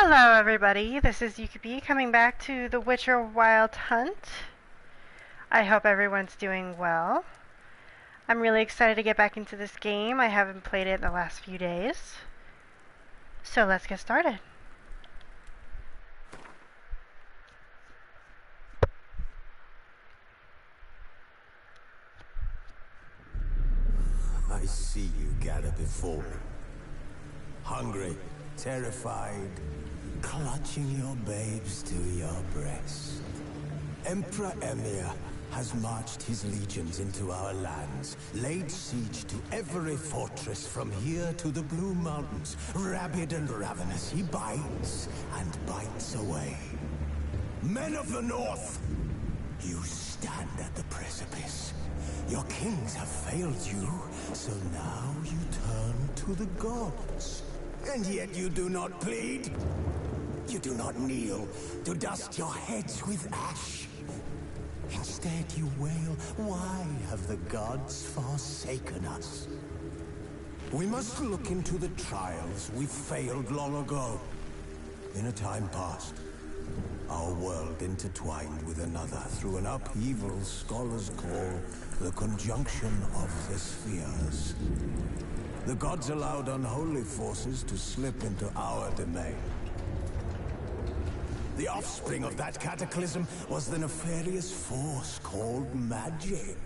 Hello everybody, this is YukiBi coming back to The Witcher Wild Hunt. I hope everyone's doing well. I'm really excited to get back into this game. I haven't played it in the last few days. So let's get started. I see you gather before me. Hungry, terrified, clutching your babes to your breast. Emperor Emir has marched his legions into our lands, laid siege to every fortress from here to the Blue Mountains. Rabid and ravenous, he bites and bites away. Men of the North, you stand at the precipice. Your kings have failed you, so now you turn to the gods. And yet you do not plead. You do not kneel to dust your heads with ash. Instead you wail, why have the gods forsaken us? We must look into the trials we failed long ago. In a time past, our world intertwined with another through an upheaval scholars call the conjunction of the spheres. The gods allowed unholy forces to slip into our domain. The offspring of that cataclysm was the nefarious force called magic.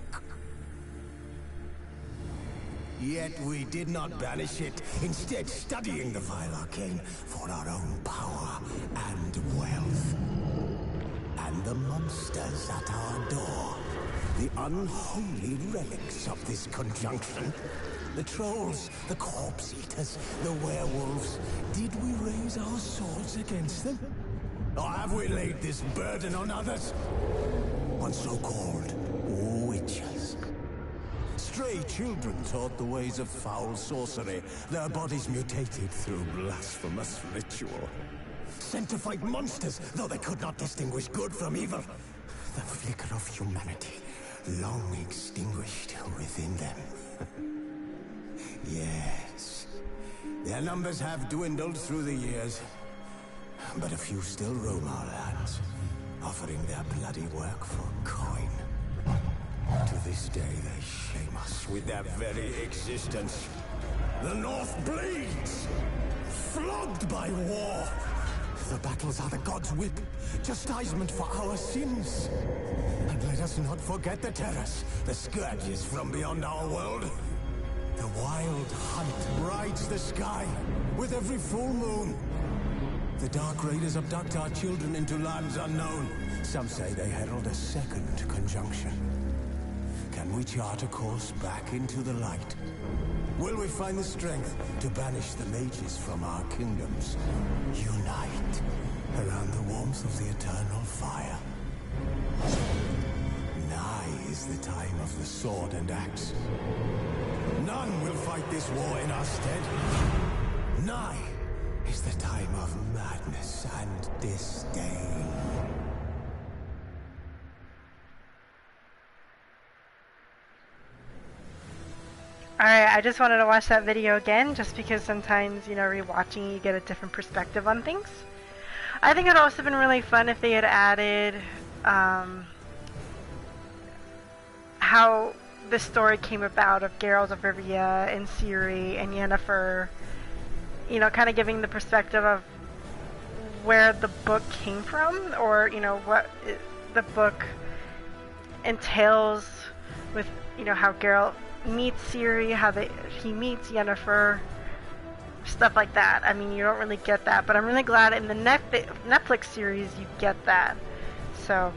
Yet we did not banish it, instead studying the vile arcane for our own power and wealth. And the monsters at our door, the unholy relics of this conjunction. The trolls, the corpse eaters, the werewolves. Did we raise our swords against them? Or have we laid this burden on others? On so-called witches. Stray children taught the ways of foul sorcery, their bodies mutated through blasphemous ritual. Sent to fight monsters, though they could not distinguish good from evil. The flicker of humanity, long extinguished within them. Yes, their numbers have dwindled through the years, but a few still roam our lands, offering their bloody work for coin. To this day, they shame us with their very existence. The North bleeds, flogged by war. The battles are the gods' whip, chastisement for our sins. And let us not forget the terrors, the scourges from beyond our world. The wild hunt rides the sky with every full moon. The Dark Raiders abduct our children into lands unknown. Some say they herald a second conjunction. Can we chart a course back into the light? Will we find the strength to banish the mages from our kingdoms? Unite around the warmth of the eternal fire. Nigh is the time of the sword and axe. None will fight this war in our stead. Nigh is the time of madness and disdain. Alright, I just wanted to watch that video again just because sometimes, rewatching you get a different perspective on things. I think it would also been really fun if they had added how the story came about of Geralt of Rivia and Ciri and Yennefer, kind of giving the perspective of where the book came from, or, what the book entails with, how Geralt meets Ciri, how he meets Yennefer, stuff like that. I mean, you don't really get that, but I'm really glad in the Netflix series you get that. So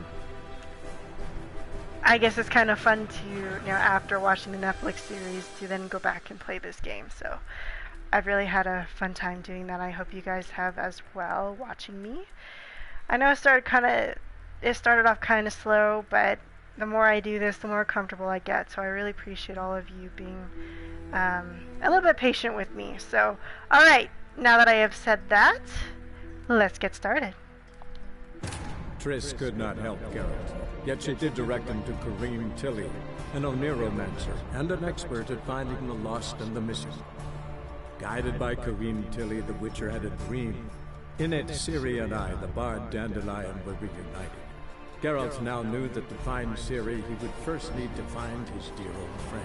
I guess it's kind of fun to, after watching the Netflix series, to then go back and play this game. So I've really had a fun time doing that. I hope you guys have as well, watching me. I know it started off kind of slow, but the more I do this, the more comfortable I get. So I really appreciate all of you being a little bit patient with me. So, alright, now that I have said that, let's get started. Triss could not help Geralt, yet she did direct him to Karim Tilly, an Oniromancer and an expert at finding the lost and the missing. Guided by Karim Tilly, the Witcher had a dream In it, Ciri and I, the bard Dandelion, were reunited. Geralt now knew that to find Ciri, he would first need to find his dear old friend.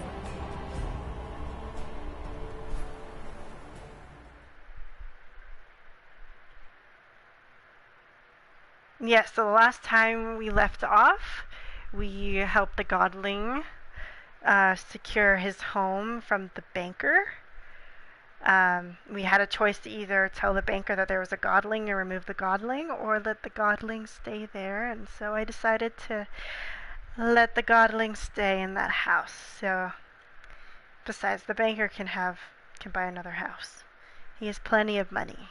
Yes, so the last time we left off, we helped the godling secure his home from the banker. We had a choice to either tell the banker that there was a godling and remove the godling, or let the godling stay there, and so I decided to let the godling stay in that house. So, besides, the banker can buy another house. He has plenty of money.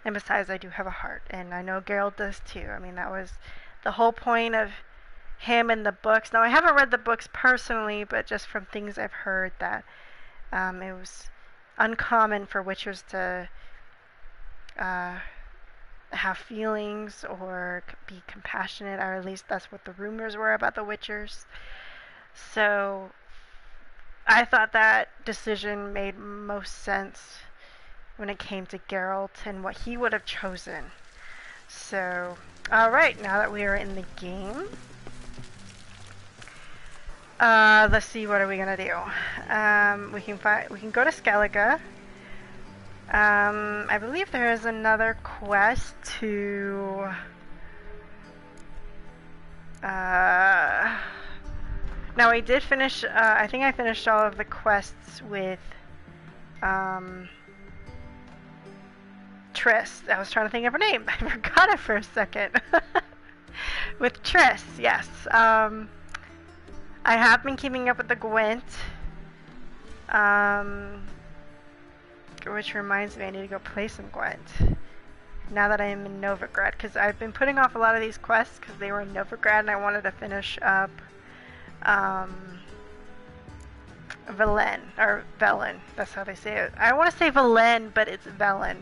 And besides, I do have a heart, and I know Geralt does too. I mean, that was the whole point of him in the books. Now, I haven't read the books personally, but just from things I've heard that it was uncommon for witchers to have feelings or be compassionate, or at least that's what the rumors were about the witchers. So I thought that decision made most sense when it came to Geralt and what he would have chosen. So, alright, now that we are in the game, let's see, what are we gonna do? We can go to Skellige. I believe there is another quest to now I did finish, I think I finished all of the quests with Triss. I was trying to think of her name. I forgot it for a second. With Triss, yes. I have been keeping up with the Gwent. Which reminds me, I need to go play some Gwent. Now that I am in Novigrad, because I've been putting off a lot of these quests because they were in Novigrad and I wanted to finish up Velen, or Velen, that's how they say it. I want to say Velen, but it's Velen.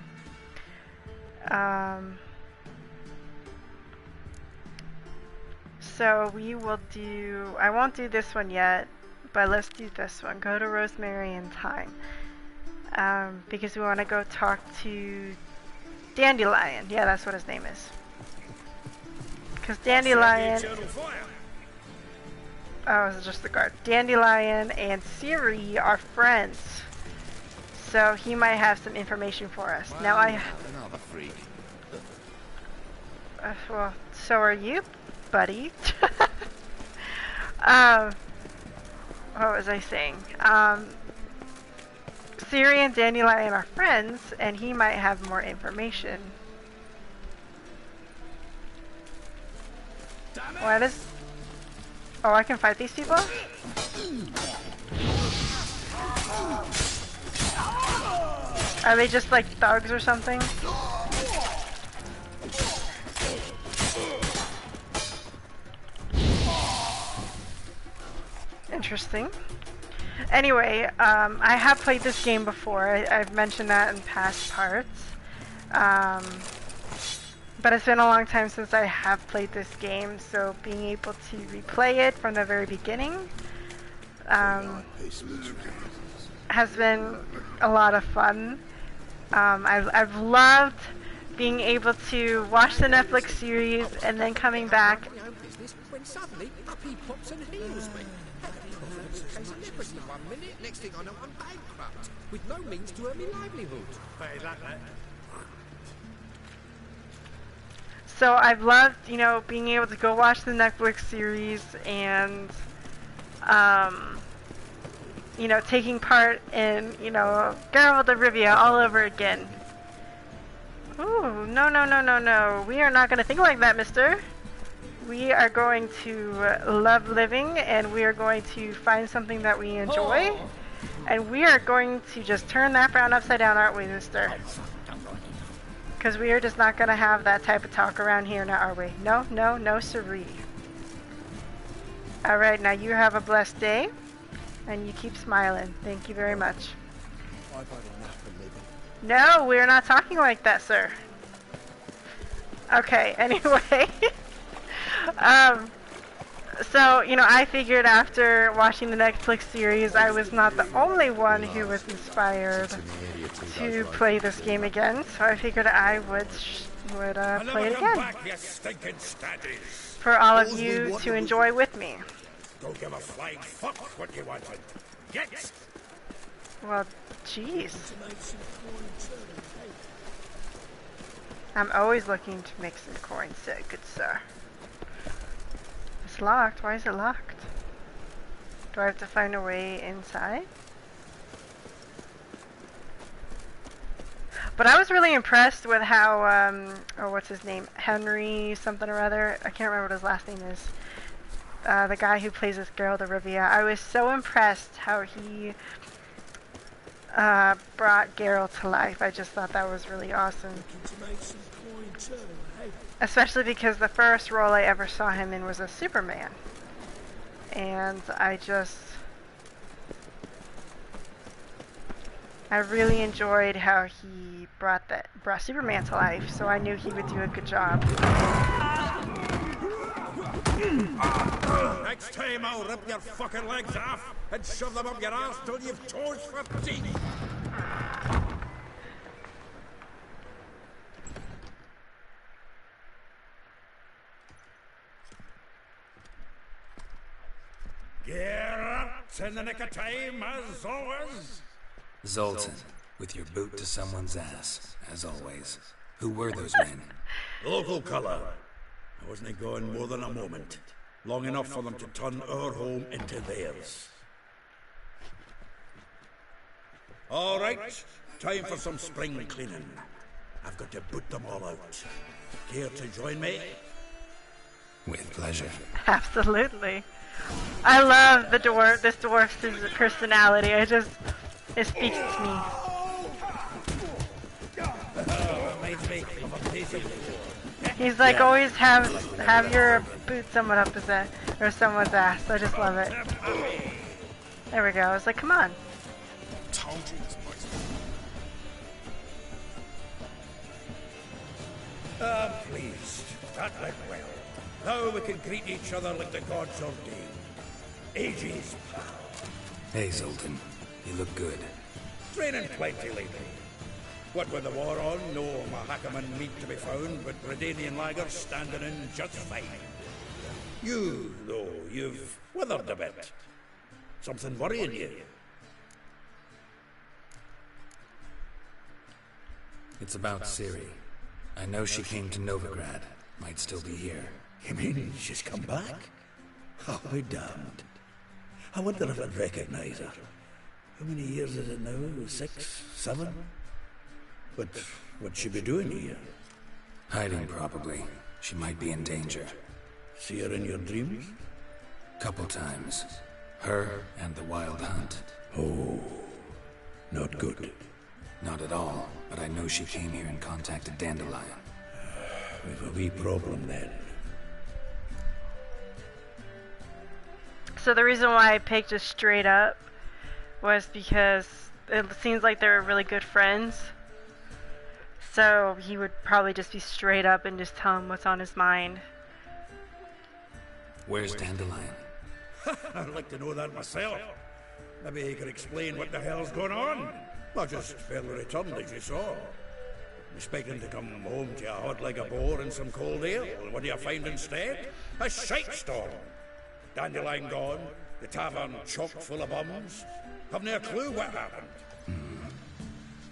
So we will do, I won't do this one yet, but let's do this one. Go to Rosemary and Thyme. Because we want to go talk to Dandelion. Yeah, that's what his name is. Because Dandelion... Oh, it was just the guard. Dandelion and Ciri are friends. So he might have some information for us. Now Another freak. well, so are you, buddy. What was I saying? Ciri and Dandelion are friends, and he might have more information. What is... Oh, I can fight these people? Are they just like thugs or something? Interesting. Anyway, I have played this game before. I've mentioned that in past parts. But it's been a long time since I have played this game, so being able to replay it from the very beginning has been a lot of fun. I've loved being able to watch the Netflix series and then coming back. When suddenly up he pops and heals me. Celebrity 1 minute, next thing I know I'm bankrupt, with no means to earn my livelihood. So I've loved, you know, being able to go watch the Netflix series and, you know, taking part in, you know, Geralt of Rivia all over again. Ooh, no, no, no, no, no. We are not going to think like that, mister. We are going to love living, and we are going to find something that we enjoy. And we are going to just turn that frown upside down, aren't we, mister? Because we are just not going to have that type of talk around here now, are we? No, no, no siree. Alright, now you have a blessed day. And you keep smiling. Thank you very much. No, we're not talking like that, sir. Okay, anyway. So, you know, I figured after watching the Netflix series, I was not the only one who was inspired to play this game again, so I figured I would play it again back, you stinking staddies. for all of you to enjoy with me. Don't give a flying fuck what you wanted. Get! Well, jeez. I'm always looking to make some coins, good sir. It's locked. Why is it locked? Do I have to find a way inside? But I was really impressed with how, oh, what's his name? Henry something or other. I can't remember what his last name is. The guy who plays this Geralt of Rivia. I was so impressed how he brought Geralt to life. I just thought that was really awesome. Especially because the first role I ever saw him in was as Superman. And I really enjoyed how he brought Superman to life, so I knew he would do a good job. Next time I'll rip your fucking legs off and shove them up your ass till you've toes for teeth. Geralt, in the nick of time, as always. Zoltan, with your boot to someone's ass, as always. Who were those men? Local colour. I wasn't gone more than a moment. Long enough for them to turn our home into theirs. All right, time for some spring cleaning. I've got to boot them all out. Care to join me? With pleasure. Absolutely. I love this dwarf's personality. It speaks to me. He's like, always have your boot someone up or someone's ass. I just love it. There we go. I was like, come on. I'm pleased. That went well. Now we can greet each other like the gods ordained. Ages, pal. Hey, Zoltan. You look good. Training plenty lately. What with the war on, no Mahakaman meat to be found, but Redanian lagers standing in just fine. You, though, you've withered a bit. Something worrying you? It's about Ciri. I know she came to Novigrad. Might still be here. You mean she's come back? I'll be damned. I wonder if I'd recognize her. How many years is it now? 6? 7? But what'd she be doing here? Hiding, probably. She might be in danger. See her in your dreams? Couple times. Her and the Wild Hunt. Oh, not good. Not at all, but I know she came here and contacted Dandelion. We've a wee problem then. So the reason why I picked just straight up was because it seems like they're really good friends. So he would probably just be straight up and just tell him what's on his mind. Where's Dandelion? I'd like to know that myself. Maybe he could explain what the hell's going on. I just barely returned, as you saw. Expecting to come home to a hot like a boar and some cold ale. What do you find instead? A shite storm. Dandelion gone, the tavern chock full of bums. Haven't a clue what happened.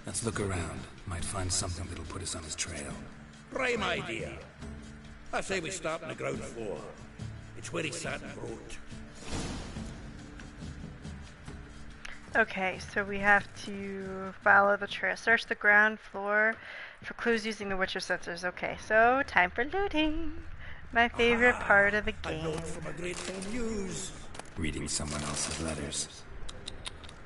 Let's look around. Might find something that'll put us on his trail. Prime idea. I say we start on the ground floor. It's where he sat and wrote. Okay, so we have to follow the trail. Search the ground floor for clues using the Witcher sensors. Okay, so time for looting. My favorite part of the A game. note from a grateful muse. Reading someone else's letters.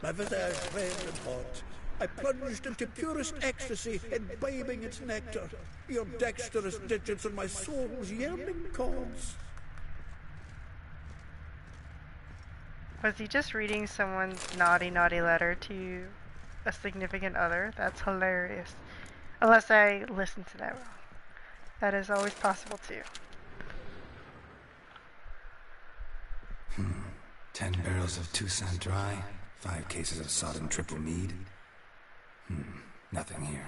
My visage red and hot. I plunged into purest ecstasy, imbibing its nectar. Your dexterous digits and my soul's yearning chords. Was he just reading someone's naughty letter to a significant other? That's hilarious. Unless I listened to that wrong. That is always possible too. 10 barrels of Toussaint Dry, 5 cases of sodden triple mead. Nothing here.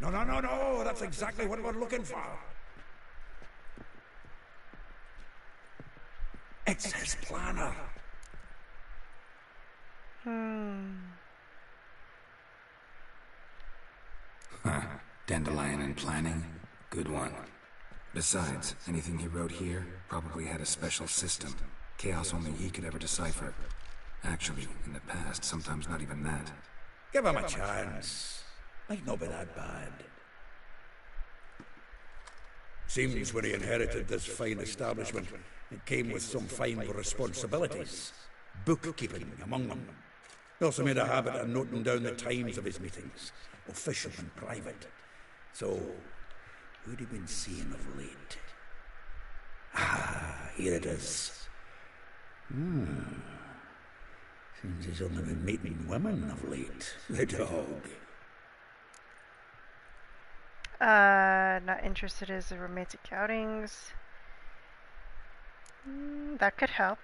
No, no, no, no! That's exactly what we're looking for! It's his planner! Dandelion and planning? Good one. Besides, anything he wrote here probably had a special system. Chaos only he could ever decipher. Actually, in the past, sometimes not even that. Give him a chance. Might not be that bad. Seems when he inherited this fine establishment, it came with some fine responsibilities. Bookkeeping among them. He also made a habit of noting down the times of his meetings, official and private. So, who'd he been seeing of late? Ah, here it is. Seems he's only been meeting women of late. The dog. Not interested in romantic outings. That could help.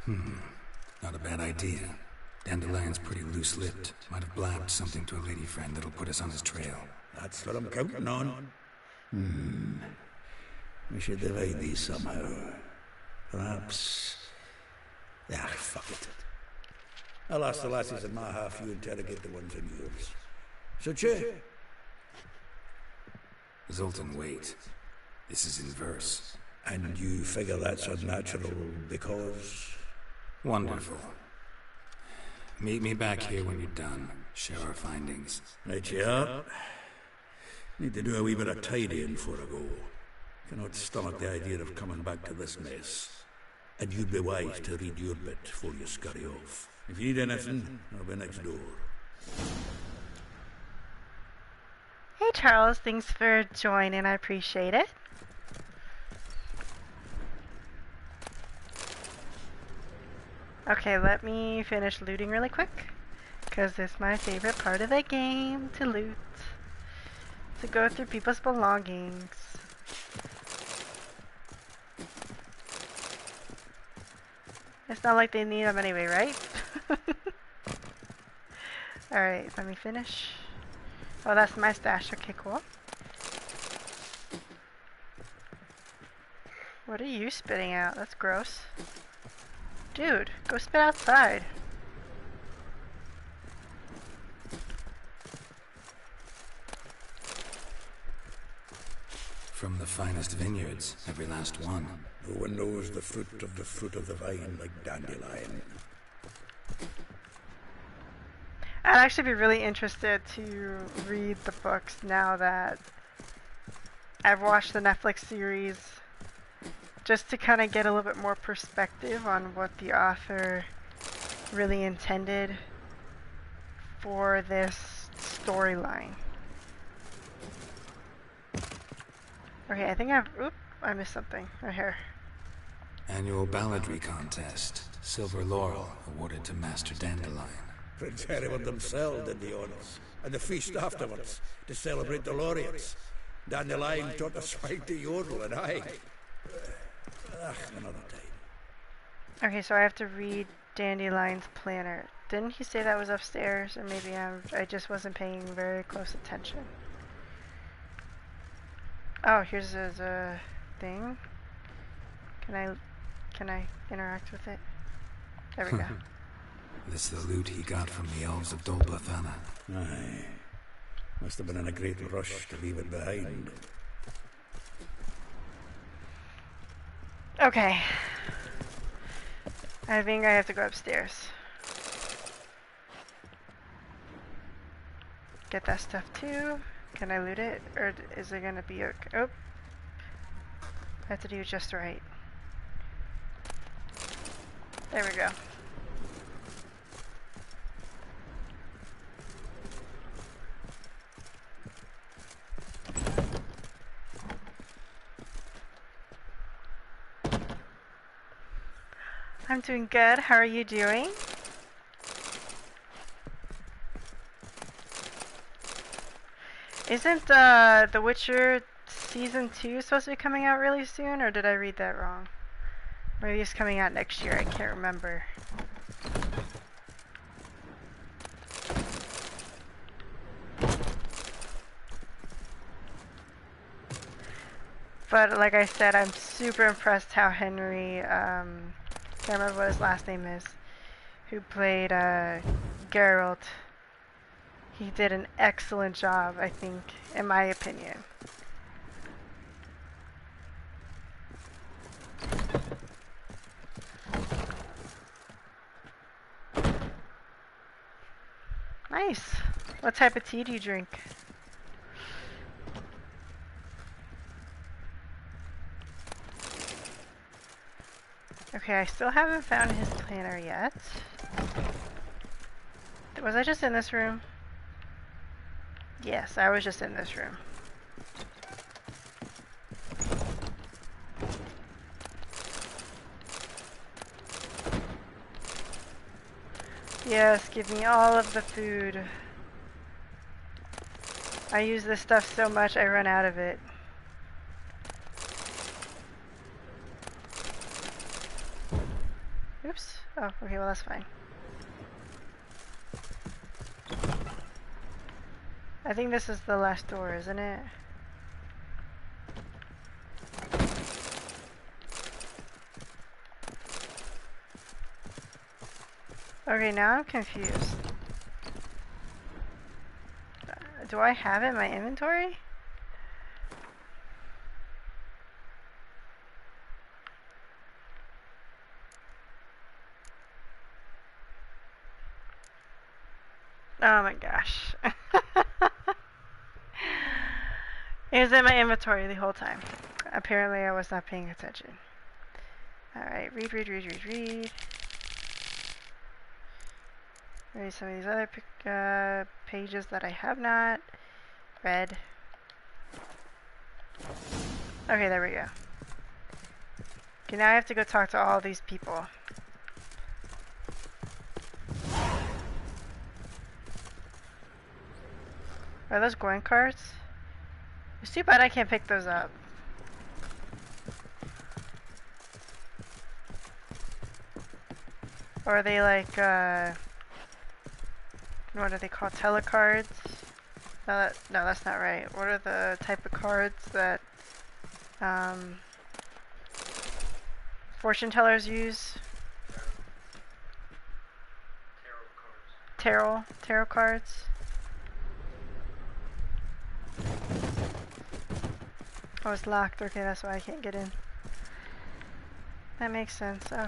Not a bad idea. Dandelion's pretty loose-lipped. Might have blabbed something to a lady friend that'll put us on his trail. That's what I'm counting on. We should divide these somehow. Perhaps... Ah, fuck it. I'll ask the lassies in my half, you interrogate the ones in yours. Suche? Zoltan, wait. This is in verse. And you figure that's unnatural because... Wonderful. Meet me back here when you're done. Share our findings. Right, yeah. Need to do a wee bit of tidying before I go. Cannot stomach the idea of coming back to this mess. And you'd be wise to read your bit before you scurry off. If you need anything, I'll be next door. Hey Charles, thanks for joining, I appreciate it. Okay, let me finish looting really quick, because it's my favorite part of the game, to loot. To go through people's belongings. It's not like they need them anyway, right? Alright, let me finish. Oh, that's my stash. Okay, cool. What are you spitting out? That's gross. Dude, go spit outside. From the finest vineyards, every last one. No one knows the fruit of the vine like Dandelion. I'd actually be really interested to read the books now that I've watched the Netflix series, just to kind of get a little bit more perspective on what the author really intended for this storyline. Okay, I think I missed something right here. Annual balladry contest. Silver laurel awarded to Master Dandelion. Prince Hereward himself did the honors, and the feast afterwards, to celebrate the laureates. Dandelion taught us how to yodel, and another time. Okay, so I have to read Dandelion's planner. Didn't he say that was upstairs? Or maybe I just wasn't paying very close attention. Oh, here's a thing. Can I interact with it? There we go. This the loot he got from the elves of Dolpathana. Aye. Must have been in a great rush to leave it behind. Okay. I think I have to go upstairs. Get that stuff too. Can I loot it? Or is it gonna be okay? Oh. I have to do it just right. There we go. I'm doing good. How are you doing? Isn't The Witcher Season 2 supposed to be coming out really soon, or did I read that wrong? Maybe it's coming out next year, I can't remember. But like I said, I'm super impressed how Henry, can't remember what his last name is, who played Geralt. He did an excellent job, I think, in my opinion. Nice. What type of tea do you drink? Okay, I still haven't found his planner yet. Was I just in this room? Yes, I was just in this room. Yes, give me all of the food. I use this stuff so much I run out of it. Oops. Oh, okay, well that's fine. I think this is the last door, isn't it? Okay, now I'm confused. Do I have it in my inventory? Oh my gosh. It was in my inventory the whole time. Apparently I was not paying attention. Alright, read. Read some of these other pages that I have not read. Okay, there we go. Okay, now I have to go talk to all these people. Are those Gwen cards? It's too bad I can't pick those up. Or are they like, what are they called? Telecards? No, that's not right. What are the type of cards that, fortune tellers use? Tarot cards. Oh, it's locked. Okay, that's why I can't get in. That makes sense. Oh.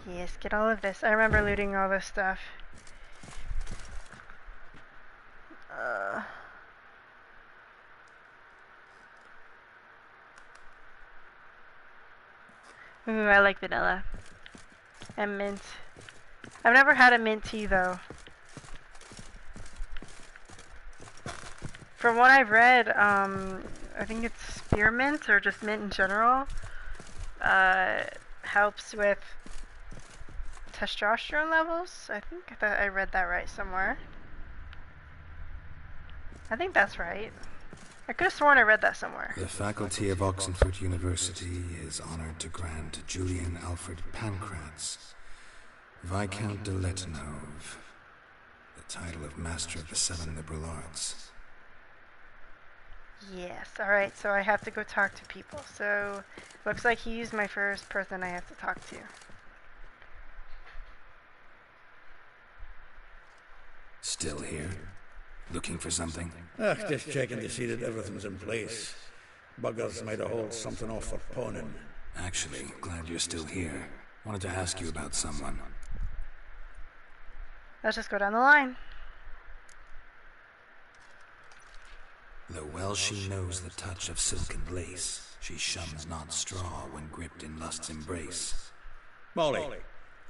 Yes, get all of this. I remember looting all this stuff. Ooh, I like vanilla. And mint. I've never had a mint tea though. From what I've read, I think it's spearmint or just mint in general. Helps with testosterone levels. I think that I read that right somewhere. I think that's right. I could have sworn I read that somewhere. The faculty of Oxenford University is honored to grant Julian Alfred Pancratz, Viscount de Letonov, the title of Master of the Seven Liberal Arts. Yes, alright, so I have to go talk to people. So, looks like he's my first person I have to talk to. Still here? Looking for something? Just checking to see that everything's in place. Buggers might have hauled something off for pawning. Actually, glad you're still here. Wanted to ask you about someone. Let's just go down the line. Though well she knows the touch of silken lace, she shuns not straw when gripped in lust's embrace. Molly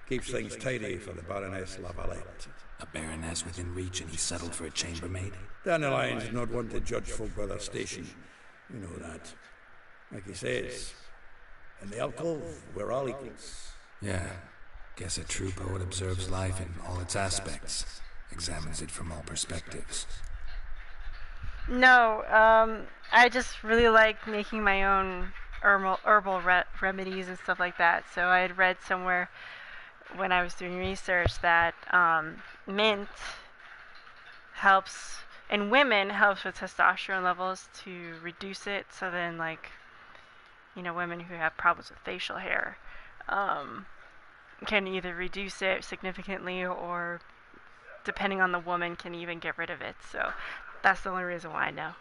keeps things tidy for the Baroness Lavalette. A baroness within reach and he settled for a chambermaid? Dandelion's not one to judge folk by their station. You know that. Like he says, in the alcove, we're all equals. Yeah. Guess a true poet observes life in all its aspects, examines it from all perspectives. No, I just really like making my own herbal remedies and stuff like that. So I had read somewhere when I was doing research that mint helps in women helps with testosterone levels to reduce it. So then, like, women who have problems with facial hair can either reduce it significantly or, depending on the woman, can even get rid of it. So that's the only reason why I know.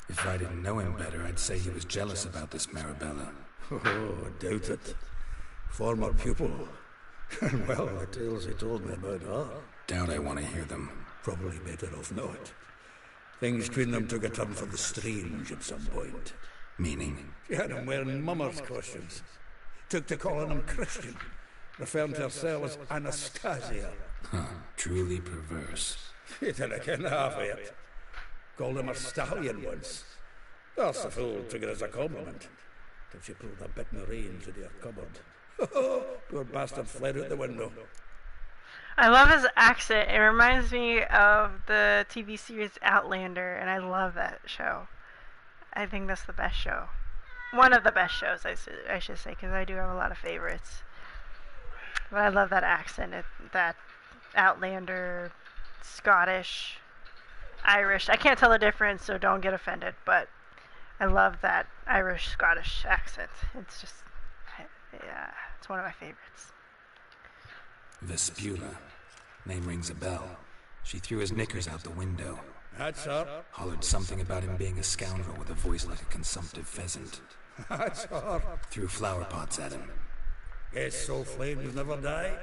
If I didn't know him better, I'd say he was jealous about this Marabella. Oh, I doubt it. Former pupil. And well, the tales he told me about her. Doubt I want to hear them. Probably better off not. Things between them took a turn for the strange at some point. Meaning? She had him wearing mummers' costumes. Took to calling him Christian, referring to herself as Anastasia. Huh, truly perverse. He didn't ken half of it. Called him a stallion once. That's the fool took it as a compliment. Till she pulled a bit of range into her cupboard. Poor bastard fled out the window. I love his accent. It reminds me of the TV series Outlander, and I love that show. I think that's the best show. One of the best shows, I should say, because I do have a lot of favorites. But I love that accent, that Outlander, Scottish, Irish. I can't tell the difference, so don't get offended, but I love that Irish-Scottish accent. It's just, yeah, it's one of my favorites. Vespula. Name rings a bell. She threw his knickers out the window. That's her. Hollered something about him being a scoundrel with a voice like a consumptive pheasant. That's her. Threw flower pots at him. Guess so flames never die.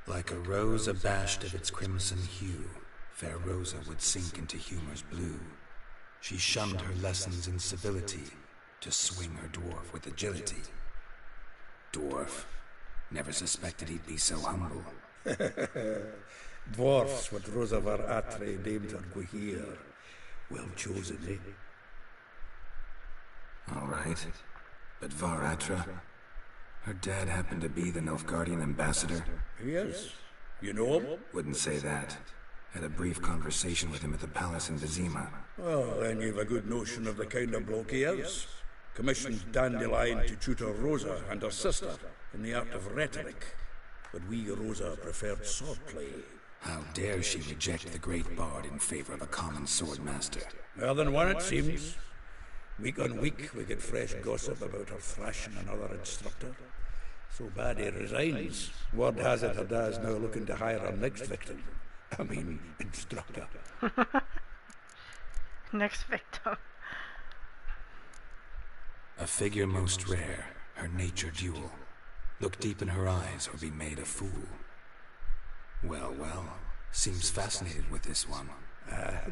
Like a rose abashed of its crimson hue, fair Rosa would sink into humor's blue. She shunned her lessons in civility to swing her dwarf with agility. Dwarf. Never suspected he'd be so humble. Dwarfs what Rosa var Atre named her Guihir. Well chosen, eh? All right. But Varatra? Her dad happened to be the Nilfgaardian ambassador? Yes. You know him? Wouldn't say that. Had a brief conversation with him at the palace in Vizima. Well, then you've a good notion of the kind of bloke he is. Commissioned Dandelion to tutor Rosa and her sister in the art of rhetoric. But we, Rosa, preferred swordplay. How dare she reject the great bard in favor of a common swordmaster? More than one, it seems. Week on week, we get fresh gossip about her thrashing another instructor. So bad he resigns. Word has it her dad's now looking to hire her next victim. I mean, instructor. Next victim. A figure most rare, her nature dual. Look deep in her eyes or be made a fool. Well, seems fascinated with this one.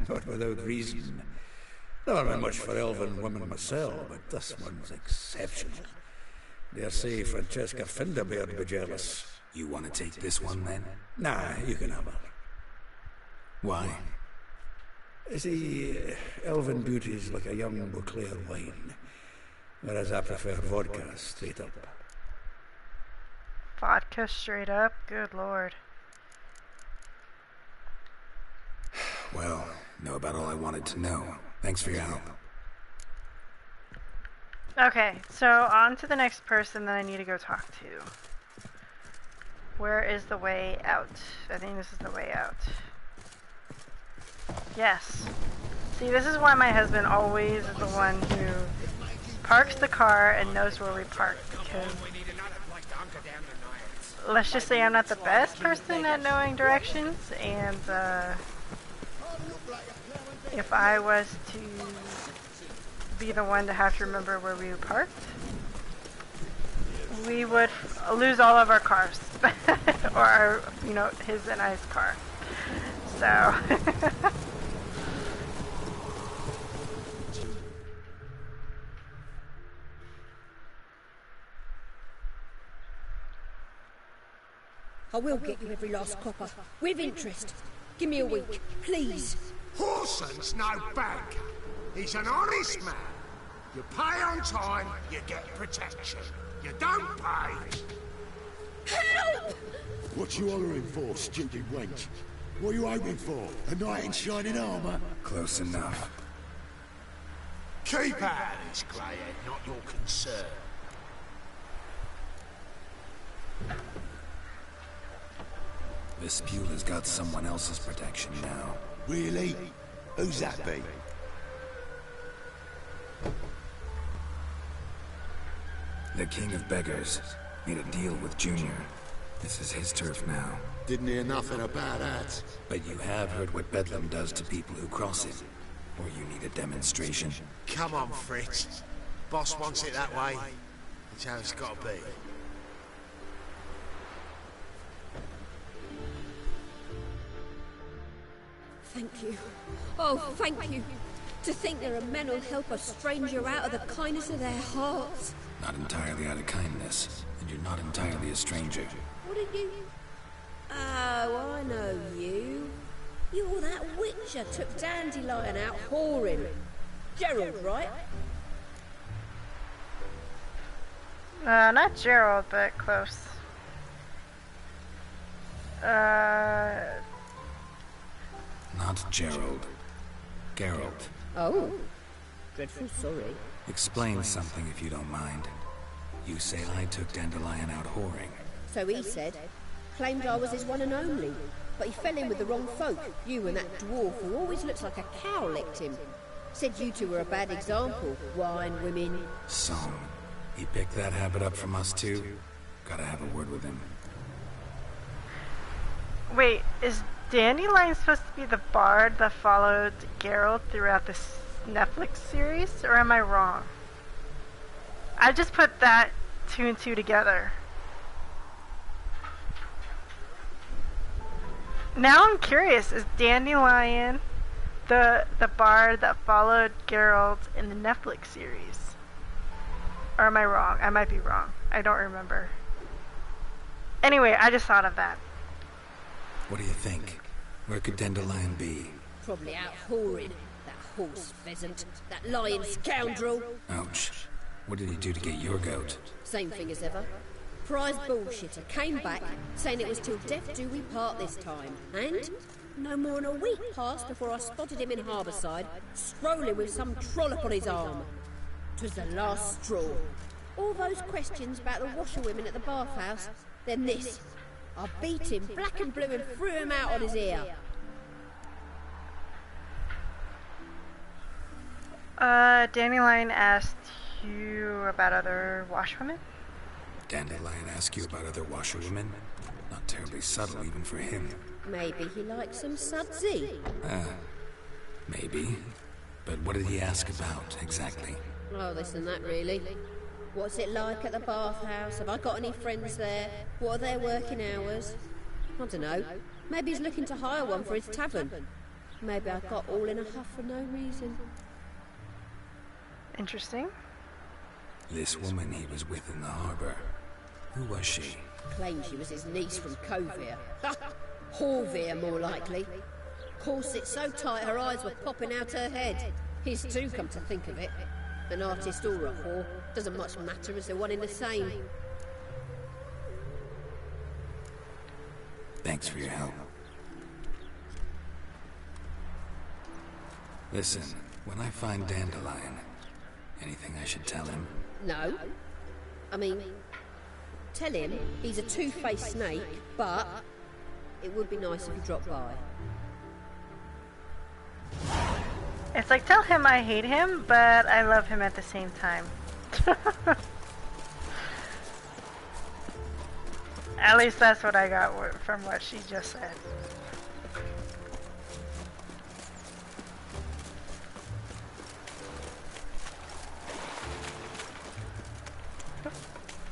Not without reason. Never been much for elven women myself, but this one's exceptional. Dare say Francesca Finderbeard be jealous. You want to take this one then? Nah, you can have her. Why? See, elven beauty's like a young Beauclair wine, whereas I prefer vodka straight up. Vodka straight up? Good lord. Well, know about all I wanted to know. Thanks for your help. Okay, so on to the next person that I need to go talk to. Where is the way out? I think this is the way out. Yes. See, this is why my husband always is the one who parks the car and knows where we park, because let's just say I'm not the best person at knowing directions, and if I was to be the one to have to remember where we parked, we would lose all of our cars. Or our, his and I's car. So I will get you every last copper, with interest. Give me a week, please. Horson's no banker. He's an honest man. You pay on time, you get protection. You don't pay... Help! What you hollering for, stupid wench? What are you hoping for? A knight in shining armour? Close enough. Keep out of this, greyhead, not your concern. Vespula's got someone else's protection now. Really? Who's that be? The King of Beggars made a deal with Junior. This is his turf now. Didn't hear nothing about that. But you have heard what Bedlam does to people who cross it. Or you need a demonstration. Come on, Fritz. Boss wants it that way. It's how it's got to be. Thank you. Oh, thank you. To think there are men who'll help a stranger out of the kindness of their hearts. Not entirely out of kindness. And you're not entirely a stranger. What are you? Oh, I know you. You're that witch that took Dandelion out whoring. Gerald, right? Not Gerald, but close. Not Gerald. Geralt. Oh. Dreadful sorry. Explain something if you don't mind. You say I took Dandelion out whoring. So he said. Claimed I was his one and only. But he fell in with the wrong folk. You and that dwarf who always looks like a cow licked him. Said you two were a bad example. Wine, women. So, he picked that habit up from us too? Gotta have a word with him. Wait, is Dandelion supposed to be the bard that followed Geralt throughout this Netflix series, or am I wrong? I just put that 2 and 2 together. Now I'm curious, is Dandelion the bard that followed Geralt in the Netflix series? Or am I wrong? I might be wrong. I don't remember. Anyway, I just thought of that. What do you think? Where could Dandelion be? Probably out whoring. That horse pheasant. That lying scoundrel. Ouch. What did he do to get your goat? Same thing as ever. Prize bullshitter came back, saying it was till death do we part this time. And no more than a week passed before I spotted him in Harbourside, strolling with some trollop on his arm. 'Twas the last straw. All those questions about the washerwomen at the bathhouse, then this. I beat him black and blue and threw him out on his ear. Dandelion asked you about other washwomen? Dandelion asked you about other washerwomen? Not terribly subtle even for him. Maybe he likes some sudsy. Maybe. But what did he ask about, exactly? Oh, this and that, really. What's it like at the bathhouse? Have I got any friends there? What are their working hours? I don't know. Maybe he's looking to hire one for his tavern. Maybe I got all in a huff for no reason. Interesting. This woman he was with in the harbor. Who was she? Claimed she was his niece from Kovir. Horvir, more likely. Corset so tight her eyes were popping out her head. His too, come to think of it. An artist or a whore, doesn't much matter as they're one in the same. Thanks for your help. Listen, when I find Dandelion, anything I should tell him? No. I mean, tell him he's a two-faced snake, but it would be nice if he dropped by. It's like, tell him I hate him, but I love him at the same time. At least that's what I got from what she just said.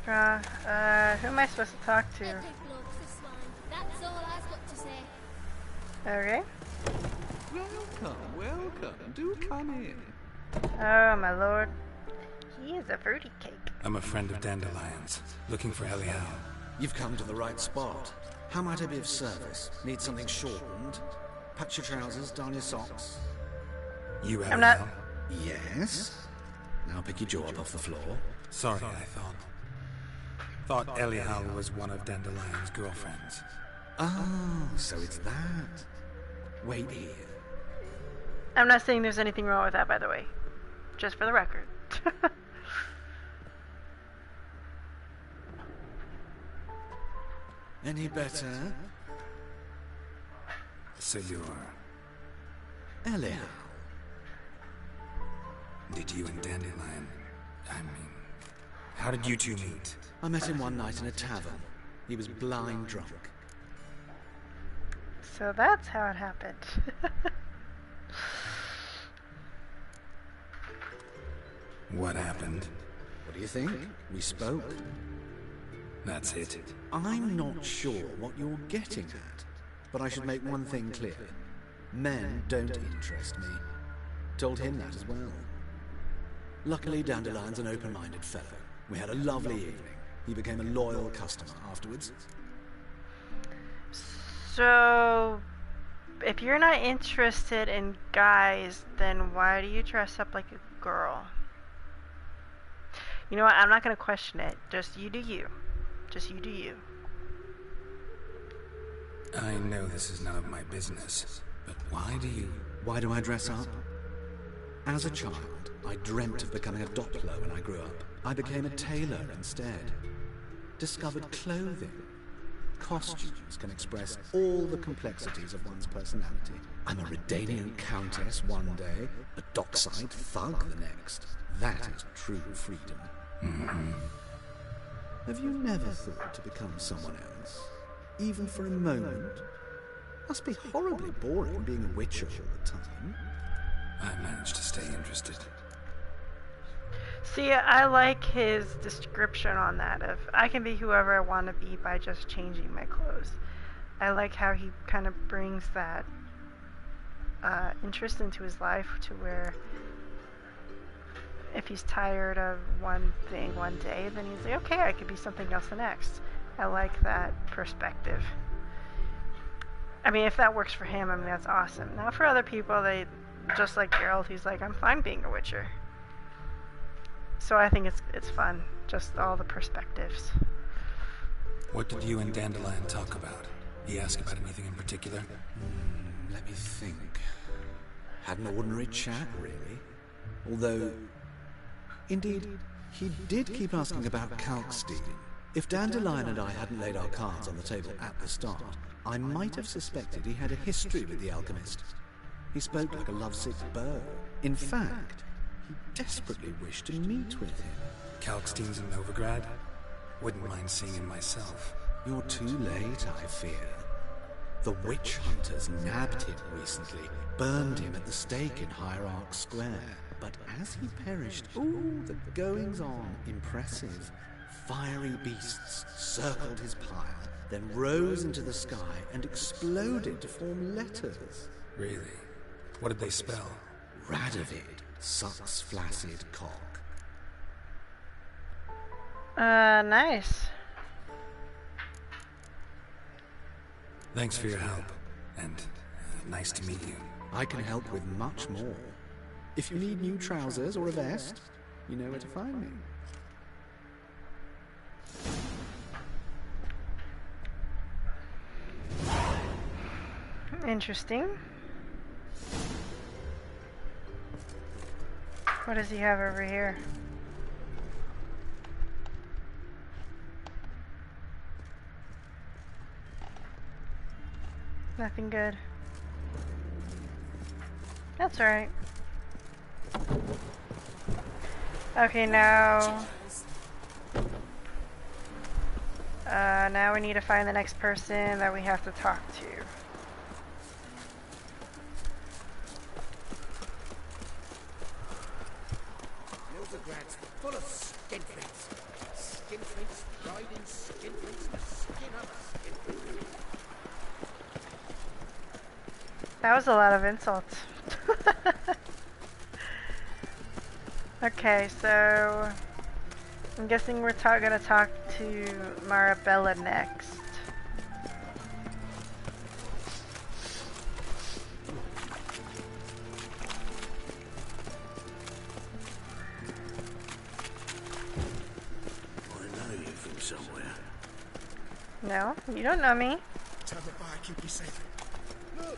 Who am I supposed to talk to? That's all I've got to say. Okay. Welcome, welcome. Do come in. Oh, my lord. He is a fruity cake. I'm a friend of Dandelion's, looking for Elial. You've come to the right spot. How might I be of service? Need something shortened? Patch your trousers, darn your socks. You, Elial? I'm not... Yes? Now pick your jaw up off the floor. Sorry, I thought Elial was one of Dandelion's girlfriends. Oh, so it's that. Wait here. I'm not saying there's anything wrong with that, by the way. Just for the record. Any better? So you're... Elihu. Did you and Dandelion... how did you two meet? I met him one night in a tavern. He was blind drunk. So that's how it happened. What happened? What do you think? We spoke. That's it. I'm not sure what you're getting at, but I should make one thing clear. Men don't interest me. Told him that as well. Luckily, Dandelion's an open-minded fellow. We had a lovely evening. He became a loyal customer afterwards. So, if you're not interested in guys, then why do you dress up like a girl? You know what? I'm not going to question it. Just you do you. Just you do you. I know this is none of my business, but why do you... Why do I dress up? As a child, I dreamt of becoming a Doppler when I grew up. I became a tailor instead. Discovered clothing. Costumes can express all the complexities of one's personality. I'm a Redanian countess one day, a dockside thug the next. That is true freedom. Mm-hmm. Have you never thought to become someone else? Even for a moment? Must be horribly boring being a witcher all the time. I managed to stay interested. See, I like his description on that of I can be whoever I want to be by just changing my clothes. I like how he kind of brings that interest into his life to where if he's tired of one thing one day, then he's like, okay, I could be something else the next. I like that perspective. I mean, if that works for him, I mean, that's awesome. Now for other people, they, just like Geralt, he's like, I'm fine being a witcher. So I think it's fun, just all the perspectives. What did you and Dandelion talk about? He asked about anything in particular? Let me think. Had an ordinary chat, really. Although, indeed, he did keep asking about Kalkstein. If Dandelion and I hadn't laid our cards on the table at the start, I might have suspected he had a history with the alchemist. He spoke like a lovesick beau. In fact, he desperately wished to meet with him. Kalkstein's in Novigrad? Wouldn't mind seeing him myself. You're too late, I fear. The witch hunters nabbed him recently, burned him at the stake in Hierarch Square. But as he perished, ooh, the goings-on, impressive. Fiery beasts circled his pile, then rose into the sky and exploded to form letters. Really? What did they spell? Radovid sucks flaccid cock. Nice. Thanks for your help, and nice to meet you. I can help with much more. If you need new trousers or a vest, you know where to find me. Interesting. What does he have over here? Nothing good. That's alright. Okay, now we need to find the next person that we have to talk to. Novigrad's full of skinflints. Skinflints riding skinflints, the skin of skinflints. That was a lot of insults. Okay, so I'm guessing we're gonna talk to Marabella next. I know you from somewhere. No, you don't know me. Tell the bar keep you safe. Look!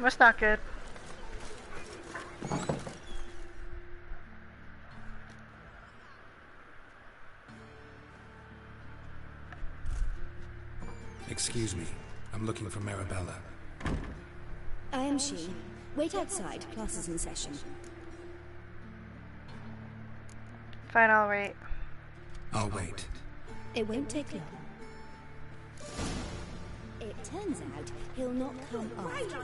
That's not good. Excuse me. I'm looking for Marabella. I am she. Wait outside. Class is in session. Fine, I'll wait. I'll wait. It won't take long. It turns out he'll not come after.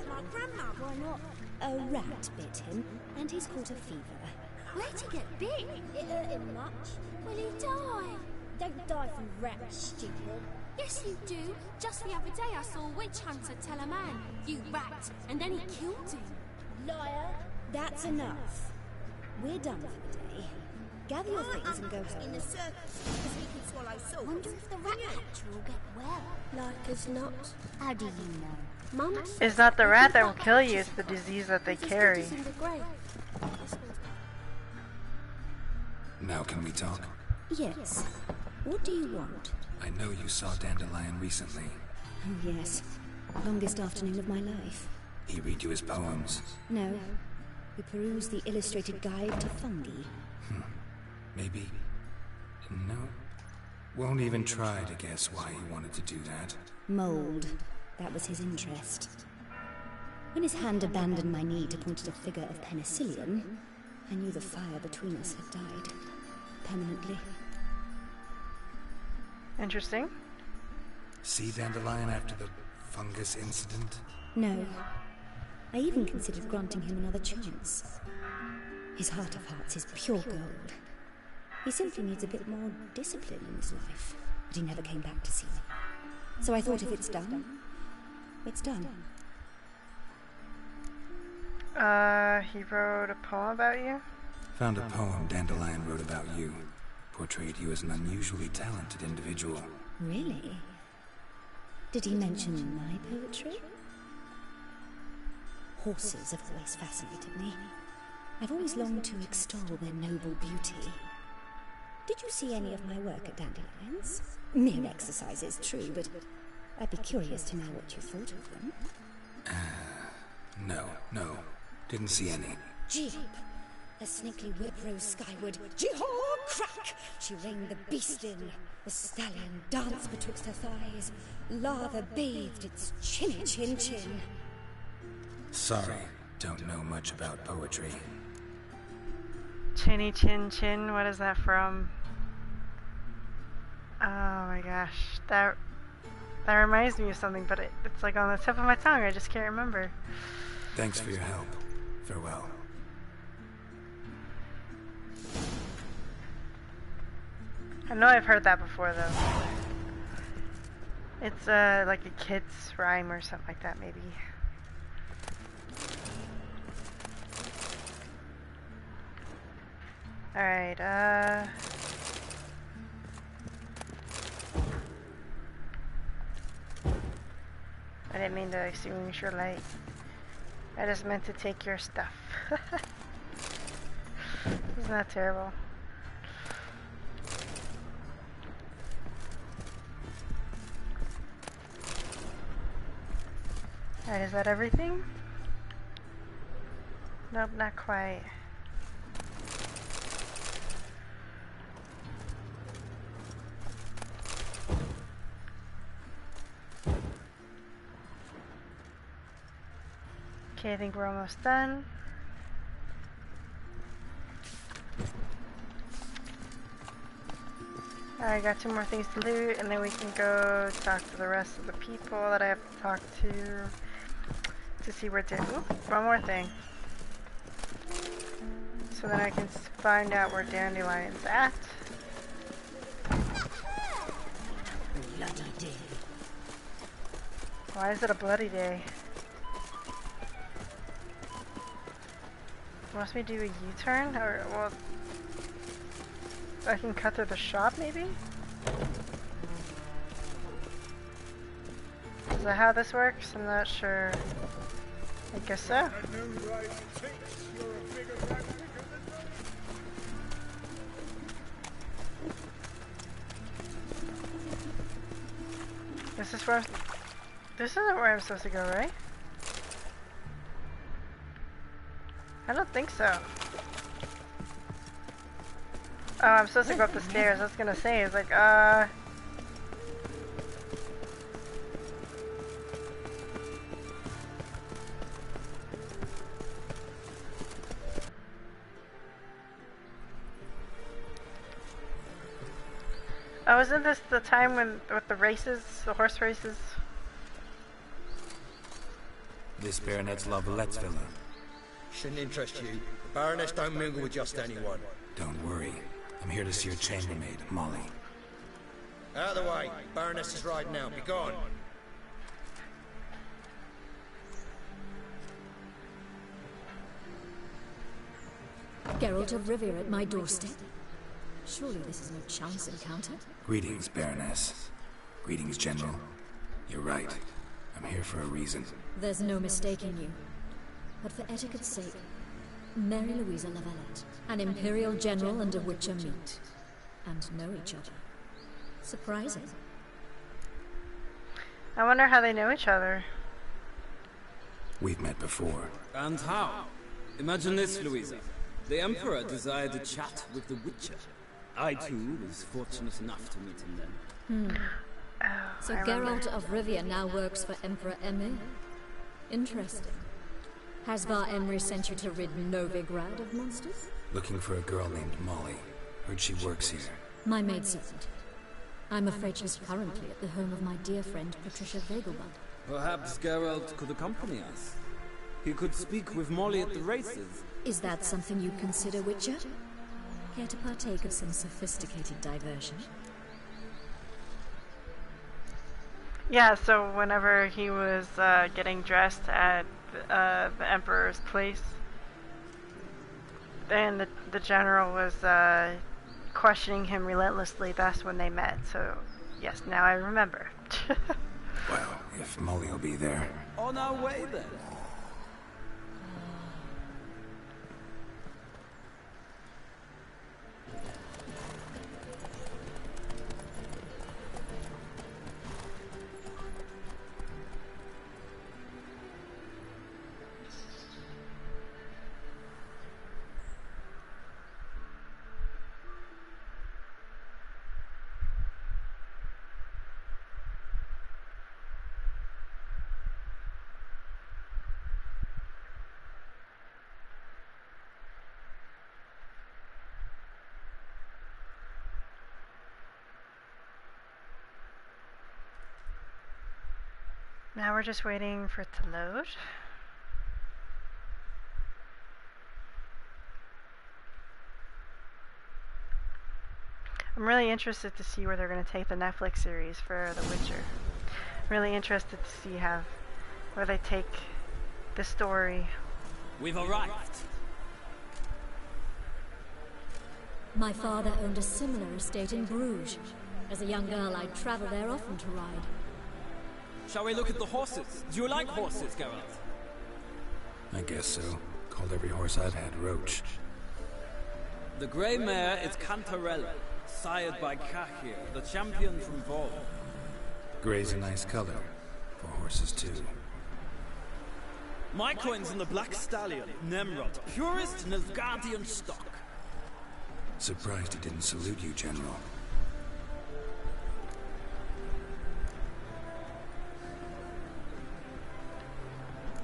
Why not? A rat bit him, and he's caught a fever. Where'd he get bit? It hurt him much. Will he die? Don't die from rats, stupid. Yes, you do. Just the other day I saw a witch hunter tell a man, "You rat," and then he killed him. Liar. That's enough. We're done for the day. Gather your things and go home. In the circus, because he can swallow salt. Wonder if the rat catcher will get well. Like as not. How do you know? Mum? It's not the rat that will kill you, it's the disease that they carry. Now can we talk? Yes. What do you want? I know you saw Dandelion recently. Oh, yes. Longest afternoon of my life. He read you his poems. No. We perused the illustrated guide to fungi. Maybe... No. Won't even try to guess why he wanted to do that. Mold. That was his interest. When his hand abandoned my knee to point at a figure of penicillium, I knew the fire between us had died. Permanently. Interesting. See Dandelion after the fungus incident? No. I even considered granting him another chance. His heart of hearts is pure gold. He simply needs a bit more discipline in his life. But he never came back to see me. So I thought if it's done, it's done. He wrote a poem about you? Found a poem Dandelion wrote about you. Portrayed you as an unusually talented individual. Really? Did he mention my poetry? Horses have always fascinated me. I've always longed to extol their noble beauty. Did you see any of my work at Dandelion's? Mere exercises, true, but I'd be curious to know what you thought of them. No. Didn't see any. Jeep! The snaky whip rose skyward. Jee-haw! Crack! She reined the beast in. The stallion danced betwixt her thighs. Lather bathed its chinny chin chin. Sorry, don't know much about poetry. Chinny chin chin, what is that from? Oh my gosh, that reminds me of something, but it's like on the tip of my tongue, I just can't remember. Thanks for your help. Farewell. I know I've heard that before though. It's like a kid's rhyme or something like that maybe. Alright, I didn't mean to extinguish your light. I just meant to take your stuff. Isn't that terrible? Alright, is that everything? Nope, not quite. Okay, I think we're almost done. I got 2 more things to loot, and then we can go talk to the rest of the people that I have to talk to see where one more thing. So then I can find out where Dandelion's at. Bloody day. Why is it a bloody day? Wants me to do a U-turn? Or, well, I can cut through the shop, maybe? Is that how this works? I'm not sure. I guess so. Is this where This isn't where I'm supposed to go, right? I don't think so. Oh, I'm supposed to go up the stairs. I was gonna say, it's like, Oh, isn't this the time when, with the races, the horse races? This baronet's La Vallette's villa. Shouldn't interest you. The Baroness don't mingle with just anyone. Don't worry. I'm here to see your chambermaid, Molly. Out of the way. Baroness is riding out. Be gone. Geralt of Rivia at my doorstep. Surely this is no chance encounter. Greetings, Baroness. Greetings, General. You're right. I'm here for a reason. There's no mistaking you. But for etiquette's sake, Mary Louisa La Valette, an Imperial General and a Witcher meet. And know each other. Surprising. I wonder how they know each other. We've met before. And how? Imagine this, Louisa. The Emperor desired a chat with the Witcher. I, too, was fortunate enough to meet him then. So Geralt of Rivia now works for Emperor Emir? Interesting. Has Var Emry sent you to rid Novigrad of monsters? Looking for a girl named Molly. Heard she works here. My maidservant. I'm afraid she's currently at the home of my dear friend Patricia Vegelbud. Perhaps Geralt could accompany us. He could speak with Molly at the races. Is that something you consider, Witcher? Care to partake of some sophisticated diversion? Yeah, so whenever he was getting dressed at the Emperor's place, and the general was questioning him relentlessly, that's when they met. So, yes, now I remember. Well, if Molly will be there. On our way then. Now we're just waiting for it to load. I'm really interested to see where they're going to take the Netflix series for The Witcher. I'm really interested to see where they take the story. We've arrived. My father owned a similar estate in Bruges. As a young girl, I'd travel there often to ride. Shall we look at the horses? Do you like horses, Geralt? I guess so. Called every horse I've had Roach. The grey mare is Cantarella, sired by Cahir, the champion from Vol. Grey's a nice color. For horses, too. My coin's in the Black Stallion, Nemrod, purest Nilfgaardian stock. Surprised he didn't salute you, General.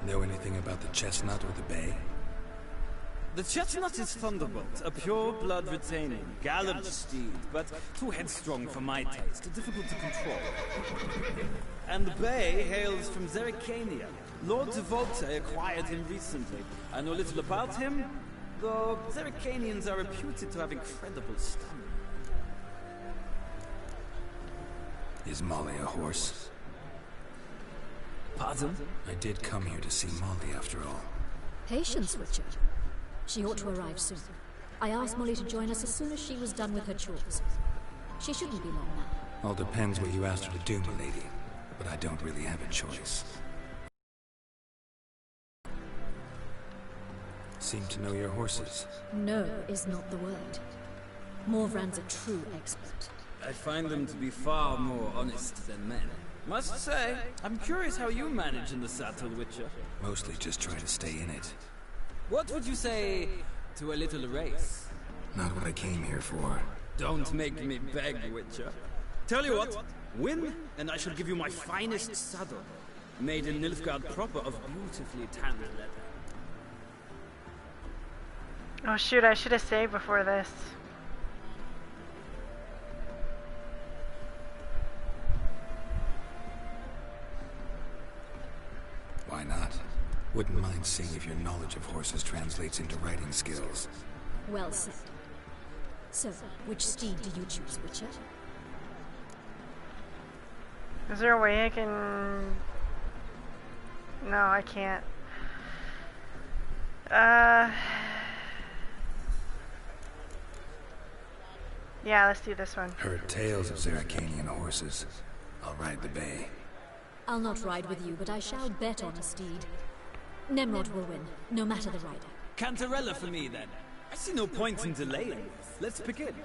Know anything about the chestnut or the bay? The chestnut is Thunderbolt, a pure-blood retaining, gallant steed, but too headstrong for my taste, difficult to control. And the bay hails from Zerrikania. Lord de Volte acquired him recently. I know little about him, though Zerrikanians are reputed to have incredible stamina. Is Molly a horse? Pardon? I did come here to see Molly, after all. Patience, Witcher. She ought to arrive soon. I asked Molly to join us as soon as she was done with her chores. She shouldn't be long now. All depends what you asked her to do, milady. But I don't really have a choice. Seem to know your horses. No is not the word. Morvran's a true expert. I find them to be far more honest than men. Must say, I'm curious how you manage in the saddle, Witcher. Mostly just try to stay in it. What would you say to a little race? Not what I came here for. Don't make me beg, Witcher. Tell you what, win, and I shall give you my finest saddle. Made in Nilfgaard proper of beautifully tanned leather. Oh shoot, I should have saved before this. Why not? Wouldn't mind seeing if your knowledge of horses translates into riding skills. Well said. So, which steed do you choose, Witcher? Is there a way I can... No, I can't. Yeah, let's do this one. Heard tales of Zeracanian horses. I'll ride the bay. I'll not ride with you, but I shall bet on a steed. Nemrod will win, no matter the rider. Cantarella for me, then. I see no point in delaying. Let's begin.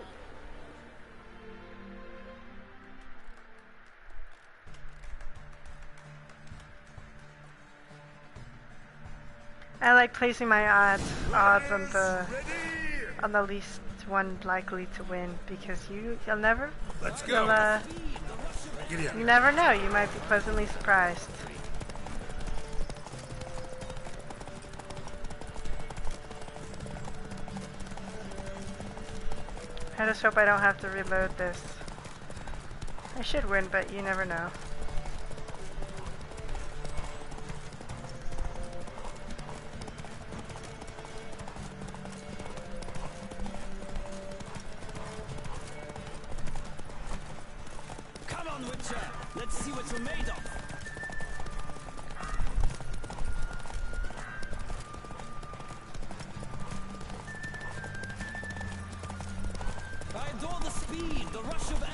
I like placing my odds on the least one likely to win, because you'll never. Let's go. You never know. You might be pleasantly surprised. I just hope I don't have to reload this. I should win, but you never know. Come on, Witcher! Let's see what you're made of! I adore the speed, the rush of air!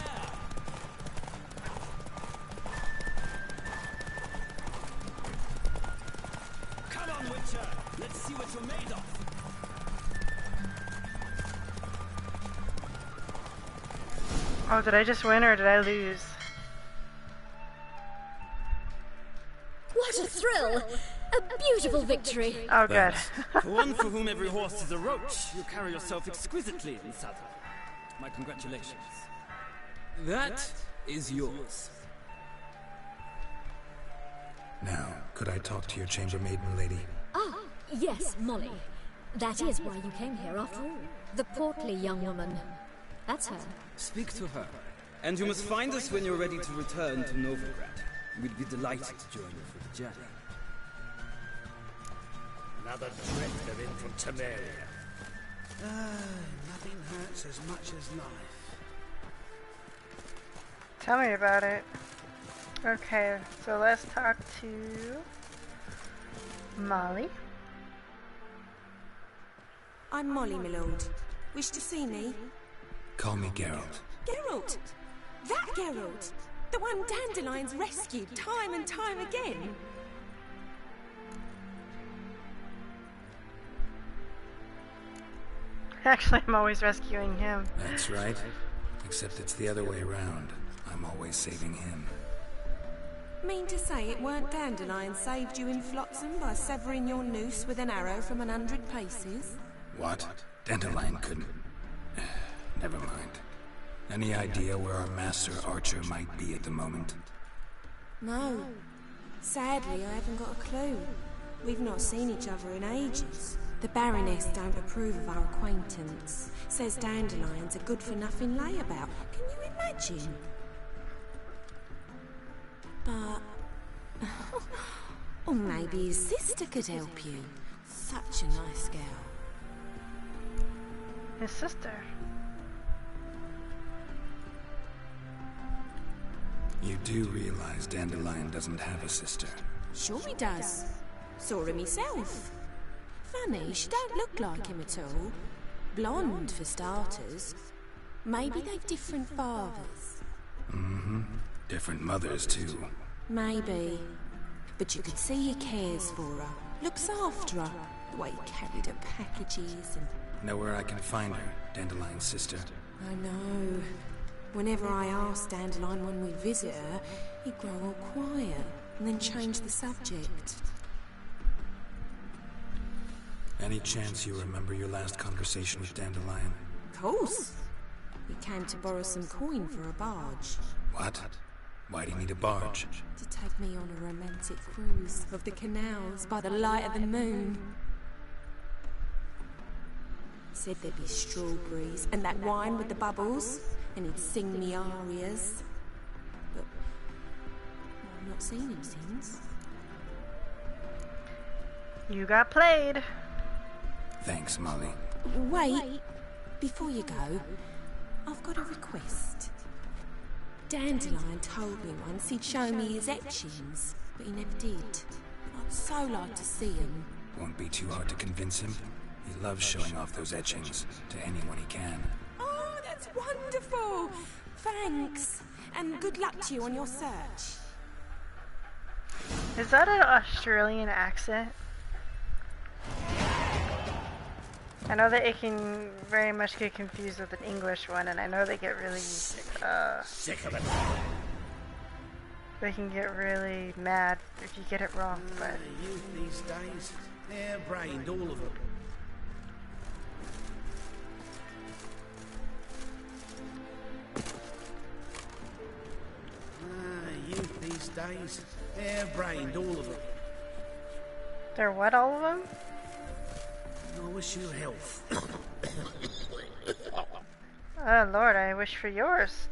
Come on, Witcher! Let's see what you're made of! Oh, did I just win or did I lose? What a thrill! A beautiful victory! Oh, good. For one for whom every horse is a roach, you carry yourself exquisitely in saddle. My congratulations. That is yours. Now, could I talk to your chambermaid, milady? Ah, yes, Molly. That is why you came here after all. The portly young woman. That's her. Speak to her. And you must find us when you're ready to return to Novigrad. We'd be delighted to join you for the journey. Another drifter in from Temeria. Nothing hurts as much as life. Tell me about it. Okay, so let's talk to Molly. I'm Molly, my lord. Wish to see me? Call me Geralt. Geralt! That Geralt! The one Dandelion's rescued time and time again! Actually, I'm always rescuing him. That's right. Except it's the other way around. I'm always saving him. Mean to say it weren't Dandelion saved you in Flotsam by severing your noose with an arrow from 100 paces? What? Dandelion couldn't... Never mind. Any idea where our master archer might be at the moment? No. Sadly, I haven't got a clue. We've not seen each other in ages. The Baroness don't approve of our acquaintance. Says Dandelion's a good-for-nothing layabout. Can you imagine? But... or maybe his sister could help you. Such a nice girl. His sister? You do realize Dandelion doesn't have a sister? Sure he does. Saw him myself. Funny, she don't look like him at all. Blonde, for starters. Maybe they've different fathers. Mm-hmm. Different mothers, too. Maybe. But you could see he cares for her. Looks after her. The way he carried her packages and... Know where I can find her, Dandelion's sister? I know. Whenever I ask Dandelion when we visit her, He'd grow all quiet and then change the subject. Any chance you remember your last conversation with Dandelion? Of course. He came to borrow some coin for a barge. What? Why do you need a barge? To take me on a romantic cruise of the canals by the light of the moon. Said there'd be strawberries and that wine with the bubbles, and he'd sing me arias. But I've not seen him since. You got played. Thanks, Molly. Wait, before you go, I've got a request. Dandelion told me once he'd show me his etchings, but he never did. I'd so like to see them. Won't be too hard to convince him. He loves showing off those etchings to anyone he can. Oh, that's wonderful! Thanks, and good luck to you on your search. Is that an Australian accent? I know that it can very much get confused with an English one, and I know they get really sick of it. They can get really mad if you get it wrong. But Youth these days, hair-brained, all of them. Youth these days, hair-brained, all of them. They're what, all of them? I wish you health. Oh Lord, I wish for yours.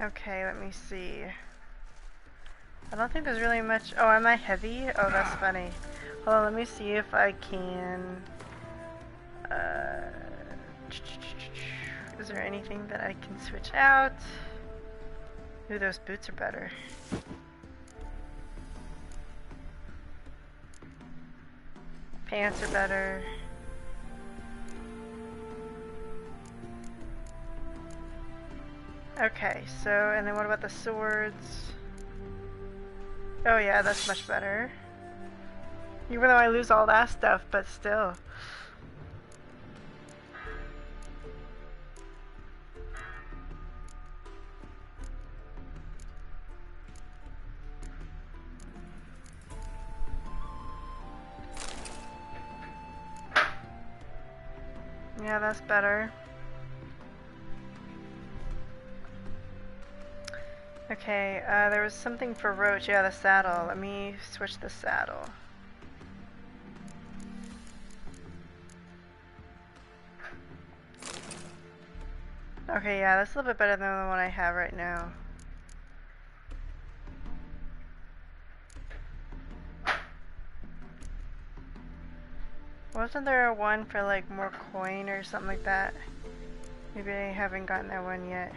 Okay, let me see. I don't think there's really much. Oh, am I heavy? Oh, that's funny. Hold on, let me see if I can. Is there anything that I can switch out? Ooh, those boots are better. Pants are better. Okay, so, and then what about the swords? Oh yeah, that's much better. Even though I lose all that stuff, but still. Yeah, that's better. Okay, there was something for Roach. Yeah, the saddle. Let me switch the saddle. Okay, yeah, that's a little bit better than the one I have right now. Wasn't there a one for like more coin or something like that? Maybe I haven't gotten that one yet.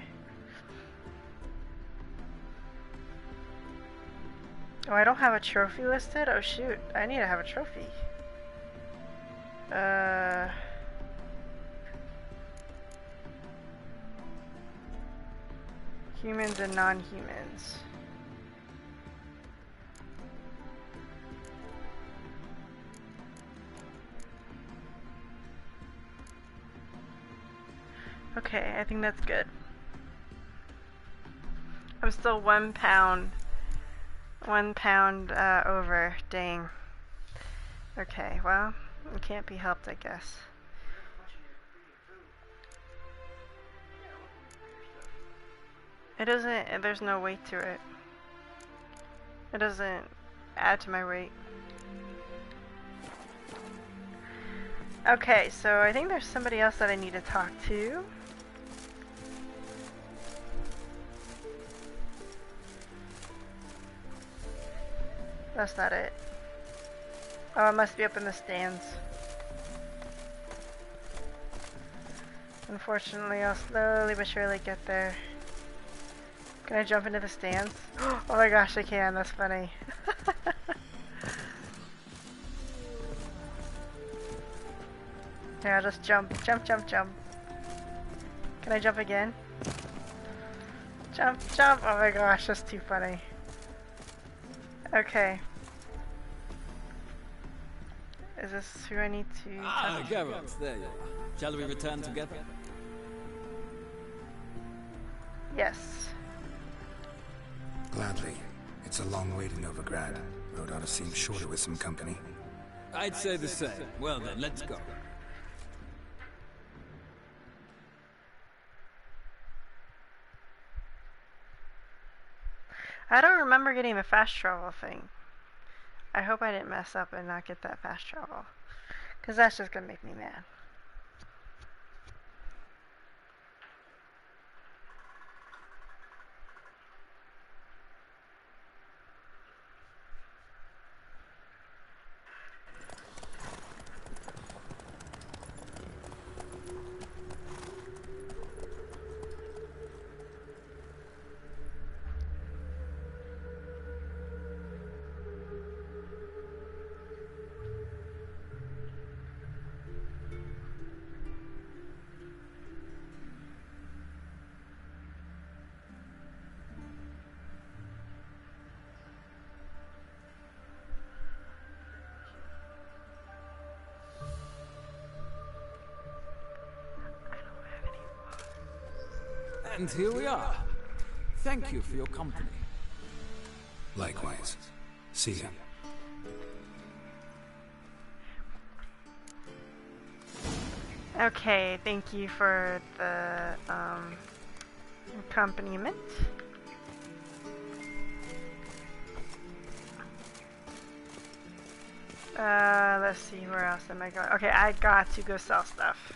Oh, I don't have a trophy listed? Oh shoot, I need to have a trophy. Humans and non-humans. Okay, I think that's good. I'm still 1 pound. 1 pound over. Dang. Okay, well, it can't be helped, I guess. It doesn't, there's no weight to it. It doesn't add to my weight. Okay, so I think there's somebody else that I need to talk to. That's not it. Oh, it must be up in the stands. Unfortunately, I'll slowly but surely get there. Can I jump into the stands? Oh my gosh, I can. That's funny. Yeah, I'll just jump. Jump, jump, jump. Can I jump again? Jump, jump. Oh my gosh, that's too funny. Okay. Is this who I need to talk to? Geralt, there you are. Shall we return together? Yes. Gladly. It's a long way to Novigrad. Road ought to seem shorter with some company. I'd say the same. Well then, let's go. I don't remember getting the fast travel thing. I hope I didn't mess up and not get that fast travel. Because that's just going to make me mad. And here we are. Thank you for your company. Likewise. See ya. Okay, thank you for the accompaniment. Let's see, where else am I going? Okay, I got to go sell stuff.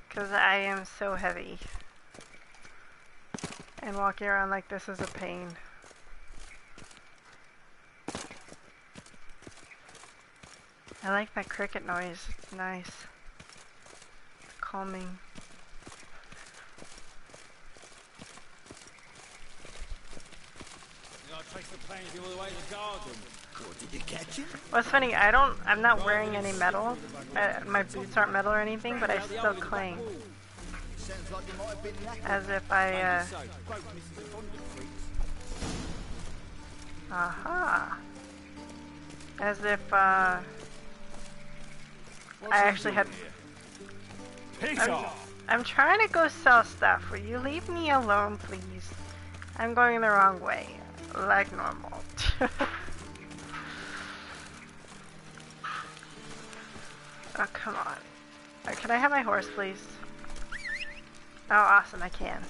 Because I am so heavy. And walking around like this is a pain. I like that cricket noise. It's nice. It's calming. Did you catch it? What's funny, I'm not wearing any metal. My boots aren't metal or anything, but I still cling. As if I, aha. As if, I actually had... I'm trying to go sell stuff. Will you leave me alone, please? I'm going the wrong way. Like normal. Oh, come on. Can I have my horse, please? Oh, awesome, I can.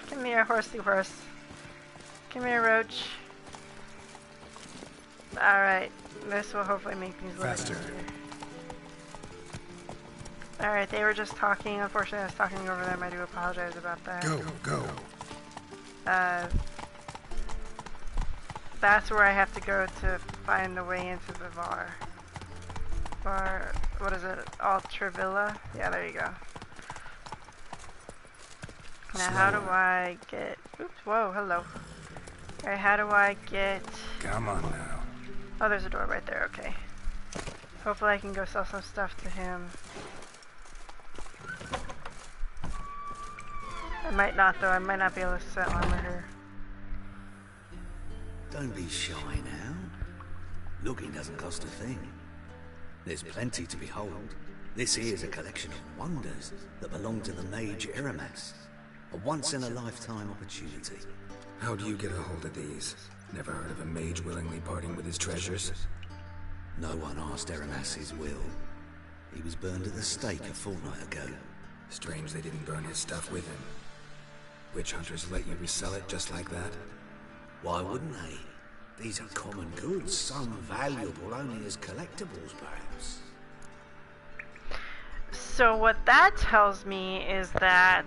Give me a horsey horse. Give me a roach. Alright, this will hopefully make things a little easier. Alright, they were just talking. Unfortunately, I was talking over them. I do apologize about that. Go. That's where I have to go to find the way into the bar. What is it? Ultravilla? Yeah, there you go. Now, how do I get... Oops, whoa, hello. Alright, how do I get... Come on now. Oh, there's a door right there, okay. Hopefully I can go sell some stuff to him. I might not, though. I might not be able to sell armor here. Don't be shy now. Looking doesn't cost a thing. There's plenty to behold. This here's a collection of wonders that belong to the mage Eramas. A once-in-a-lifetime opportunity. How do you get a hold of these? Never heard of a mage willingly parting with his treasures? No one asked Eramas his will. He was burned at the stake a fortnight ago. Strange they didn't burn his stuff with him. Witch hunters let you resell it just like that? Why wouldn't they? These are common goods, some valuable only as collectibles, perhaps. So what that tells me is that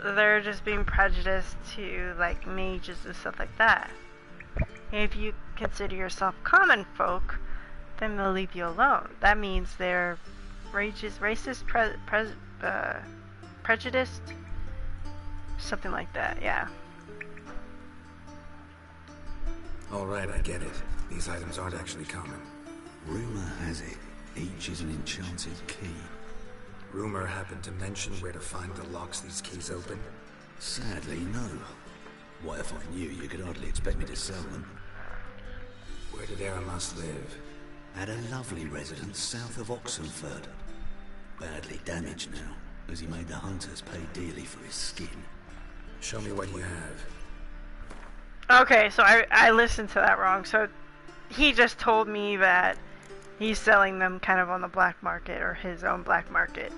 they're just being prejudiced to, like, mages and stuff like that. If you consider yourself common folk, then they'll leave you alone. That means they're racist, prejudiced, something like that, yeah. Alright, I get it. These items aren't actually common. Rumor has it, each is an enchanted key. Rumor happened to mention where to find the locks these keys open? Sadly, no. What if I knew, you could hardly expect me to sell them. Where did Eramas live? At a lovely residence south of Oxenford. Badly damaged now, as he made the hunters pay dearly for his skin. Show me what you have. Okay, so I listened to that wrong. So he just told me that he's selling them kind of on the black market, or his own black market.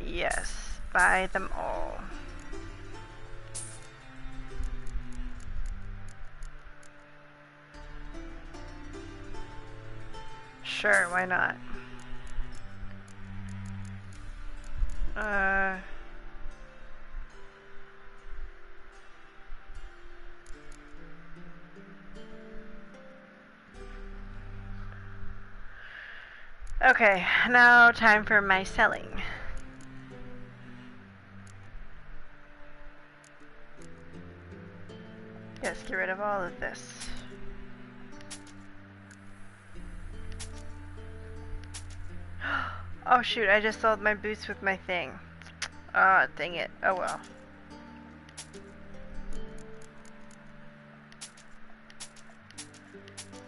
Yes. Buy them all. Sure, why not? Okay, now time for my selling. Yes, get rid of all of this. Oh shoot, I just sold my boots with my thing. Ah, dang it. Oh well.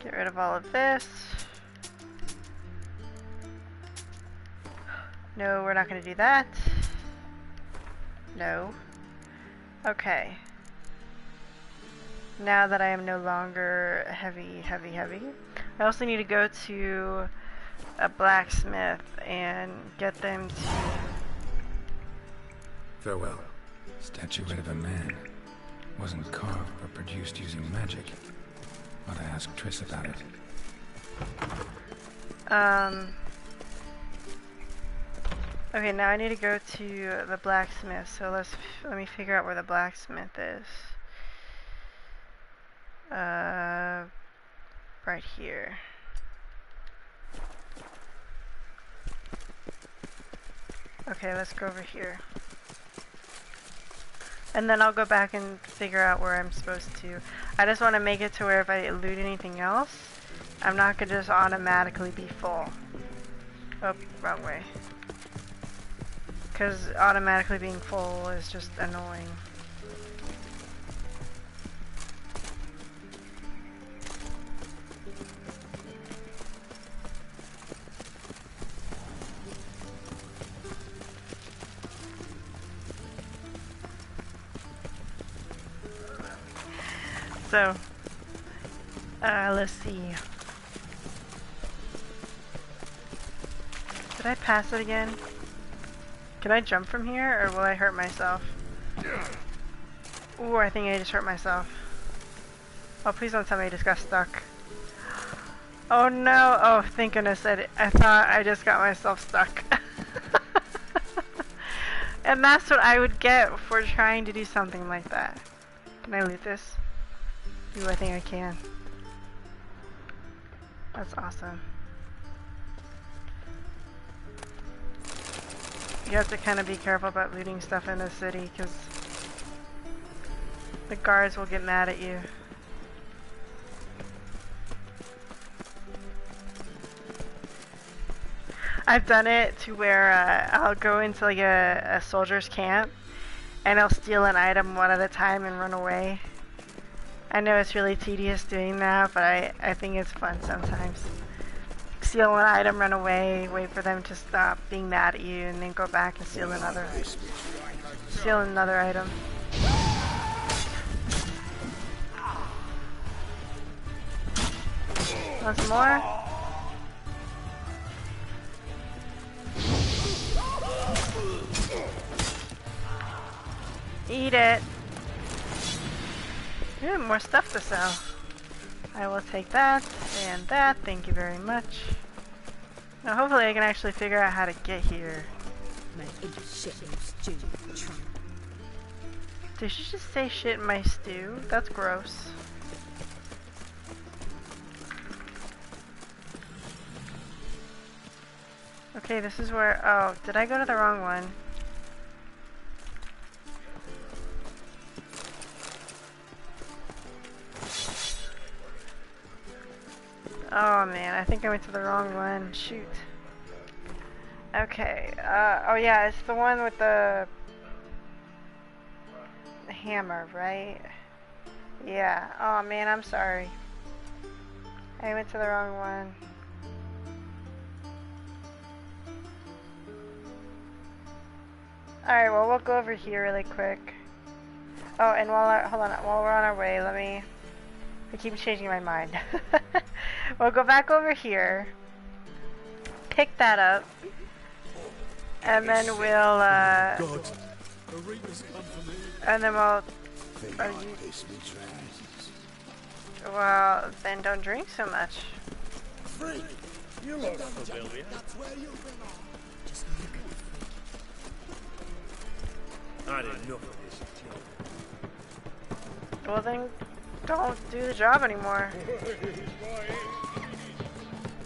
Get rid of all of this. No, we're not going to do that. No. Okay. Now that I am no longer heavy, I also need to go to a blacksmith and get them to... Farewell. Statuette of a man. Wasn't carved but produced using magic. Ought to ask Triss about it. Okay, now I need to go to the blacksmith, so let me figure out where the blacksmith is. Right here. Okay, let's go over here. And then I'll go back and figure out where I'm supposed to. I just want to make it to where if I loot anything else, I'm not going to just automatically be full. Oh, wrong way. Because automatically being full is just annoying. So, let's see. Did I pass it again? Can I jump from here, or will I hurt myself? Ooh, I think I just hurt myself. Oh, please don't tell me I just got stuck. Oh no! Oh, thank goodness I thought I just got myself stuck. And that's what I would get for trying to do something like that. Can I loot this? Ooh, I think I can. That's awesome. You have to kind of be careful about looting stuff in the city, because the guards will get mad at you. I've done it to where I'll go into like a soldier's camp and I'll steal an item one at a time and run away. I know it's really tedious doing that, but I think it's fun sometimes. Steal an item, run away, wait for them to stop being mad at you, and then go back and steal another item. Once more. Eat it. Ooh, more stuff to sell. I will take that and that. Thank you very much. Now, hopefully, I can actually figure out how to get here. Did she just say shit in my stew? That's gross. Okay, this is where... Oh, did I go to the wrong one? Oh man, I think I went to the wrong one. Shoot. Okay, oh yeah, it's the one with the hammer, right? Yeah, oh man, I'm sorry. I went to the wrong one. Alright, well, we'll go over here really quick. Oh, and hold on, while we're on our way, I keep changing my mind. We'll go back over here, pick that up, and then we'll, and then we'll, well, then don't drink so much. Freak, you look familiar. Just look at the I didn't know for this. Well then, don't do the job anymore.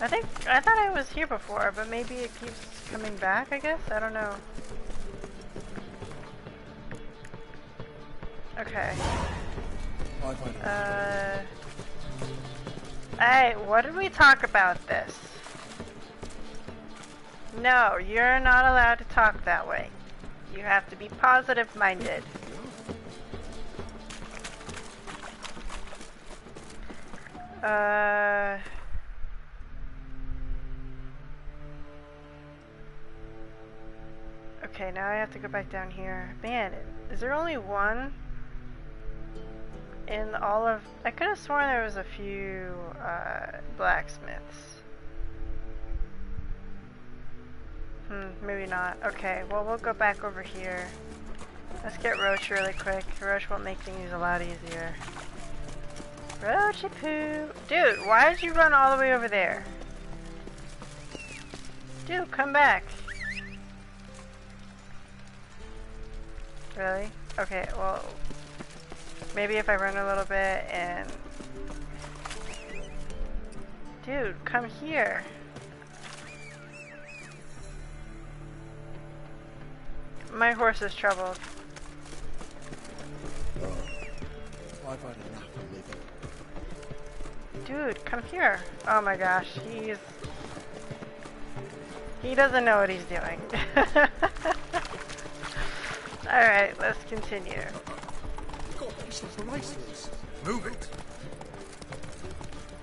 I thought I was here before, but maybe it keeps coming back, I guess? I don't know. Okay. Hey, what did we talk about this? No, you're not allowed to talk that way. You have to be positive-minded. Okay, now I have to go back down here. Man, is there only one? In all of... I could have sworn there was a few, blacksmiths. Maybe not. Okay, well, we'll go back over here. Let's get Roach really quick. Roach will make things a lot easier. Roachy poo! Dude, why did you run all the way over there? Dude, come back. Really? Okay, well... Maybe if I run a little bit and... Dude, come here. My horse is troubled. I've had enough of living. Dude, come here. Oh my gosh, he doesn't know what he's doing. Alright, let's continue. Move it.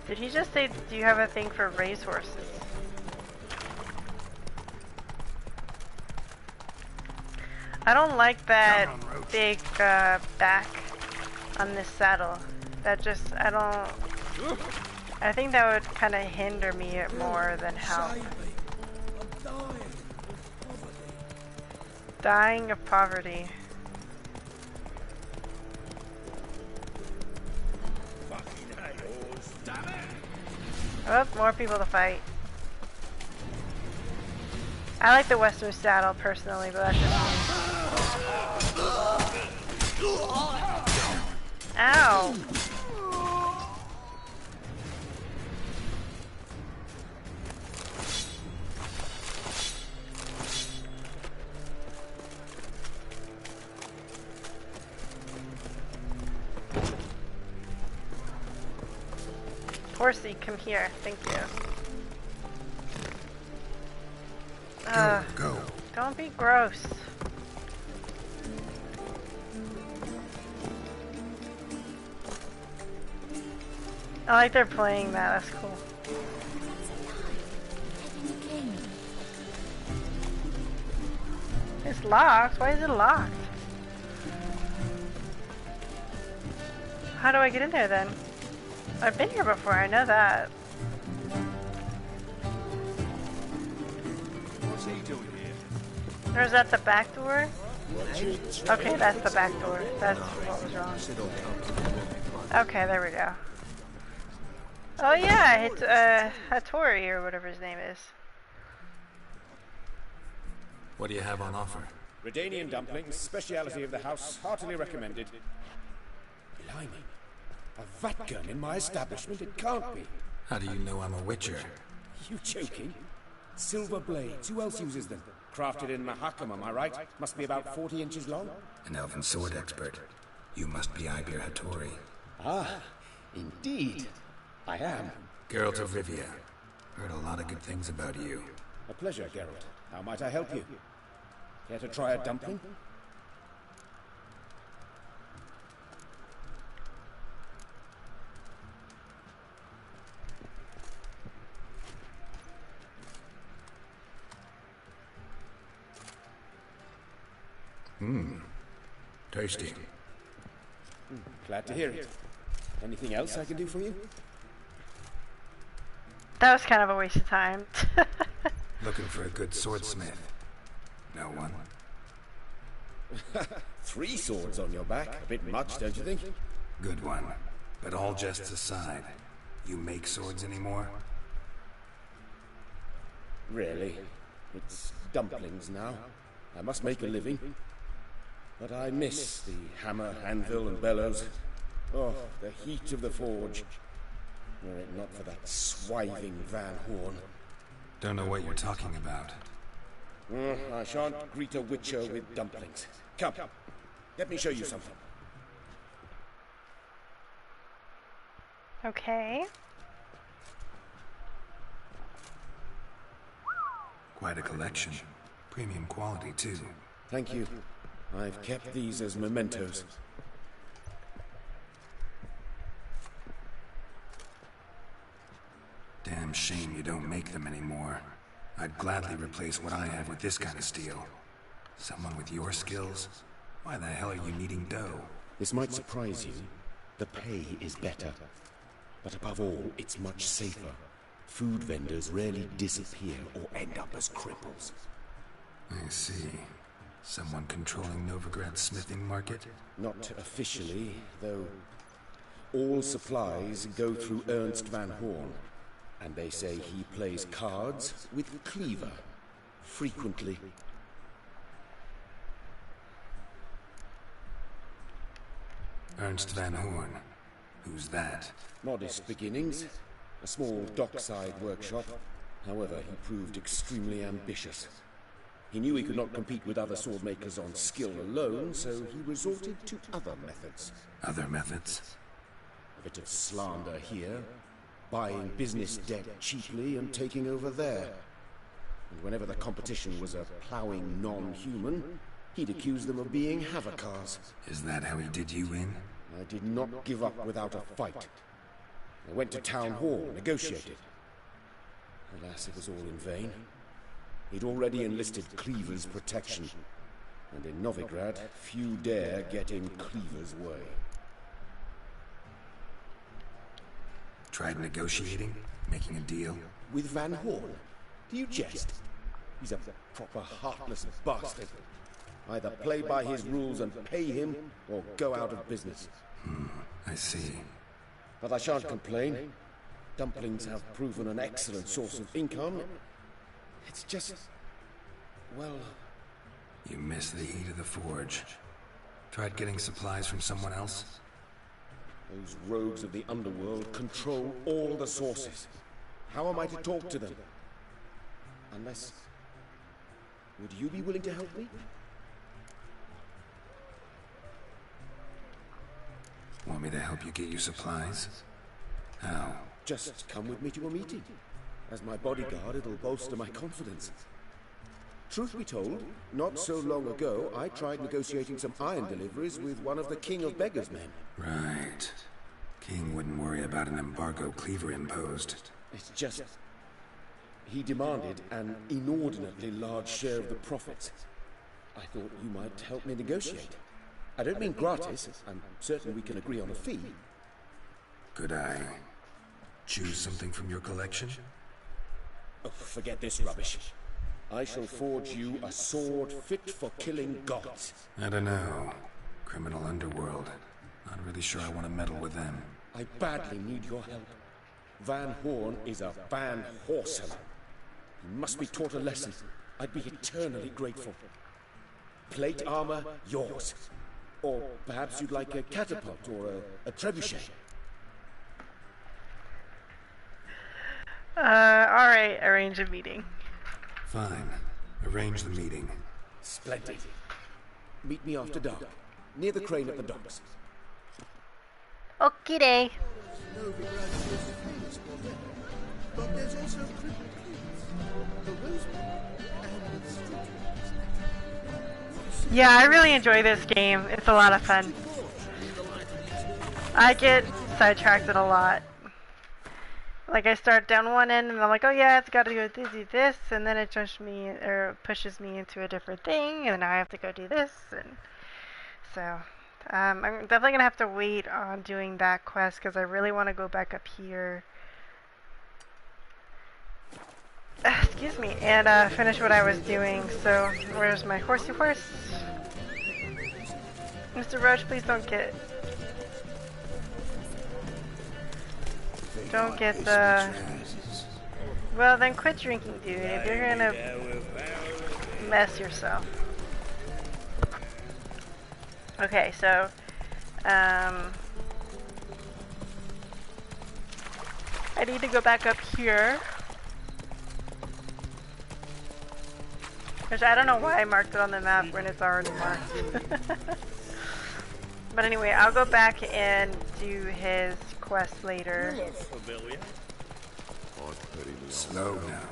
Did he just say, do you have a thing for racehorses? I don't like that big back on this saddle. That just, I think that would kind of hinder me more than help. Dying of poverty. Oh, more people to fight. I like the Western saddle personally, but that's just me. Ow! Horsey, come here. Thank you. Go. Don't be gross. I like they're playing that. That's cool. It's locked. Why is it locked? How do I get in there then? I've been here before, I know that. What's he doing here? Or is that the back door? Okay, that's the back door. That's what was wrong. Okay, there we go. Oh yeah, it's Hattori or whatever his name is. What do you have on offer? Redanian dumplings, speciality of the house, heartily recommended. Blimey. A vat gun in my establishment? It can't be. How do you know I'm a witcher? You joking? Silver blades. Who else uses them? Crafted in Mahakam, am I right? Must be about 40 inches long. An elven sword expert. You must be Ibir Hattori. Ah, indeed. I am. Geralt of Rivia. Heard a lot of good things about you. A pleasure, Geralt. How might I help you? Care to try a dumpling? Tasty. Glad to hear it. Anything else I can do for you? That was kind of a waste of time. Looking for a good swordsmith. No one? 3 swords on your back. A bit much, don't you think? Good one. But all jests aside, you make swords anymore? Really? It's dumplings now. I must make a living. But I miss the hammer, anvil, and bellows. Oh, the heat of the forge. Were it not for that swiving Van Horn. Don't know what you're talking about. I shan't greet a witcher with dumplings. Come, let me show you something. Okay. Quite a collection. Premium quality, too. Thank you. I've kept these as mementos. Damn shame you don't make them anymore. I'd gladly replace what I have with this kind of steel. Someone with your skills? Why the hell are you needing dough? This might surprise you. The pay is better. But above all, it's much safer. Food vendors rarely disappear or end up as cripples. I see. Someone controlling Novigrad's smithing market? Not officially, though all supplies go through Ernst Van Horn. And they say he plays cards with Cleaver. Frequently. Ernst Van Horn. Who's that? Modest beginnings. A small dockside workshop. However, he proved extremely ambitious. He knew he could not compete with other swordmakers on skill alone, so he resorted to other methods. Other methods? A bit of slander here, buying business debt cheaply and taking over there. And whenever the competition was a ploughing non-human, he'd accuse them of being Havocars. Is that how he did you in? I did not give up without a fight. I went to Town Hall, negotiated. Alas, it was all in vain. He'd already enlisted Cleaver's protection, and in Novigrad, few dare get in Cleaver's way. Tried negotiating? Making a deal? With Van Horn? Do you jest? He's a proper heartless bastard. Either play by his rules and pay him, or go out of business. I see. But I shan't complain. Dumplings have proven an excellent source of income. It's just... well... You miss the heat of the forge. Tried getting supplies from someone else? Those rogues of the underworld control all the sources. How am I to talk to them? Unless... would you be willing to help me? Want me to help you get you supplies? How? Just come with me to a meeting. As my bodyguard, it'll bolster my confidence. Truth be told, not so long ago, I tried negotiating some iron deliveries with one of the King of Beggars' men. Right. King wouldn't worry about an embargo Cleaver imposed. It's just... he demanded an inordinately large share of the profits. I thought you might help me negotiate. I don't mean gratis. I'm certain we can agree on a fee. Could I choose something from your collection? Oh, forget this rubbish. I shall forge you a sword fit for killing gods. I don't know. Criminal underworld. Not really sure I want to meddle with them. I badly need your help. Van Horn is a Van Horsen. He must be taught a lesson. I'd be eternally grateful. Plate armor, yours. Or perhaps you'd like a catapult or a trebuchet. Alright, arrange a meeting. Fine. Arrange the meeting. Splendid. Meet me after dark, near the crane at the docks. Okie day. But there's also crippled the Rosewood and the Street. Yeah, I really enjoy this game. It's a lot of fun. I get sidetracked a lot. Like I start down one end and I'm like, oh yeah, it's got to go do this, and then it pushes me into a different thing, and then I have to go do this, and so I'm definitely gonna have to wait on doing that quest because I really want to go back up here. Excuse me, and finish what I was doing. So, where's my horsey horse? Mr. Roach, please don't get the... Well, then quit drinking, dude, if you're gonna mess yourself. Okay, so, I need to go back up here. Which I don't know why I marked it on the map when it's already marked. But anyway, I'll go back and do his quest later. Slow now.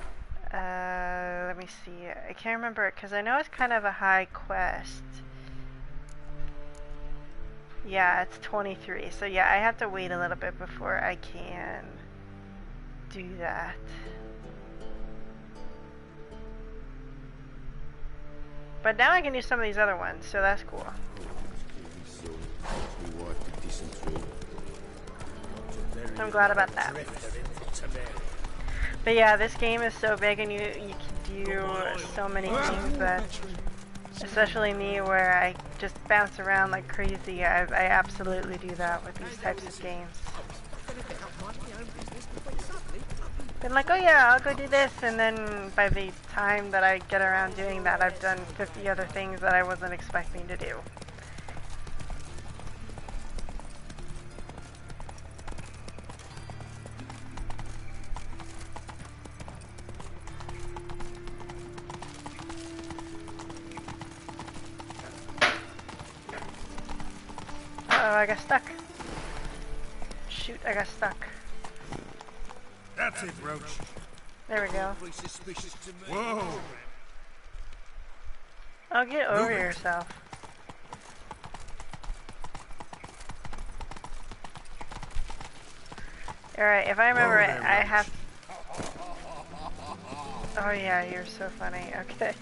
Let me see. I can't remember it because I know it's kind of a high quest. Yeah, it's 23. So yeah, I have to wait a little bit before I can do that. But now I can do some of these other ones, so that's cool. I'm glad about that. But yeah, this game is so big and you can do so many things that, especially me where I just bounce around like crazy, I absolutely do that with these types of games. Been like, oh yeah, I'll go do this, and then by the time that I get around doing that, I've done 50 other things that I wasn't expecting to do. Uh-oh, I got stuck. Shoot, I got stuck. That's it, Roach. There we go. Whoa! Oh, get over yourself. Alright, if I remember it, I have... Oh yeah, you're so funny. Okay.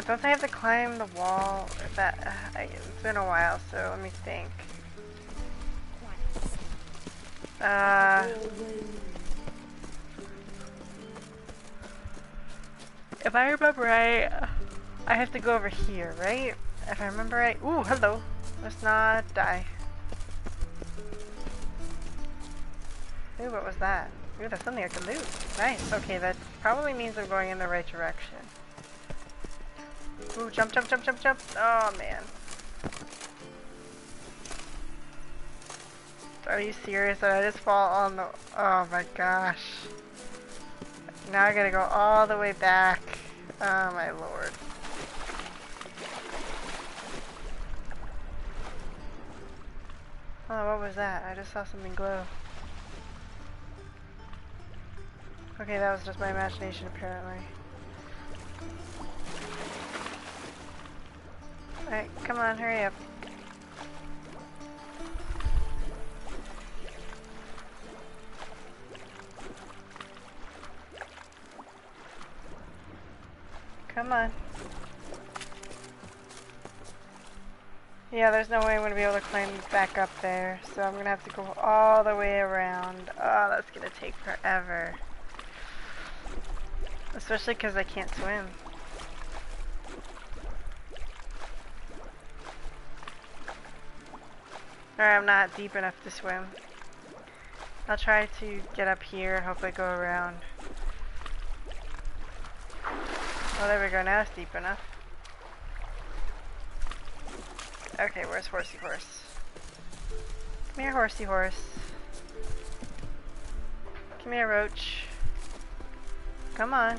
Don't I have to climb the wall? If that... it's been a while, so let me think. If I remember right, I have to go over here, right? If I remember right. Ooh, hello. Let's not die. Ooh, what was that? Ooh, that's something I can loot. Nice. Okay, that probably means I'm going in the right direction. Ooh, jump, jump, jump, jump, jump. Oh, man. Are you serious? Did I just fall on the... Oh, my gosh. Now I gotta go all the way back. Oh my lord. Oh, what was that? I just saw something glow. Okay, that was just my imagination apparently. Alright, come on, hurry up. Come on. Yeah, there's no way I'm going to be able to climb back up there, so I'm going to have to go all the way around. Oh, that's going to take forever. Especially because I can't swim. Or I'm not deep enough to swim. I'll try to get up here, hope I go around. Oh, there we go, now it's deep enough. Okay, where's Horsey Horse? Come here, Horsey Horse. Come here, Roach. Come on.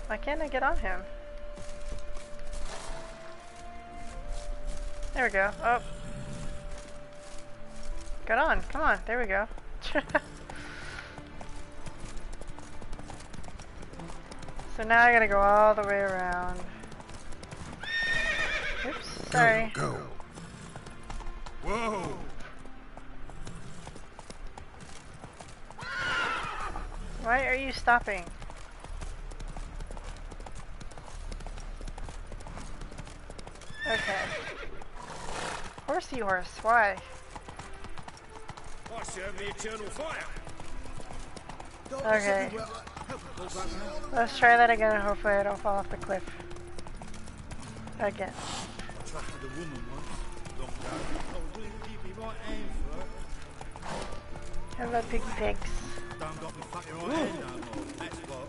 Why can't I get on him? There we go. Oh. Get on, come on, there we go. So now I gotta go all the way around. Oops, sorry. Go. Whoa! Why are you stopping? Okay. Horsey horse, why? I serve the eternal fire. Okay. Let's try that again and hopefully I don't fall off the cliff. Again. I trusted a woman once, long ago. I wouldn't keep my right hand for her. How about big pigs? Don't got me fucking right hand no more. That's what.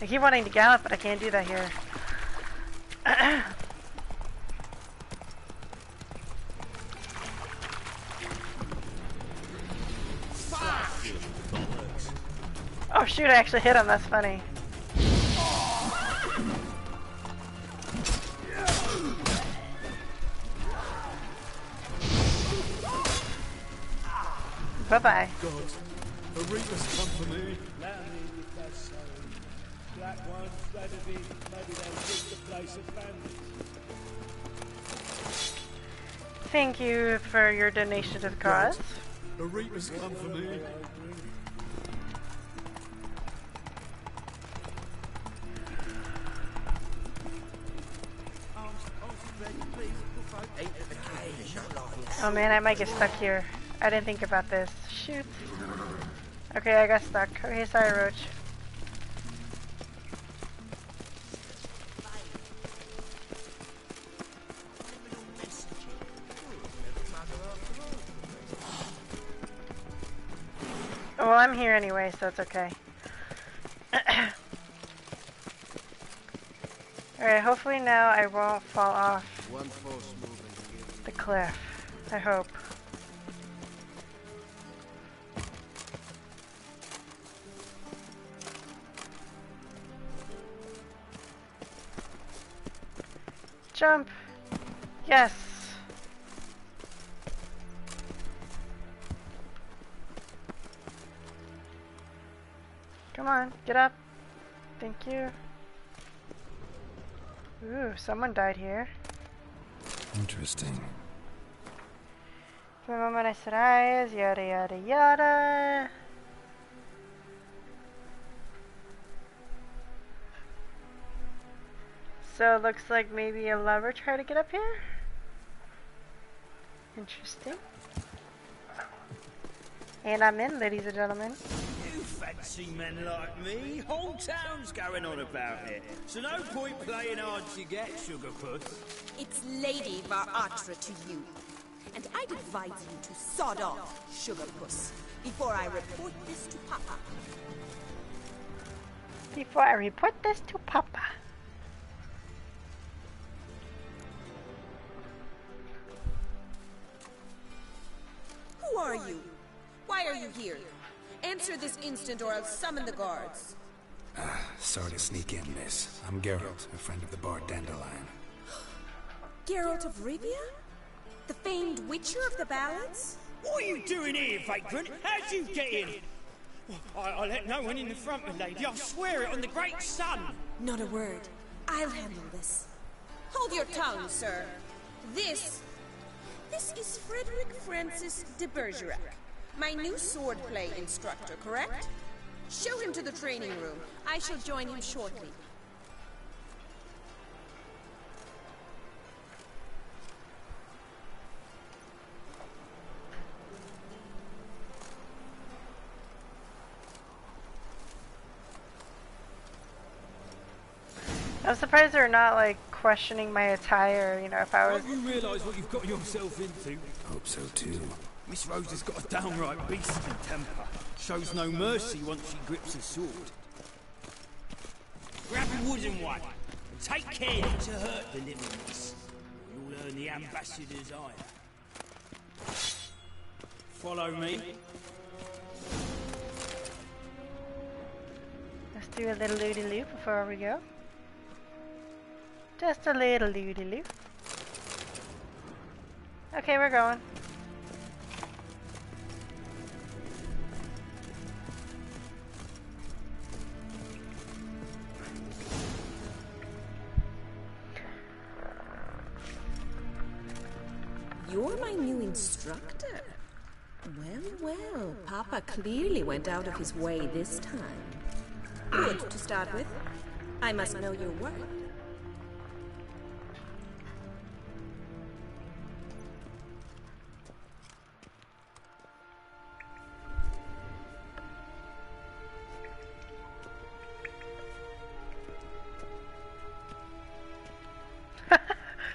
I keep wanting to gallop, but I can't do that here. Oh shoot, I actually hit him, that's funny. Bye-bye. God, the Reapers come for me. Black ones, that'd be, maybe they'll take the place of families. Thank you for your donation to the cause. The Reapers come for me. Oh man, I might get stuck here. I didn't think about this. Shoot. Okay, I got stuck. Okay, sorry, Roach. Well, I'm here anyway, so it's okay. Alright, hopefully now I won't fall off the cliff. I hope. Jump! Yes! Come on, get up. Thank you. Ooh, someone died here. Interesting. For a moment I said eyes, yada yada yada. So it looks like maybe a lover tried to get up here? Interesting. And I'm in, ladies and gentlemen. You fancy men like me? Whole town's going on about it. So no point playing hard to get, sugar puss. It's Lady Varatra to you. And I'd advise you to sod off, sugar puss, before I report this to Papa. Before I report this to Papa. Who are you? Why are you here? Answer this instant or I'll summon the guards. Sorry to sneak in, miss. I'm Geralt, a friend of the bard Dandelion. Geralt of Rivia? The famed witcher of the ballads? What are you doing here, vagrant? How'd you get in? I let no one in the front, my lady. I swear it on the great sun. Not a word. I'll handle this. Hold your tongue, sir. This is Frederick Francis de Bergerac, my new swordplay instructor, correct? Show him to the training room. I shall join him shortly. I'm surprised they're not like questioning my attire, you know, if I was... Don't you realise what you've got yourself into? Hope so too. Miss Rose has got a downright beastly temper. Shows no mercy once she grips a sword. Grab a wooden one, and take care not to hurt the little miss. You'll earn the ambassador's ire. Follow me. Let's do a little loop before we go. Just a little loop. Okay, we're going. You're my new instructor. Well, Papa clearly went out of his way this time. Good to start with. I must know your worth.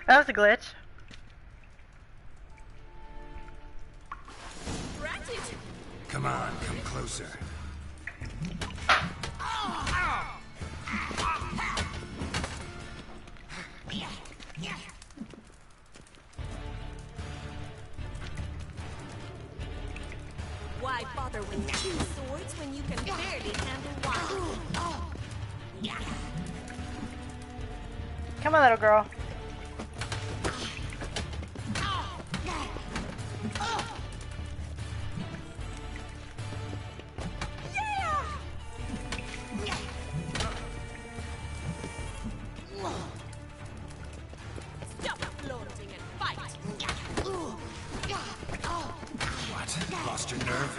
That was a glitch. Come on, come closer. Why bother with 2 swords when you can barely handle one? Come on, little girl. Stop flaunting and fight! What? Lost your nerve?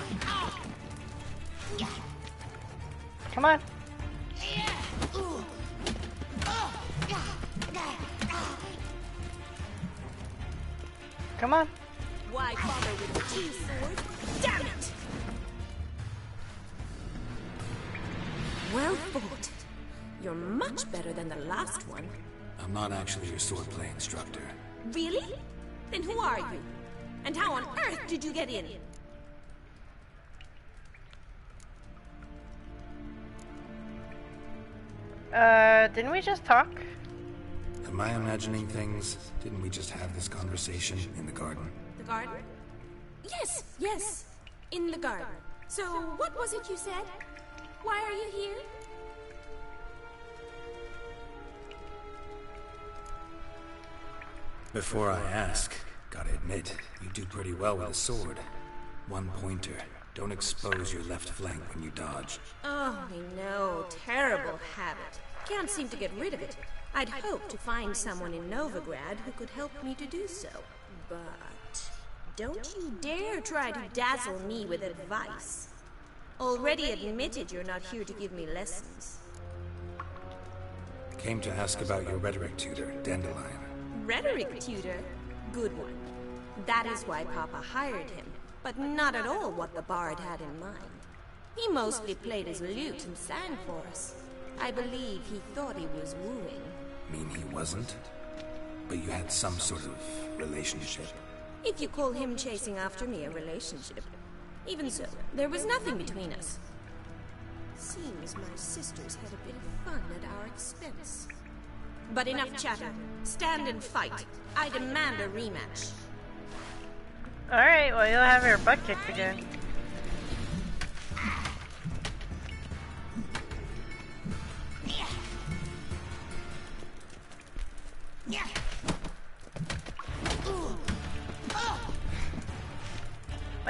Come on. Come on. Why bother with 2 swords? Damn it! Well fought. You're much better than the last one. I'm not actually your swordplay instructor. Really? Then who are you? And how on earth did you get in? Didn't we just talk? Am I imagining things? Didn't we just have this conversation in the garden? The garden? Yes, yes. In the garden. So, what was it you said? Why are you here? Before I ask, gotta admit, you do pretty well with a sword. One pointer. Don't expose your left flank when you dodge. Oh, I know. Terrible habit. Can't seem to get rid of it. I'd hoped to find someone in Novigrad who could help me to do so. But don't you dare try to dazzle me with advice. Already admitted you're not here to give me lessons. Came to ask about your rhetoric tutor, Dandelion. Rhetoric tutor? Good one. That is why Papa hired him, but not at all what the bard had in mind. He mostly played his lute and sang for us. I believe he thought he was wooing. Mean he wasn't? But you had some sort of relationship? If you call him chasing after me a relationship. Even so, there was nothing between us. Seems my sisters had a bit of fun at our expense. But enough chatter. Stand and fight. I demand a rematch. Alright, well, you'll have your butt kicked again.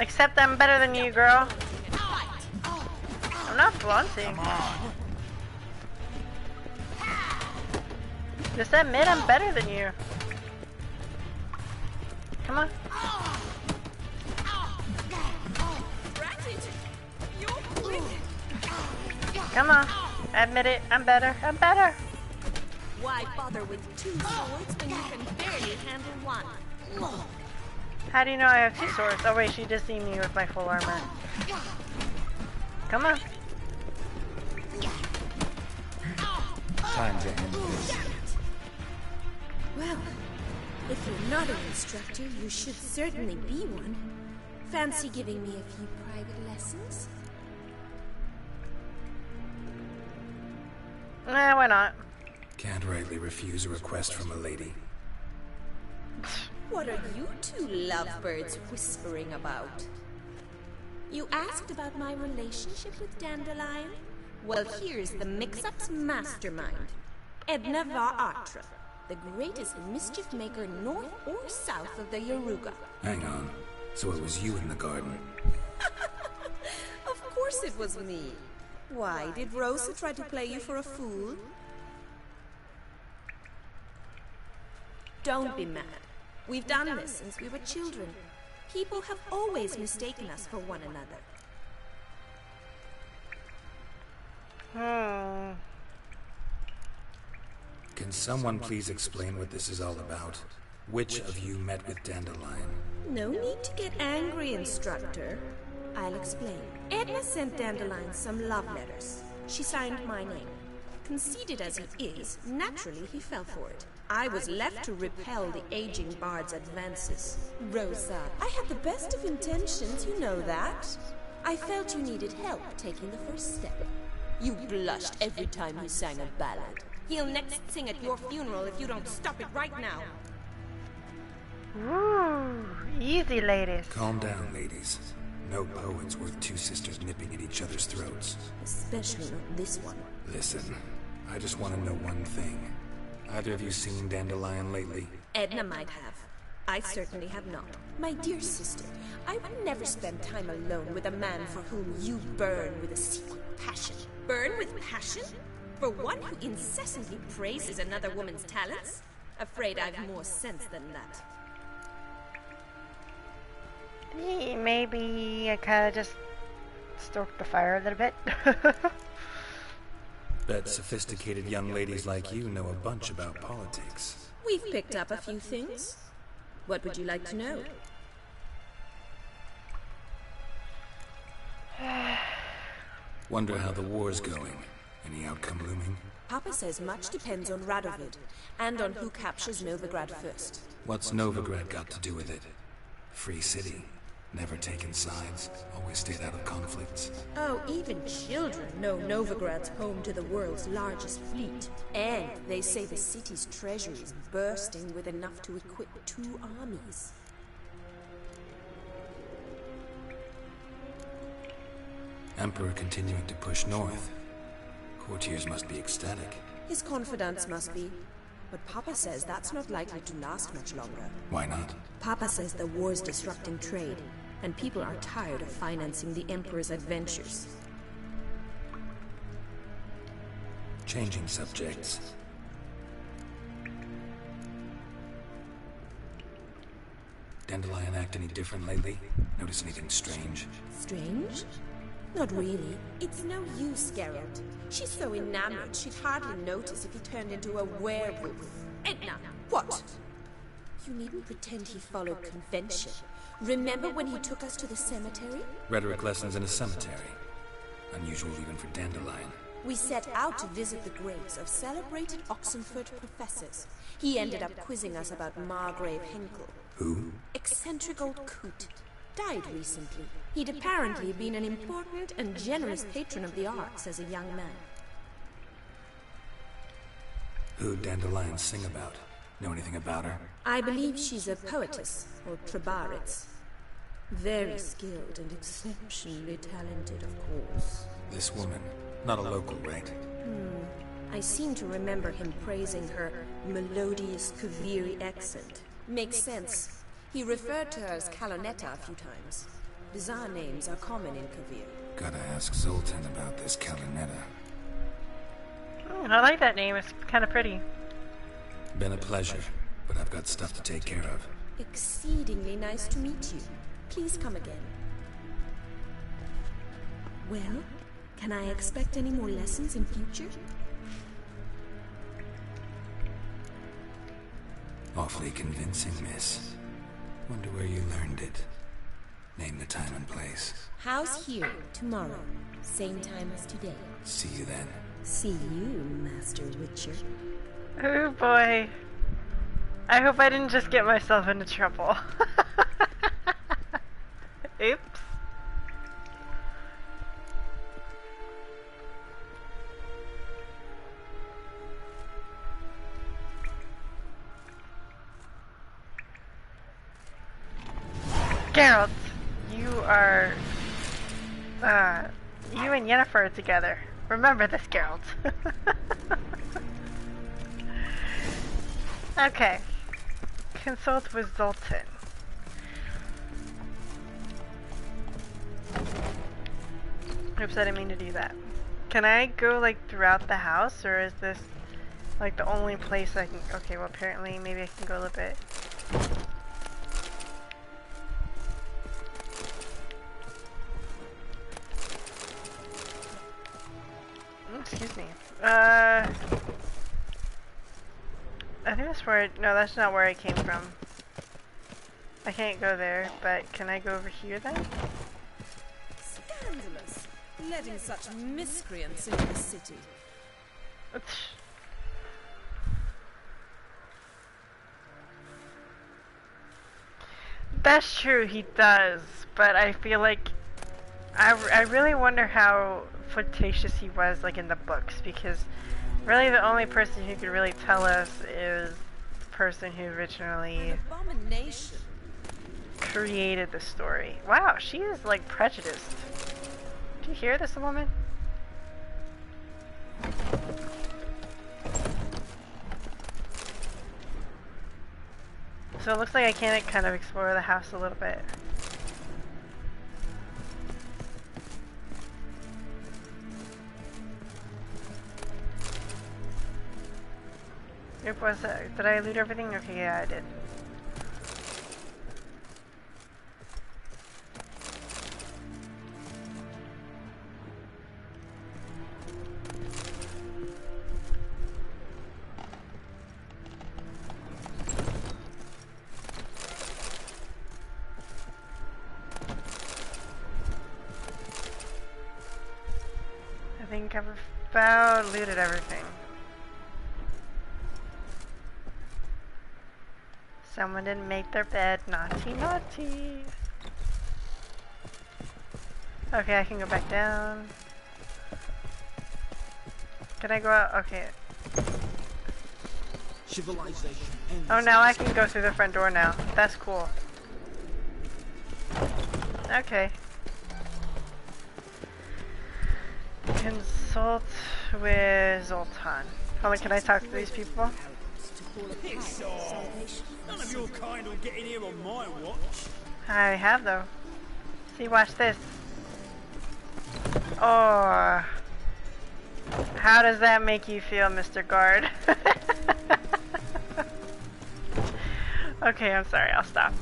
Except I'm better than you, girl. I'm not flaunting. Just admit I'm better than you. Come on. Come on. Admit it. I'm better. I'm better. Why bother with 2 swords when you can barely handle one? How do you know I have 2 swords? Oh wait, she just seen me with my full armor. Come on. Time to end this. Well, if you're not an instructor, you should certainly be one. Fancy giving me a few private lessons? Nah, why not? Can't rightly refuse a request from a lady. What are you 2 lovebirds whispering about? You asked about my relationship with Dandelion? Well, here's the mix-up's mastermind. Edna Va Atra, the greatest mischief maker north or south of the Yaruga. Hang on. So it was you in the garden? Of course it was me. Why, did Rosa try to play you for a fool? Don't be mad. We've done this since we were children. People have always mistaken us for one another. Can someone please explain what this is all about? Which of you met with Dandelion? No need to get angry, Instructor. I'll explain. Edna sent Dandelion some love letters. She signed my name. Conceited as he is, naturally he fell for it. I was left to repel the aging bard's advances. Rosa, I had the best of intentions, you know that. I felt you needed help taking the first step. You blushed every time he sang a ballad. He'll next sing at your funeral if you don't stop it right now. Ooh, easy, ladies. Calm down, ladies. No poet's worth two sisters nipping at each other's throats. Especially not this one. Listen, I just want to know one thing. Either of you seen Dandelion lately? Edna might have. I certainly have not. My dear sister, I would never spend time alone with a man for whom you burn with a secret passion. Burn with passion? For one who incessantly praises another woman's talents? Afraid I've more sense than that. Maybe I kind of just stoked the fire a little bit. Bet sophisticated young ladies like you know a bunch about politics. We've picked up a few things. What would you like to know? Wonder how the war's going. Any outcome looming? Papa says much depends on Radovid, and on who captures Novigrad first. What's Novigrad got to do with it? Free city. Never taken sides. Always stayed out of conflicts. Oh, even children know Novigrad's home to the world's largest fleet. And they say the city's treasury is bursting with enough to equip 2 armies. Emperor continuing to push north. Courtiers must be ecstatic. His confidants must be. But Papa says that's not likely to last much longer. Why not? Papa says the war's disrupting trade, and people are tired of financing the Emperor's adventures. Changing subjects. Dandelion act any different lately? Notice anything strange? Strange? Not really. It's no use, Geralt. She's so enamored she'd hardly notice if he turned into a werewolf. Edna, what? You needn't pretend he followed convention. Remember when he took us to the cemetery? Rhetoric lessons in a cemetery. Unusual even for Dandelion. We set out to visit the graves of celebrated Oxenford professors. He ended up quizzing us about Margrave Henkel. Who? Eccentric old coot. Died recently. He'd apparently been an important and generous patron of the arts as a young man. Who'd Dandelion sing about? Know anything about her? I believe she's a poetess, or trebaritz. Very skilled and exceptionally talented, of course. This woman, not a local, right? I seem to remember him praising her melodious Kaviri accent. Makes sense. He referred to her as Calonetta a few times. Bizarre names are common in Kavir. Gotta ask Zoltan about this Calonetta. I like that name. It's kind of pretty. Been a pleasure, but I've got stuff to take care of. Exceedingly nice to meet you. Please come again. Well, can I expect any more lessons in future? Awfully convincing, miss. Wonder where you learned it. Name the time and place. House here, tomorrow. Same time as today. See you then. See you, Master Witcher. Oh boy. I hope I didn't just get myself into trouble. Oops. Geralt, you are, you and Yennefer are together. Remember this, Geralt. Okay. Consult with Zoltan. Oops, I didn't mean to do that. Can I go, like, throughout the house, or is this, like, the only place I can... Okay, well, apparently, maybe I can go a little bit... Excuse me. have sworn. No, that's not where I came from. I can't go there, but can I go over here then? Scandalous. Letting such miscreants into the city. That's true, he does, but I feel like I really wonder how flirtatious he was like in the books, because really the only person who could really tell us is the person who originally created the story. Wow, she is like prejudiced. Do you hear this, woman? So it looks like I can kind of explore the house a little bit. Oop, what's that? Did I loot everything? Okay, yeah, I did. I think I've about looted everything. Someone didn't make their bed. Naughty, naughty. Okay, I can go back down. Can I go out? Okay. Civilization. Oh, now I can go through the front door now. That's cool. Okay. Consult with Zoltan. Hold on, can I talk to these people? Piss off! None of your kind will get in here on my watch. I have though. See, watch this. Oh. How does that make you feel, Mr. Guard? Okay, I'm sorry, I'll stop.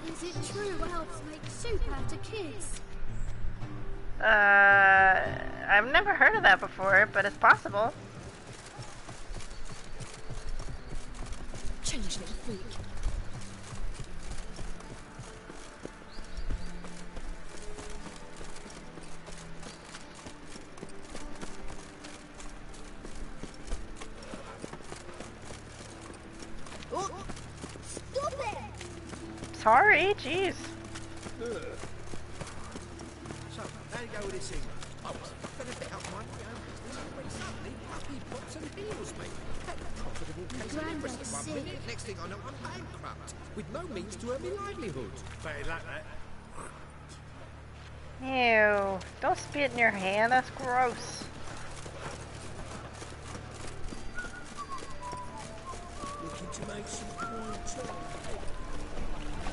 Is it true elves make soup out of kids? I've never heard of that before, but it's possible. Changeling freak. Oh, stop it! Sorry, jeez. So, how you go with this thing? Oh, better pick up my own business recently. Puppy pots and heels, mate. Had a profitable case of interest at one minute. Next thing I know, I'm bankrupt, with no means to earn my livelihood. Better like that. Ew. Don't spit in your hand, that's gross. Looking to make some coin too.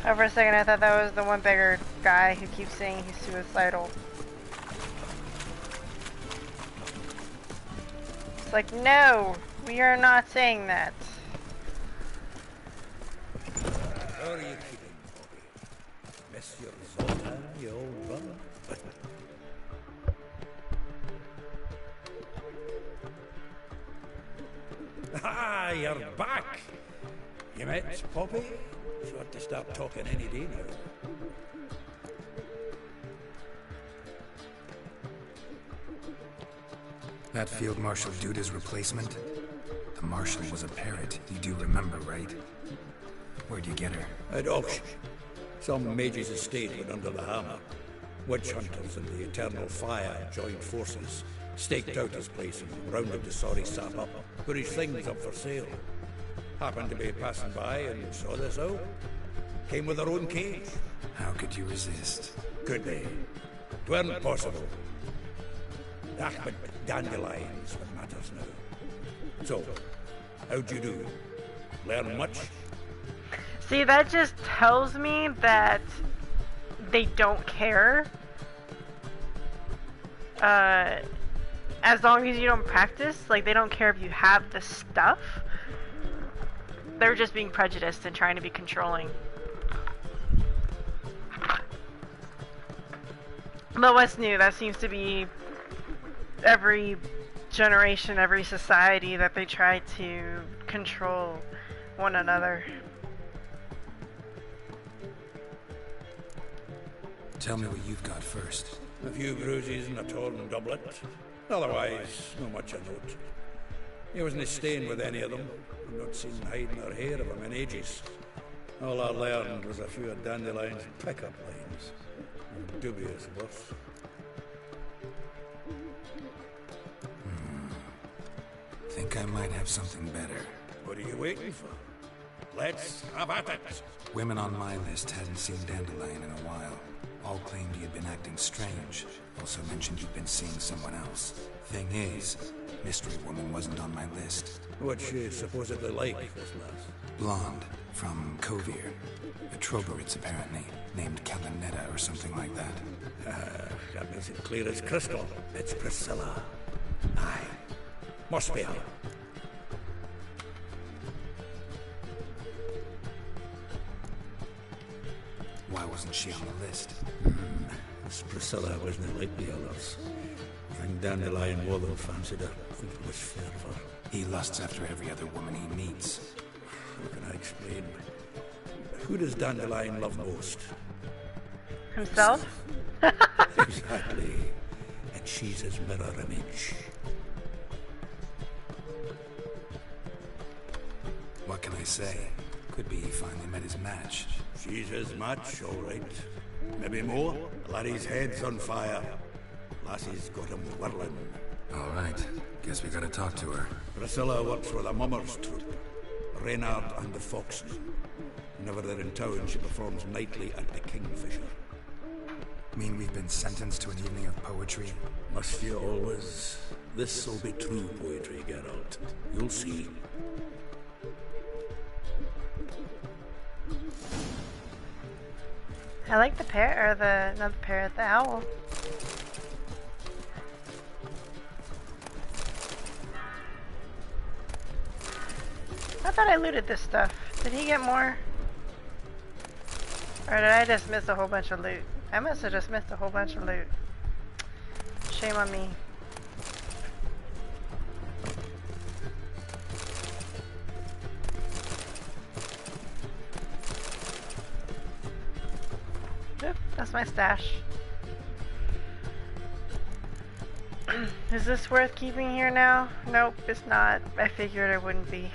Oh, for a second I thought that was the one beggar guy who keeps saying he's suicidal. It's like, no, we are not saying that. How are you keeping, Bobby? Miss your Zoltan, you old brother? Ah, you're back! You met Poppy? Sure to start talking any day now. That Field Marshal Duda's replacement? The Marshal was a parrot, you do remember, right? Where'd you get her? At auction. Some mage's estate went under the hammer. Witch hunters and the Eternal Fire joined forces, staked out his place and rounded the sorry sap up, put his things up for sale. Happened to be passing by and saw this out. Came with her own cage. How could you resist? Could they? It weren't possible. Ah, but dandelions what matters now. So, how'd you do? Learn much? See, that just tells me that they don't care. As long as you don't practice, like, they don't care if you have the stuff. They're just being prejudiced and trying to be controlling. But what's new? That seems to be every generation, every society, that they try to control one another. Tell me what you've got first. A few bruises and a torn doublet. Otherwise, not much of note. He wasn't staying with any of them. I've not seen hiding or hair of him in ages. All I learned was a few of Dandelion's pickup lines. Of dubious worth. Think I might have something better. What are you waiting for? Let's have at it. Women on my list hadn't seen Dandelion in a while. All claimed he had been acting strange. Also mentioned he'd been seeing someone else. Thing is, Mystery Woman wasn't on my list. What's she supposedly like, this lass? Blonde, from Kovir. A Troberitz, apparently, named Kalanetta or something like that. That makes it clear as crystal. It's Priscilla. Aye. Must be her. Why wasn't she on the list? This Priscilla wasn't like the others. I think Dandelion Wallow fancied her. I think it was fervour. He lusts after every other woman he meets. How can I explain? Who does Dandelion love most? Himself? Exactly. And she's his mirror image. What can I say? Could be he finally met his match. She's his match, all right. Maybe more. Laddie's head's on fire. Lassie's got him whirling. All right. Guess we gotta talk to her. Priscilla works with a mummers troupe. Reynard and the Foxen. Whenever they're in town, she performs nightly at the Kingfisher. Mean we've been sentenced to an evening of poetry? Must you always? This'll be true poetry, Geralt. You'll see. I like the parrot, or not the parrot, the owl. I thought I looted this stuff. Did he get more? Or did I just miss a whole bunch of loot? I must have just missed a whole bunch of loot. Shame on me. Oop, that's my stash. Is this worth keeping here now? Nope, it's not. I figured it wouldn't be.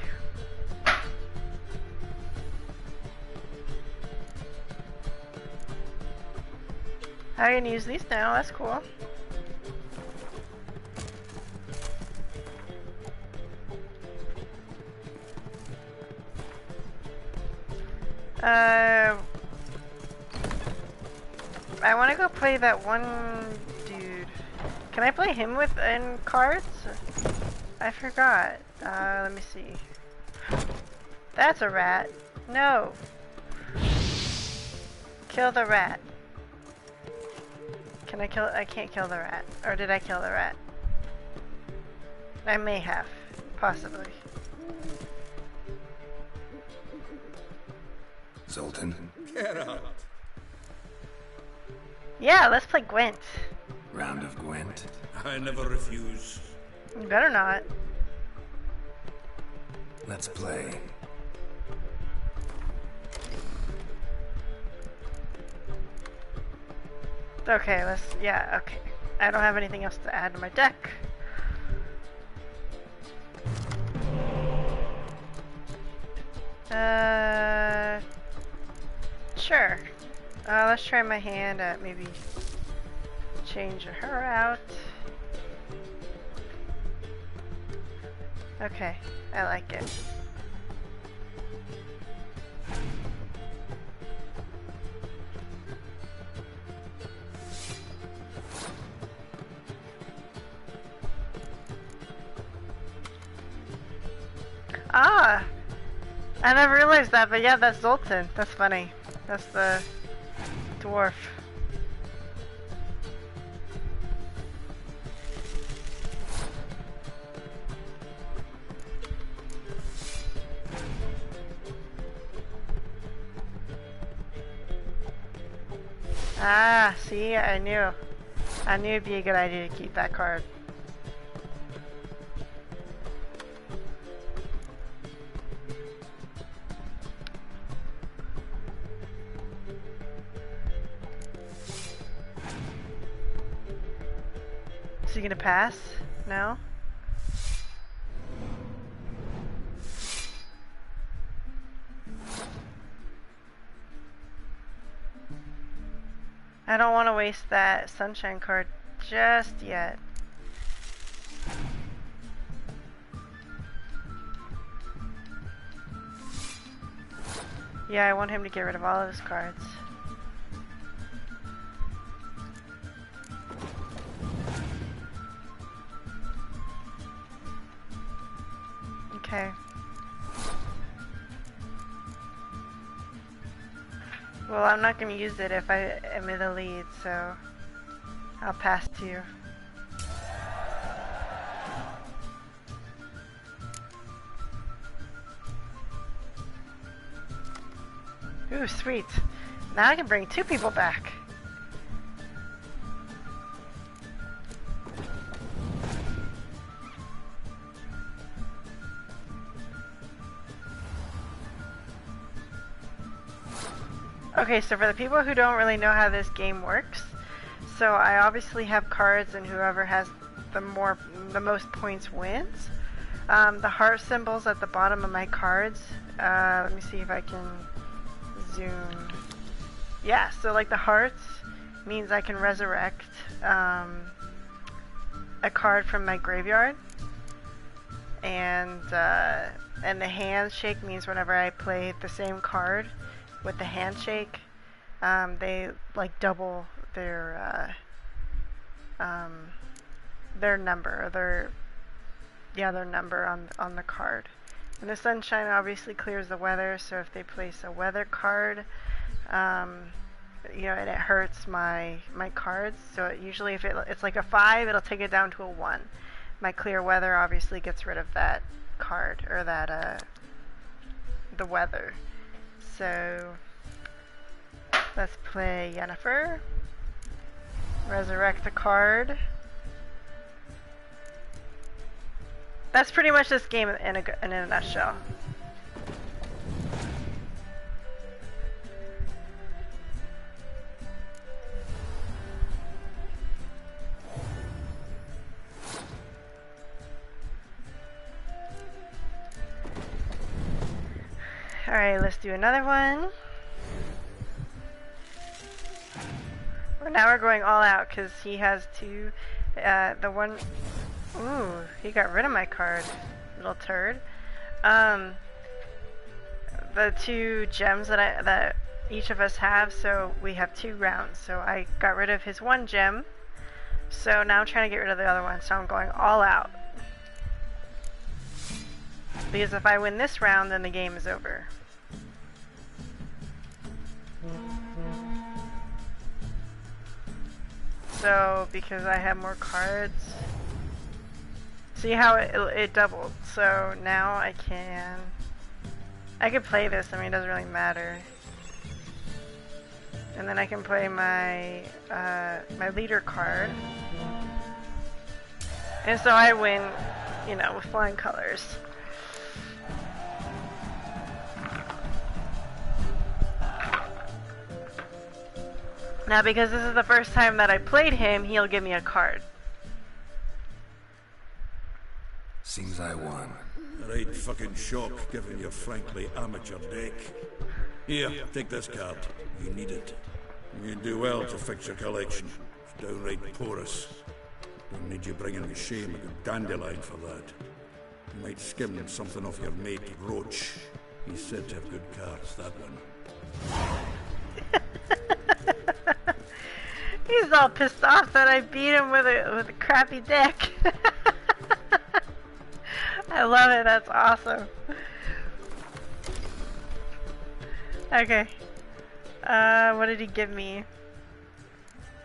I can use these now, that's cool. I want to go play that one dude. Can I play him in cards? I forgot. Let me see. That's a rat. No. Kill the rat. Can I kill? I can't kill the rat. Or did I kill the rat? I may have. Possibly. Zoltan? Get out. Yeah, let's play Gwent. Round of Gwent? I never refuse. You better not. Let's play. Okay, yeah, okay. I don't have anything else to add to my deck. Sure. Let's try my hand at maybe change her out. Okay, I like it. Ah! I never realized that, but yeah, that's Zoltan. That's funny. That's the dwarf. Ah, see, I knew it'd be a good idea to keep that card. he gonna pass? No? I don't want to waste that sunshine card just yet. Yeah, I want him to get rid of all of his cards. Okay. Well, I'm not going to use it if I am in the lead, so I'll pass to you. Ooh, sweet. Now I can bring 2 people back. Okay, so for the people who don't really know how this game works, so I obviously have cards and whoever has the most points wins. The heart symbols at the bottom of my cards, let me see if I can zoom. Yeah, so like the hearts means I can resurrect a card from my graveyard, and the handshake means whenever I play the same card with the handshake, they like double their number, or their number on the card. And the sunshine obviously clears the weather, so if they place a weather card, you know, and it hurts my cards, so usually if it's like a 5, it'll take it down to a 1. My clear weather obviously gets rid of that card, or that the weather. So let's play Yennefer. Resurrect a card. That's pretty much this game in a nutshell. Alright, let's do another one. Now we're going all out because he has 2. The one... Ooh, he got rid of my card. Little turd. The 2 gems that each of us have, so we have 2 rounds. So I got rid of his 1 gem. So now I'm trying to get rid of the other one, so I'm going all out. Because if I win this round, then the game is over. So, because I have more cards, see how it doubled. So now I could play this. I mean, it doesn't really matter. And then I can play my my leader card, and so I win, you know, with flying colors. Now, because this is the first time that I played him, he'll give me a card. Seems I won. Right fucking shock, given your frankly amateur deck. Here, take this card. You need it. You do well to fix your collection. It's downright porous. Don't need you bringing me shame a good dandelion for that. You might skim something off your mate, Roach. He's said to have good cards, that one. He's all pissed off that I beat him with a crappy deck. I love it, that's awesome. Okay. What did he give me?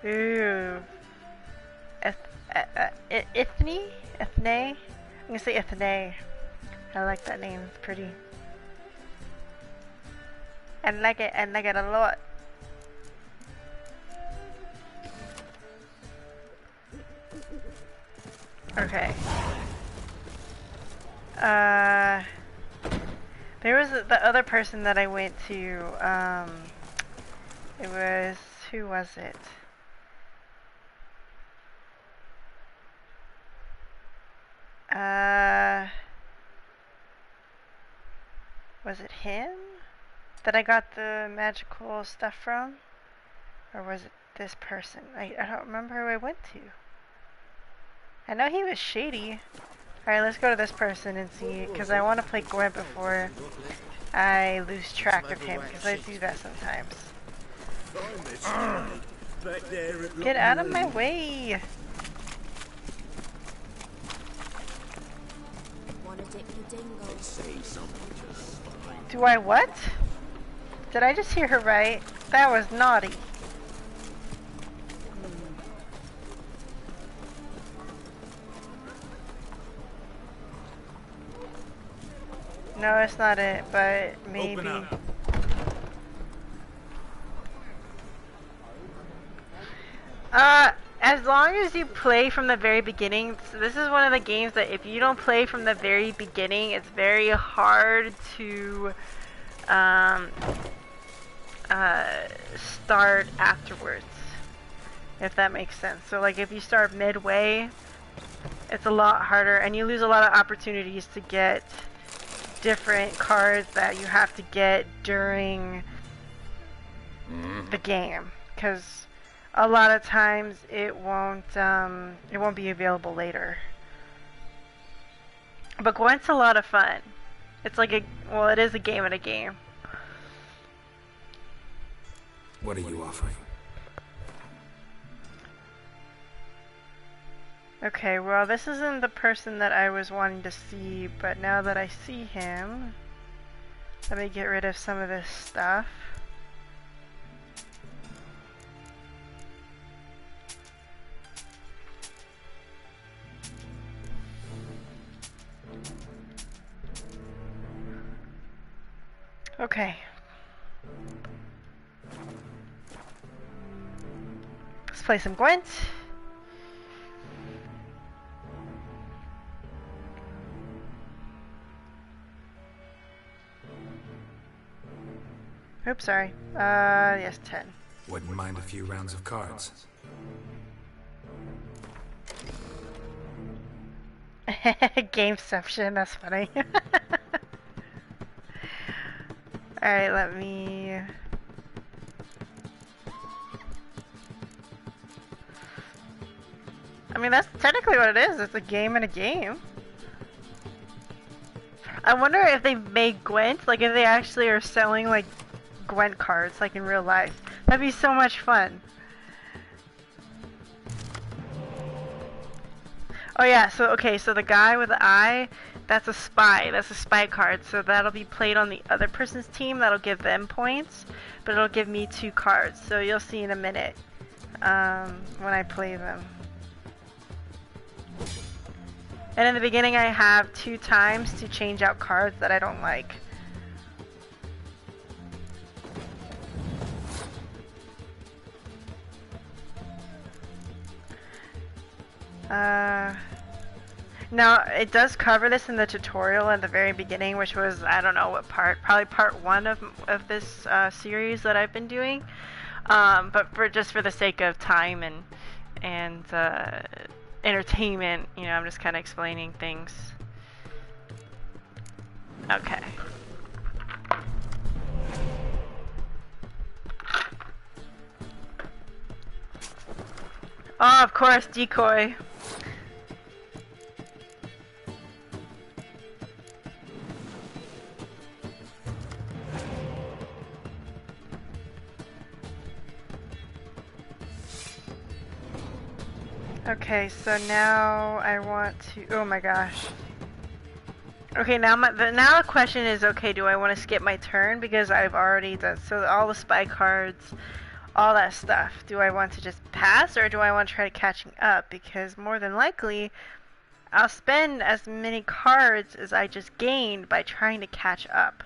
Ooh. Ithne? Ithne? I'm gonna say Ithne. I like that name, it's pretty. I like it a lot. Okay. There was the other person that I went to, it was, who was it? Was it him that I got the magical stuff from? Or was it this person? I don't remember who I went to. I know he was shady. Alright, let's go to this person and see, because I want to play Gwent before I lose track of him, because I do that sometimes. Get out of my way! Do I what? Did I just hear her right? That was naughty. No, it's not it, but maybe. As long as you play from the very beginning, so this is one of the games that if you don't play from the very beginning, it's very hard to start afterwards, if that makes sense. So like if you start midway, it's a lot harder and you lose a lot of opportunities to get different cards that you have to get during the game, because a lot of times it won't be available later. But Gwent's a lot of fun. It's like well, it is a game in a game. What are you offering? Okay, well this isn't the person that I was wanting to see, but now that I see him, let me get rid of some of this stuff. Okay. Let's play some Gwent. Oops, sorry. Yes, 10. Wouldn't mind a few rounds of cards. Gameception, that's funny. Alright, let me... I mean, that's technically what it is. It's a game in a game. I wonder if they made Gwent, like if they actually are selling like Gwent cards, like in real life. That'd be so much fun. Oh yeah, so okay, so the guy with the eye, that's a spy. That's a spy card. So that'll be played on the other person's team. That'll give them points, but it'll give me 2 cards. So you'll see in a minute when I play them. And in the beginning I have 2 times to change out cards that I don't like. Now, it does cover this in the tutorial at the very beginning, which was, I don't know what part, probably part 1 of this series that I've been doing. But just for the sake of time and entertainment, you know, I'm just kind of explaining things. Okay. Oh, of course, decoy. Okay, so now I want to... Oh my gosh. Okay, now the question is, okay, do I want to skip my turn? Because I've already done... So all the spy cards, all that stuff. Do I want to just pass, or do I want to try catching up? Because more than likely, I'll spend as many cards as I just gained by trying to catch up.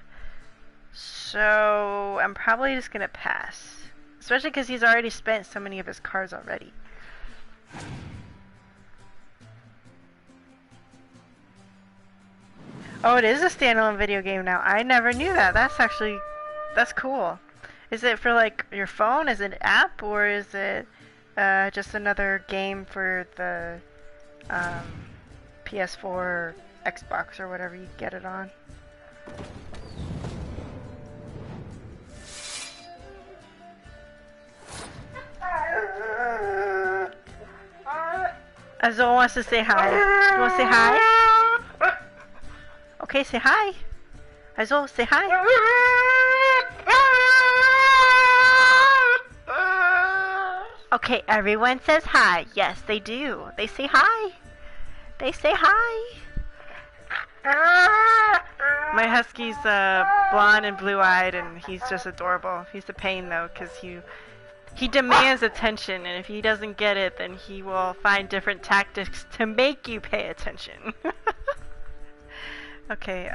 So I'm probably just going to pass. Especially because he's already spent so many of his cards already. Oh, it is a standalone video game now. I never knew that. That's cool. Is it for like your phone? Is it an app, or is it just another game for the PS4 or Xbox or whatever you get it on. Azul wants to say hi. You want to say hi? Okay, say hi. Azul, say hi. Okay, everyone says hi. Yes, they do. They say hi. They say hi. My husky's blonde and blue-eyed, and he's just adorable. He's a pain though, because he demands attention, and if he doesn't get it, then he will find different tactics to make you pay attention. Okay,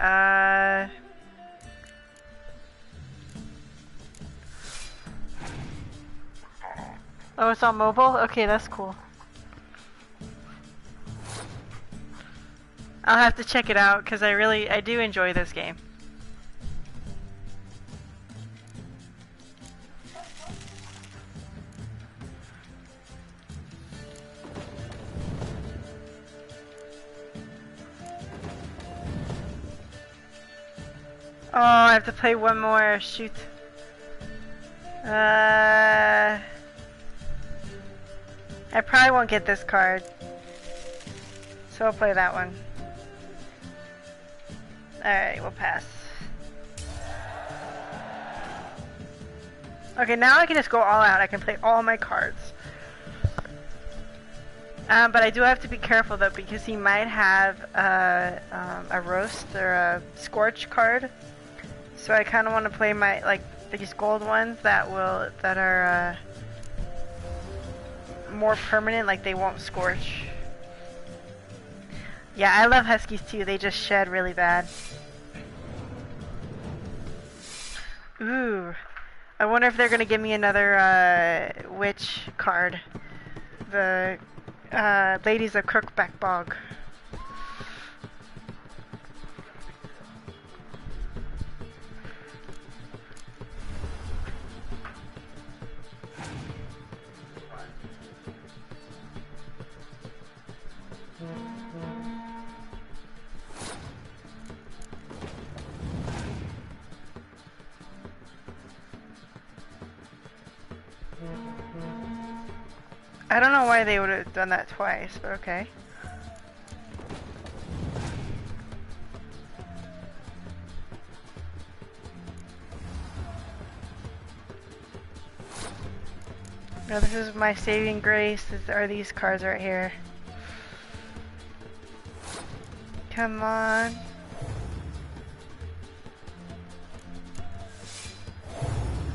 oh, it's on mobile? Okay, that's cool. I'll have to check it out, because I do enjoy this game. Oh, I have to play one more. Shoot. I probably won't get this card. So I'll play that one. Alright, we'll pass. Okay, now I can just go all out. I can play all my cards. But I do have to be careful though, because he might have a roast or a scorch card. So I kind of want to play my, like, these gold ones that are more permanent, like they won't scorch. Yeah, I love huskies too. They just shed really bad. Ooh, I wonder if they're gonna give me another witch card. The Ladies of Crookback Bog. I don't know why they would have done that twice, but okay. Now this is my saving grace. Are these cards right here? Come on.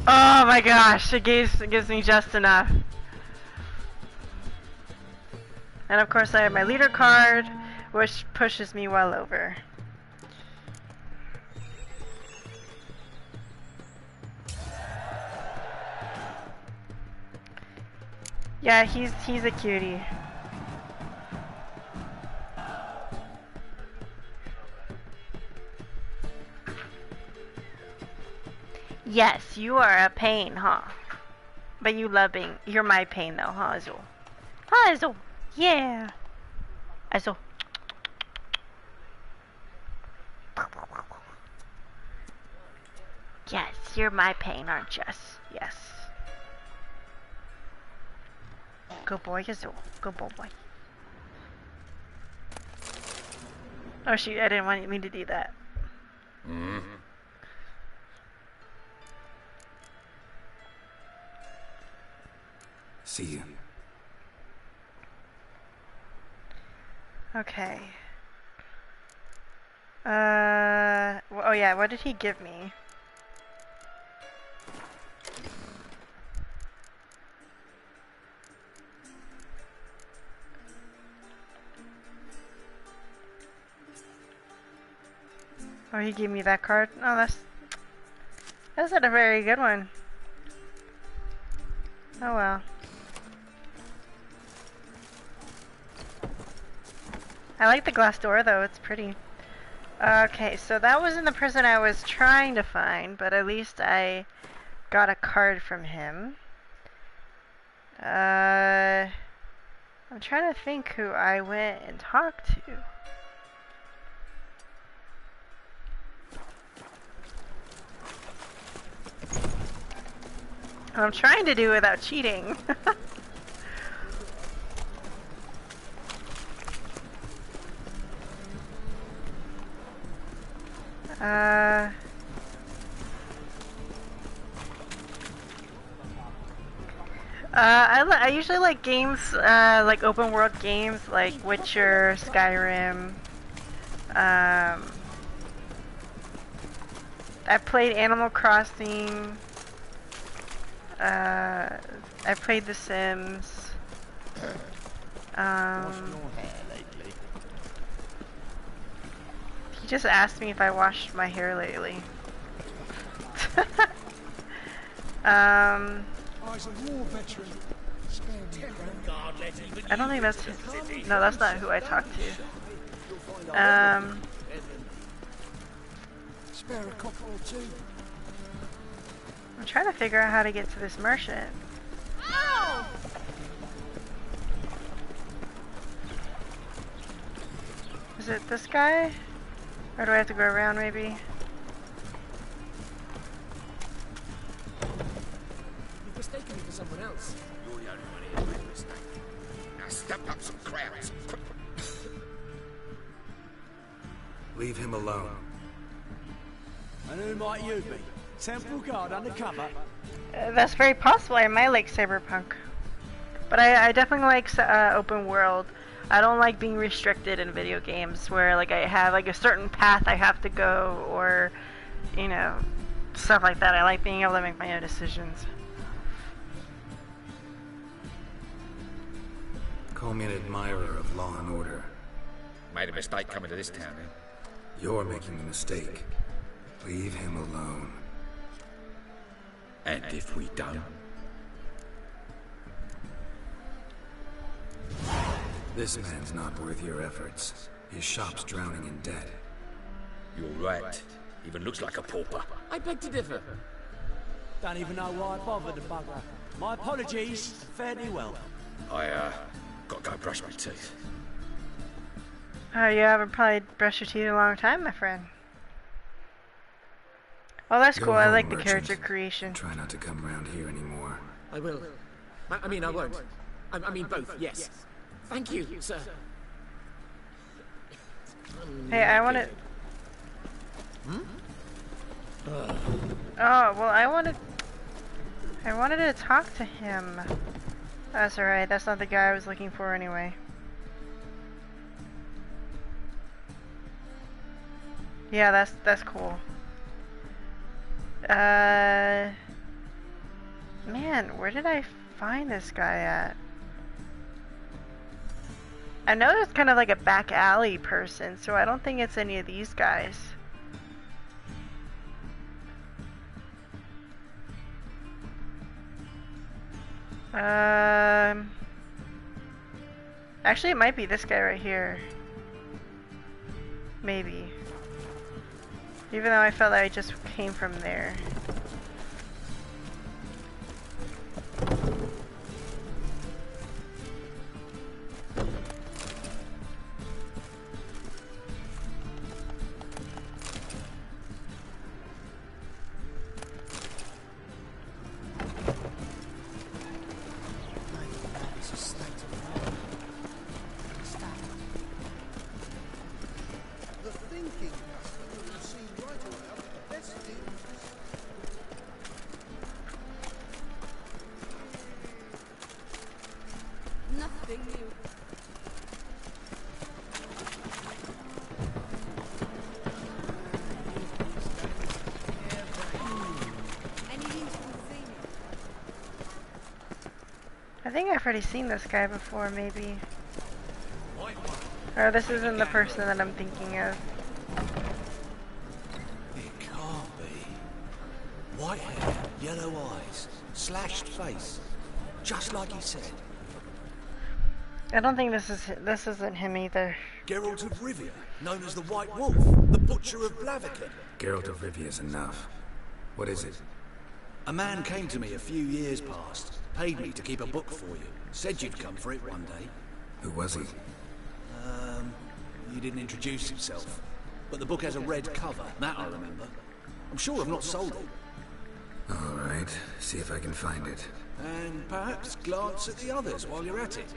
Oh my gosh, it gives me just enough. And of course I have my leader card, which pushes me well over. Yeah, he's a cutie. Yes, you are a pain, huh? But you're my pain though, huh, Azul? Huh, Azul? Yeah. Azul. Yes, you're my pain, aren't you? Yes. Good boy, Azul. Good boy. Oh shoot, I didn't want me to do that. See you. Okay. Oh yeah, what did he give me? Oh, he gave me that card? Oh, that's not a very good one. Oh well. I like the glass door though, it's pretty. Okay, so that wasn't the person I was trying to find, but at least I got a card from him. I'm trying to think who I went and talked to. I'm trying to do without cheating. I usually like games, like open world games, like Witcher, Skyrim. I played Animal Crossing. I played The Sims. He just asked me if I washed my hair lately. I don't think that's... No, that's not who I talked to. Spare a copper or two. I'm trying to figure out how to get to this merchant. Ow! Is it this guy? Or do I have to go around maybe? You've mistaken me for someone else. You're the only one here who made a mistake. Now step up some crowds. Leave him alone. And who might you be? Temple guard undercover? That's very possible. I might like cyberpunk. But I definitely like open world. I don't like being restricted in video games where like I have like a certain path I have to go, or you know, stuff like that. I like being able to make my own decisions. Call me an admirer of law and order. Made a mistake coming to this town, eh? You're making a mistake. Leave him alone. And if we don't? This man's not worth your efforts. His shop's drowning in debt. You're right. Even looks like a pauper. I beg to differ. Don't even know why I bothered the bugger. My apologies. Fare thee well. I, gotta go brush my teeth. Oh, you haven't probably brushed your teeth in a long time, my friend. Well, that's cool. I like the character creation. Try not to come around here anymore. I will. I mean, I won't. I mean both, yes. Thank you, sir. Hey, I want to... Oh, well, I wanted to talk to him. That's alright. That's not the guy I was looking for anyway. Yeah, that's cool. Man, where did I find this guy at? I know there's kind of like a back alley person, so I don't think it's any of these guys. Actually, it might be this guy right here. Maybe. Even though I felt like I just came from there. Nothing new. I think I've already seen this guy before, maybe. Or this isn't the person that I'm thinking of. It can't be. White hair, yellow eyes, slashed face. Just like he said. I don't think this isn't him either. Geralt of Rivia, known as the White Wolf, the Butcher of Blaviken. Geralt of Rivia's enough. What is it? A man came to me a few years past, paid me to keep a book for you. Said you'd come for it one day. Who was he? He didn't introduce himself. But the book has a red cover, that I remember. I'm sure I've not sold it. All right, see if I can find it. And perhaps glance at the others while you're at it.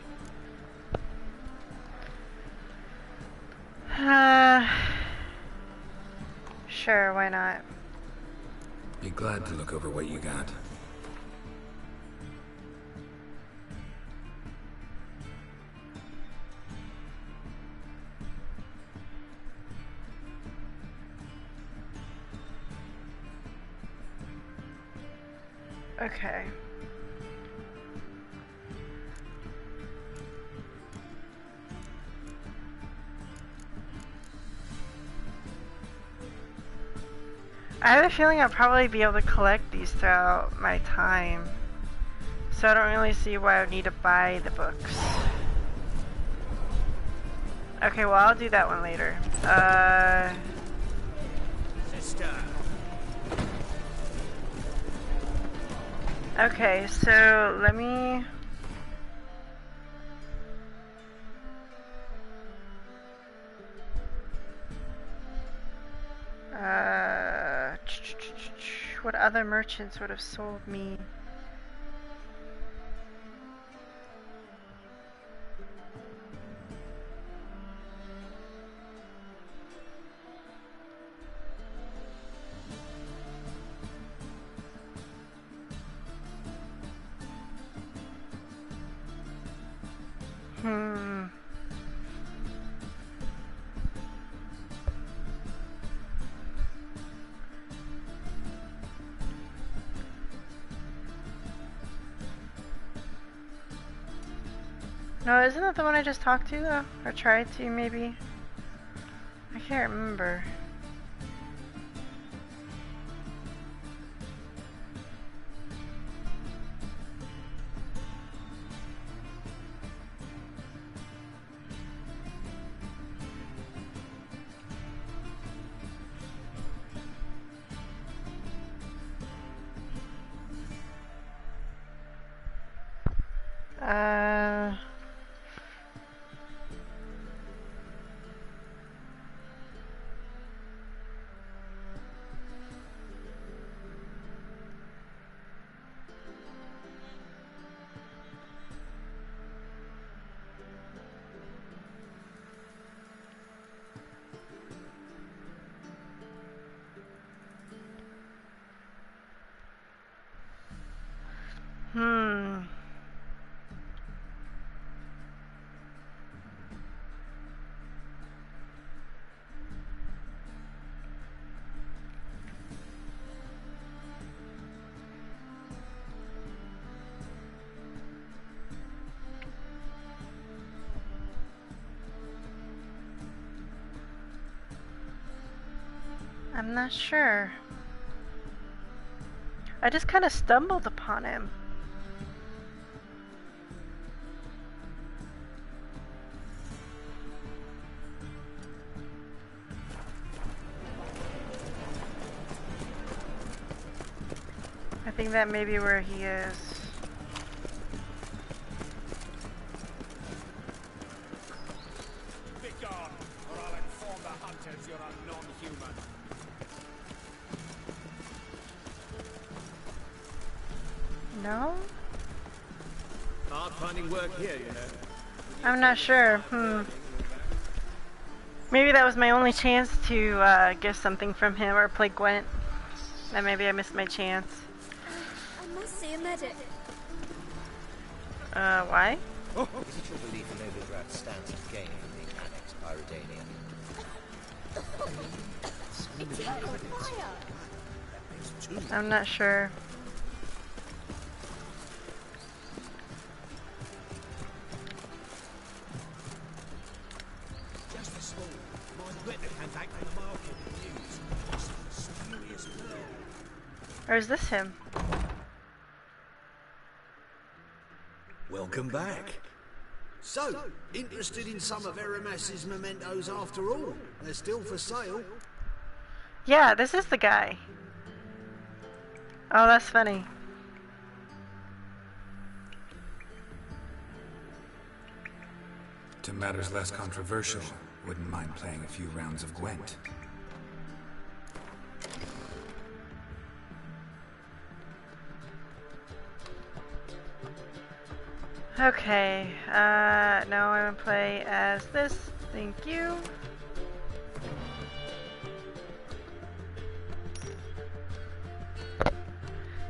Sure, why not? Be glad to look over what you got. Okay. I have a feeling I'll probably be able to collect these throughout my time. So I don't really see why I would need to buy the books. Okay, well I'll do that one later. Sister. Okay, so let me... what other merchants would have sold me? No, isn't that the one I just talked to, though? Or tried to, maybe? I can't remember. I'm not sure. I just kind of stumbled upon him. I think that may be where he is. Be gone, or I'll inform the hunters you're a non-human. No? Hard finding work here, you know. I'm not sure. Maybe that was my only chance to get something from him or play Gwent. And maybe I missed my chance. I must see a medic. Why? Is it your belief Novigrad stands to gain from being annexed by Redania? I'm not sure. Just this morning, my Gretna came back from the market with news. Some spurious pearl. Or is this him? Welcome back. So, interested in some of Aramas's mementos after all? They're still for sale. Yeah, this is the guy. Oh, that's funny. To matters less controversial, wouldn't mind playing a few rounds of Gwent. Okay, now I'm gonna play as this. Thank you.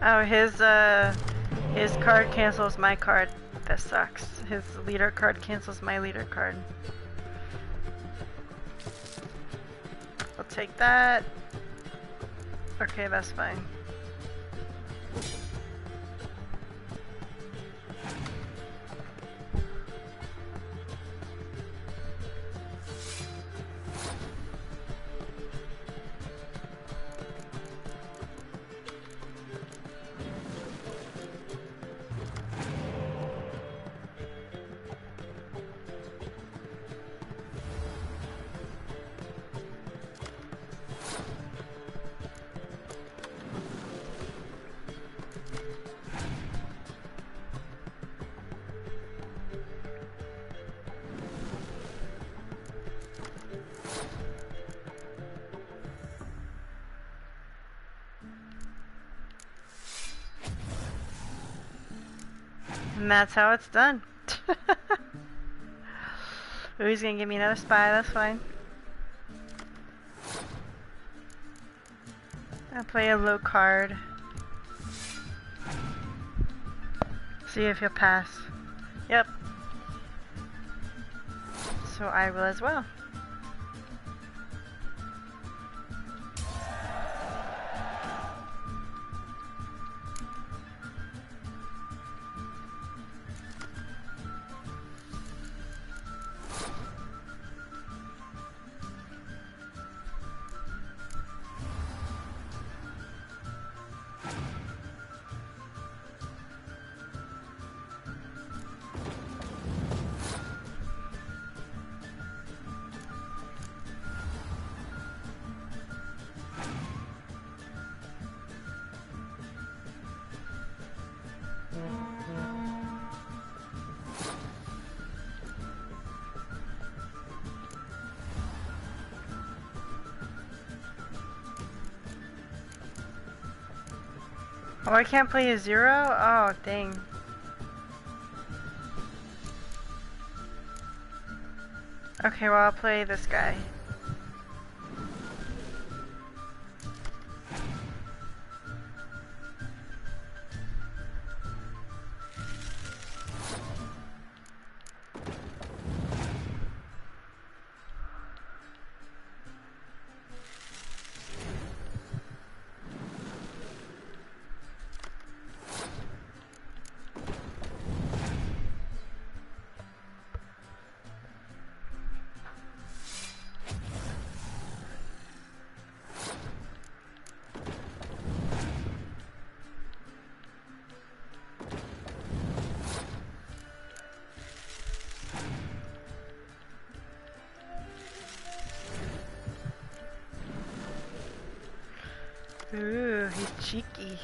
Oh, his card cancels my card. That sucks. His leader card cancels my leader card. I'll take that. Okay, that's fine. And that's how it's done. Ooh, he's gonna give me another spy, that's fine. I'll play a low card. See if he'll pass. Yep. So I will as well. Oh, I can't play a 0? Oh, dang. Okay, well, I'll play this guy. Ooh, he's cheeky.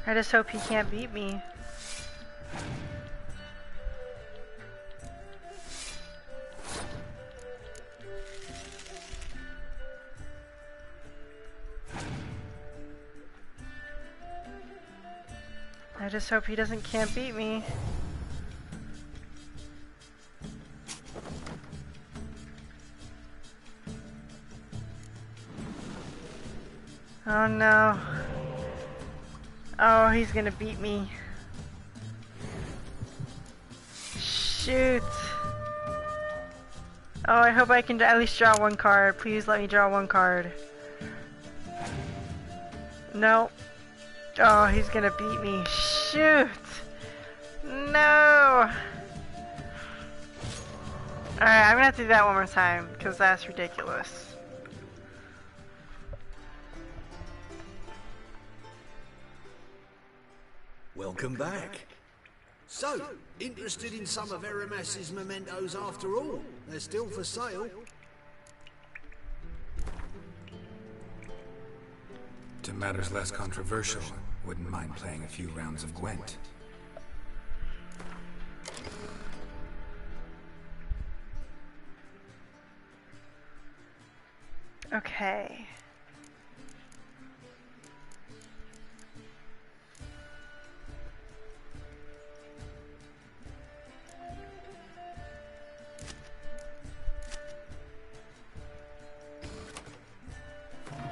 I just hope he can't beat me. I just hope he can't beat me. Oh no. Oh, he's gonna beat me. Shoot. Oh, I hope I can at least draw one card. Please let me draw one card. No. Oh, he's gonna beat me. Shoot. No. Alright, I'm gonna have to do that one more time, because that's ridiculous. Welcome back. So, interested in some of Erasmus's mementos after all? They're still for sale. To matters less controversial, wouldn't mind playing a few rounds of Gwent. Okay.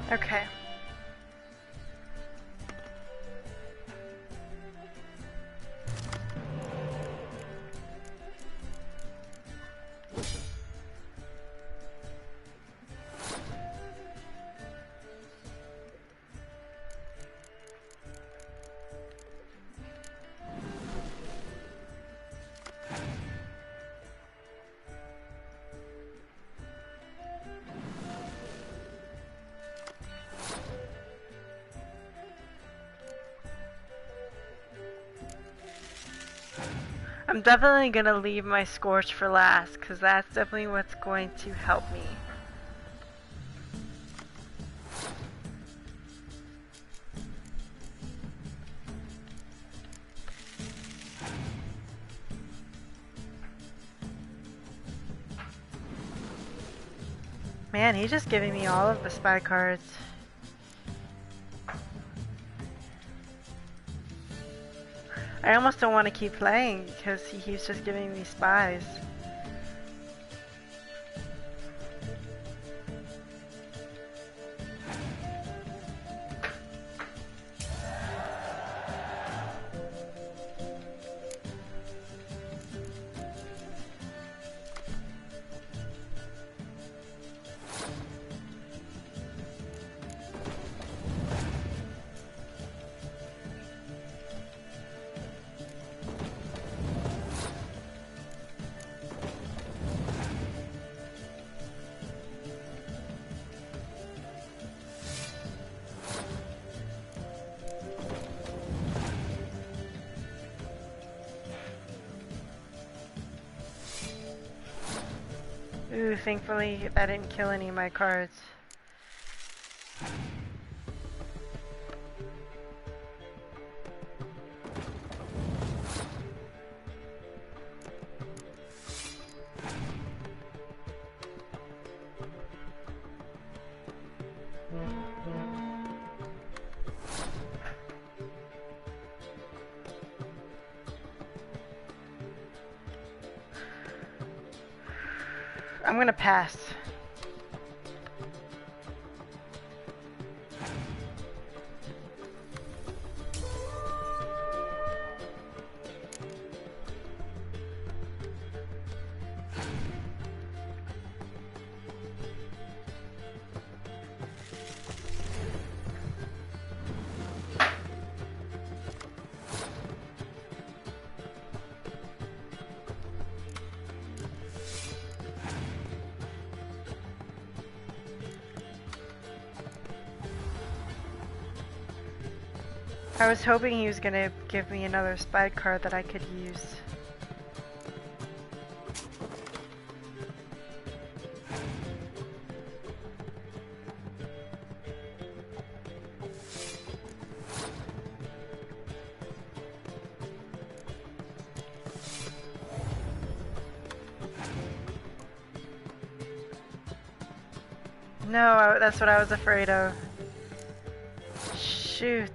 Okay. I'm definitely gonna leave my Scorch for last, because that's definitely what's going to help me. Man, he's just giving me all of the spy cards. I almost don't want to keep playing because he's just giving me spies. Ooh, thankfully that didn't kill any of my cards. I'm gonna pass. I was hoping he was gonna give me another spy card that I could use. No, that's what I was afraid of. Shoot.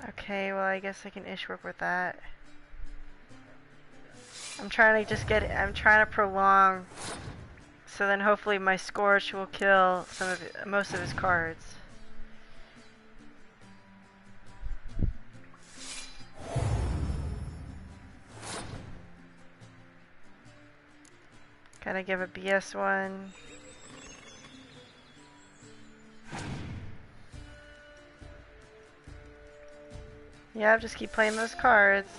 Okay, well I guess I can ish work with that. I'm trying to prolong, so then hopefully my Scorch will kill most of his cards. Gotta give a BS one. Yeah, just keep playing those cards.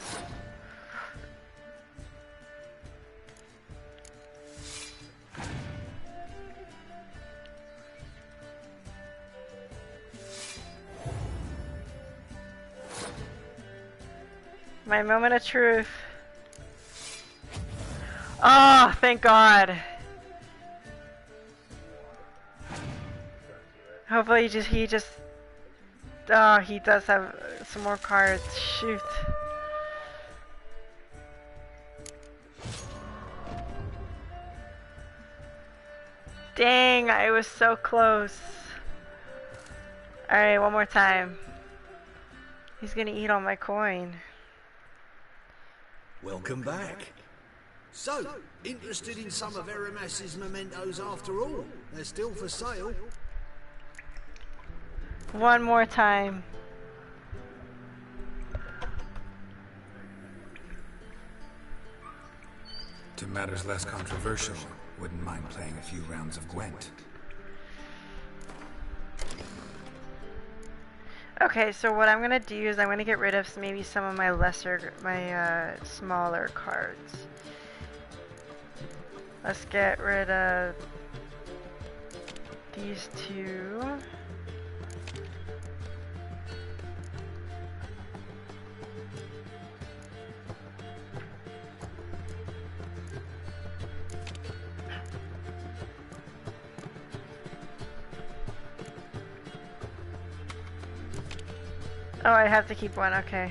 My moment of truth. Oh, thank God. Hopefully he just oh, he does have some more cards. Shoot. Dang, I was so close. Alright, one more time. He's gonna eat all my coin. Welcome back. So, interested in some of Aramas's mementos after all? They're still for sale. One more time. To matters less controversial, wouldn't mind playing a few rounds of Gwent. Okay, so what I'm gonna do is I'm gonna get rid of maybe some of my smaller cards. Let's get rid of these two. Oh, I have to keep one, okay.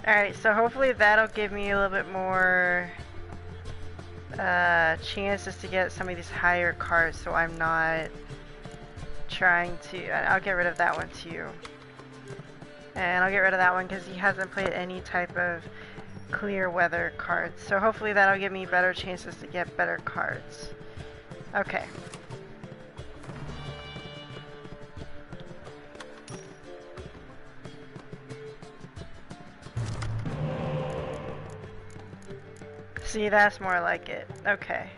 Alright, so hopefully that'll give me a little bit more chances to get some of these higher cards, so I'm not trying to... I'll get rid of that one too. And I'll get rid of that one because he hasn't played any type of clear weather cards. So hopefully that'll give me better chances to get better cards. Okay. See, that's more like it. Okay.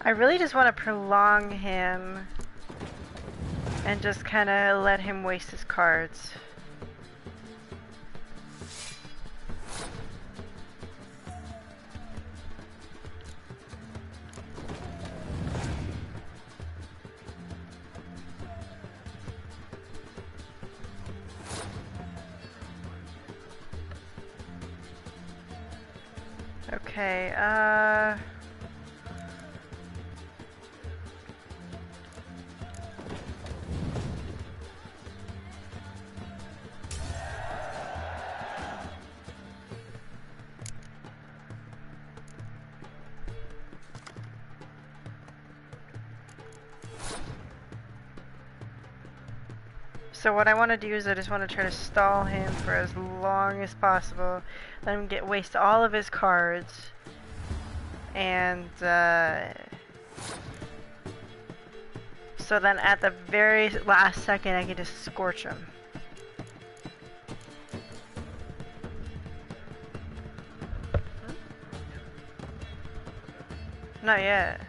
I really just want to prolong him and just kind of let him waste his cards. Okay, so what I want to do is I just want to try to stall him for as long as possible. Let him waste all of his cards. And so then at the very last second I can just scorch him. Not yet.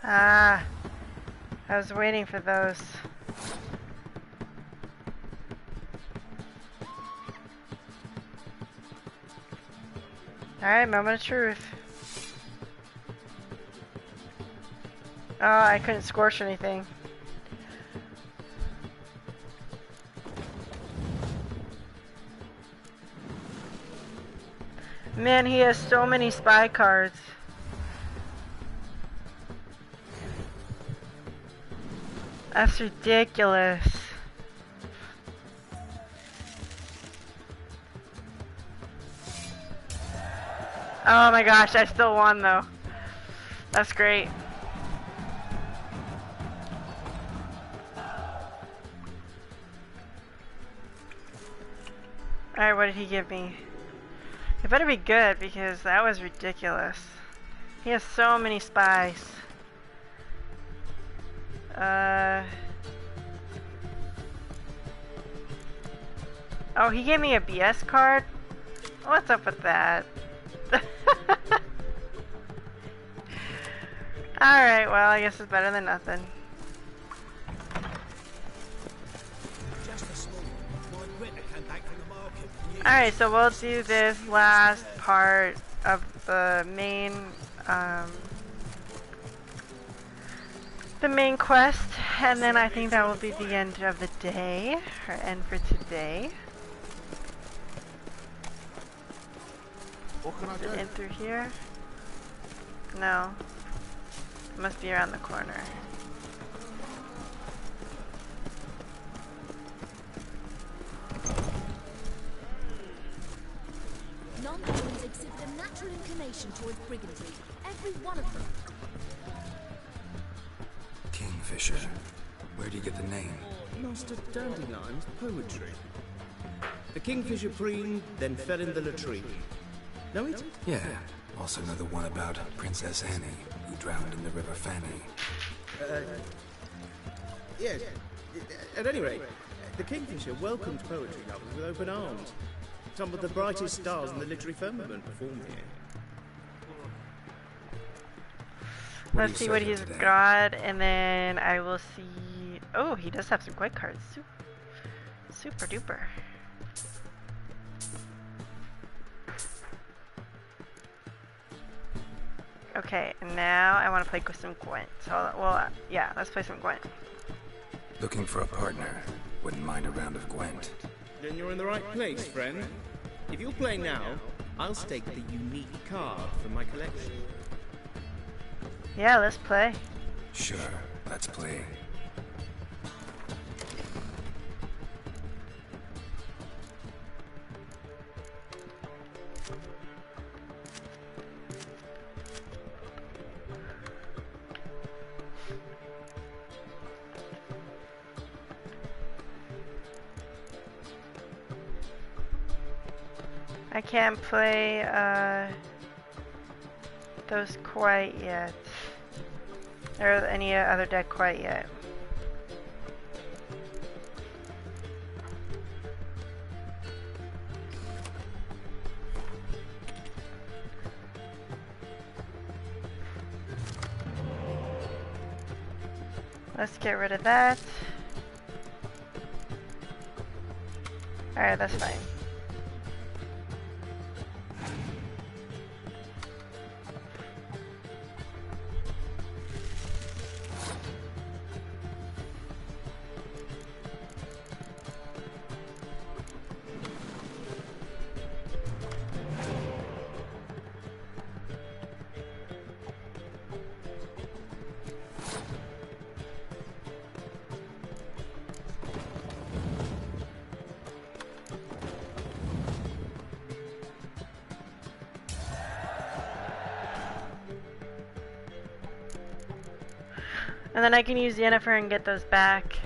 Ah, I was waiting for those. Alright, moment of truth. Oh, I couldn't scorch anything. Man, he has so many spy cards. That's ridiculous. Oh my gosh, I still won though. That's great. Alright, what did he give me? It better be good because that was ridiculous. He has so many spies. Oh, he gave me a BS card? What's up with that? Alright, well, I guess it's better than nothing. Alright, so we'll do this last part of the main quest, and then I think that will be the end of the day, or end for today. What can I do? Is it in through here? No. It must be around the corner. Non-humans exhibit a natural inclination towards brigandry. Every one of them. Kingfisher. Where do you get the name? Master Dandelion's poetry. The kingfisher preened, then fell in the latrine. Know it? Yeah. Also know the one about Princess Annie, who drowned in the River Fanny. Yes. At any rate, the kingfisher welcomed poetry lovers with open arms. Some of the brightest stars in the literary firmament performed here. Let's see what he's got, and then I will see... Oh, he does have some quick cards. Super duper. Okay, and now I want to play with some Gwent. So, well, yeah, let's play some Gwent. Looking for a partner. Wouldn't mind a round of Gwent. Then you're in the right place, friend. If you'll play now, I'll stake the unique card from my collection. Yeah, let's play. Sure, let's play. I can't play those quite yet, or any other deck quite yet. Let's get rid of that. Alright, that's fine. And then I can use Yennefer and get those back.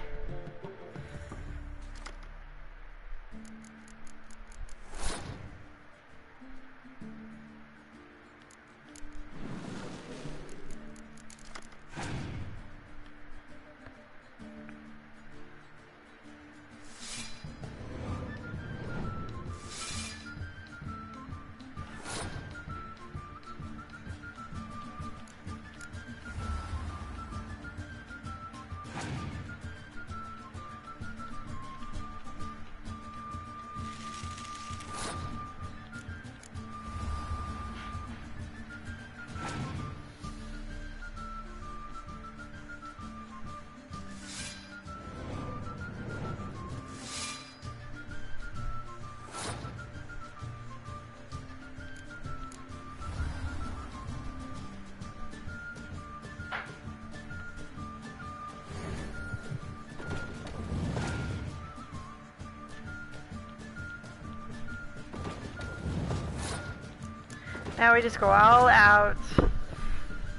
Now we just go all out,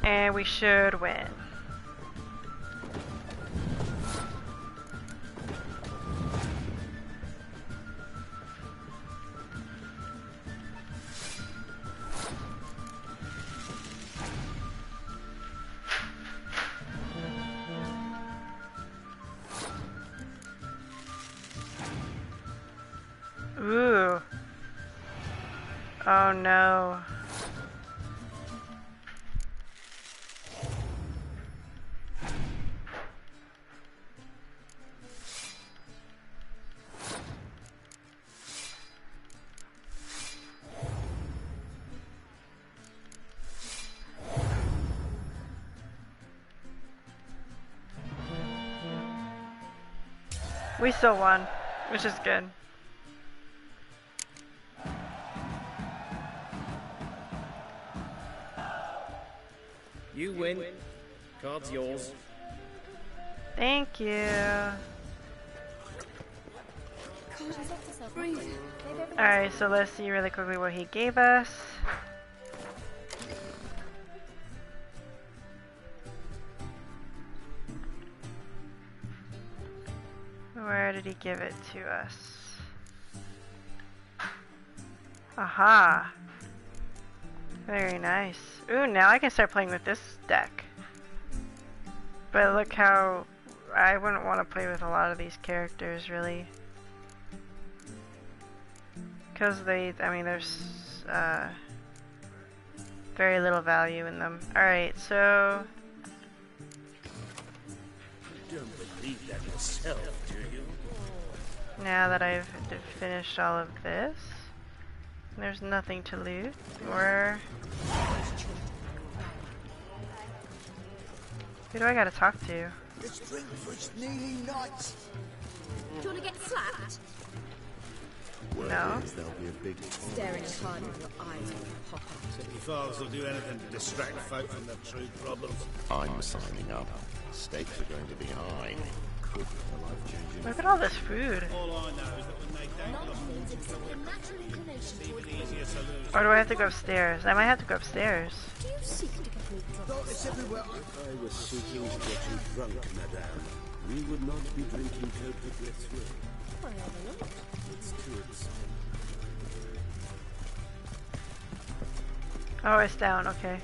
and we should win. Ooh. Oh no. We still won, which is good. You win. Card's yours. Thank you. Alright, so let's see really quickly what he gave us. Where did he give it to us? Aha! Very nice. Ooh, now I can start playing with this deck. But look how... I wouldn't want to play with a lot of these characters, really. Because they... I mean, there's... very little value in them. Alright, so... You don't believe that yourself, do you? Now that I've finished all of this, there's nothing to loot. Who do I gotta talk to? Let's drink for its nearly night. Do you want to get slapped? No. There'll be a big Staring hard in your eyes will pop out. City files will do anything to distract folk from their true problems. I'm signing up. Stakes are going to be high. Could be a life-changing. Look at all this food. All I know is that when they dangle a Means exhibit a natural inclination towards easier solution. Or do I have to go upstairs? I might have to go upstairs. Do you seek to get me drunk? It's everywhere. I was seeking to get you drunk, madame. We would not be drinking perfectly through. I have a lot. It's too exciting. Oh, it's down, okay.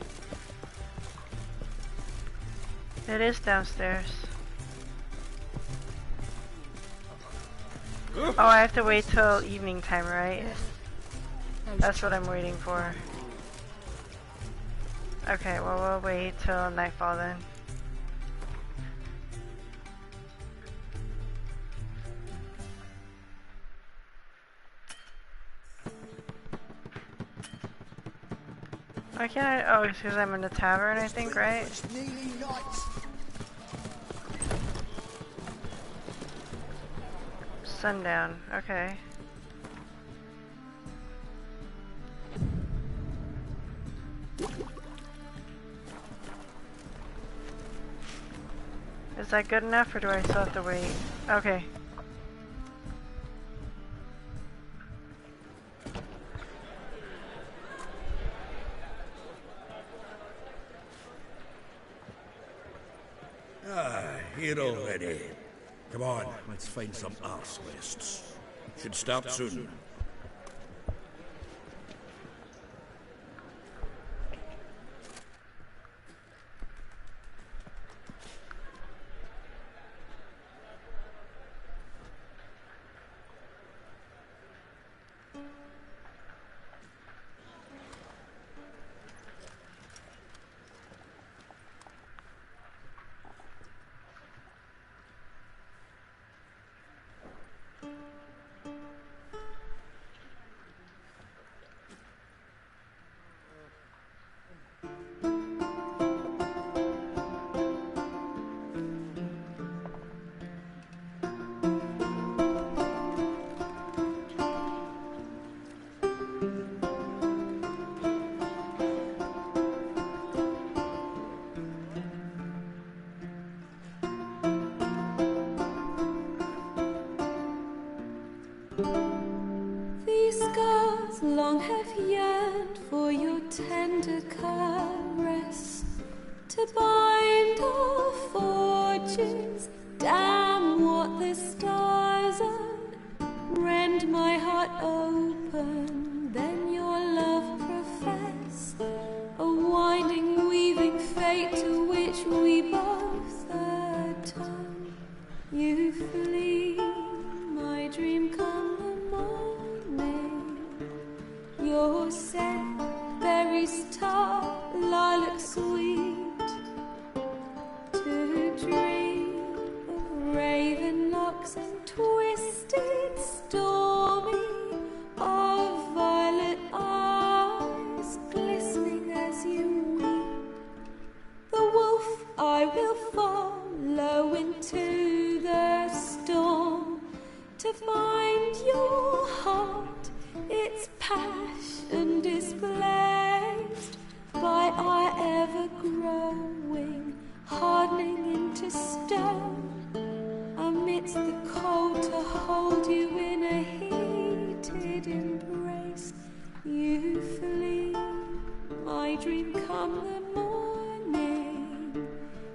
It is downstairs. Oh, I have to wait till evening time, right? That's what I'm waiting for. Okay, well, we'll wait till nightfall then. Why can't I? Oh, it's because I'm in the tavern, I think, right? Sundown, okay. Is that good enough, or do I still have to wait? Okay. Here already. Come on, let's find some arse rests. Should start soon. for your tender caress, to bind our fortunes. Damn what the stars are, rend my heart open, then your love profess, a winding, weaving fate to which we both atone. You flee, my dream come the morning, your scent, berries tart, lilac sweet, to dream of raven locks and twisted stormy, of violet eyes glistening as you weep. The wolf I will follow into the storm, to find your heart, its passion displaced by our ever-growing, hardening into stone, amidst the cold to hold you in a heated embrace. You flee, my dream come the morning,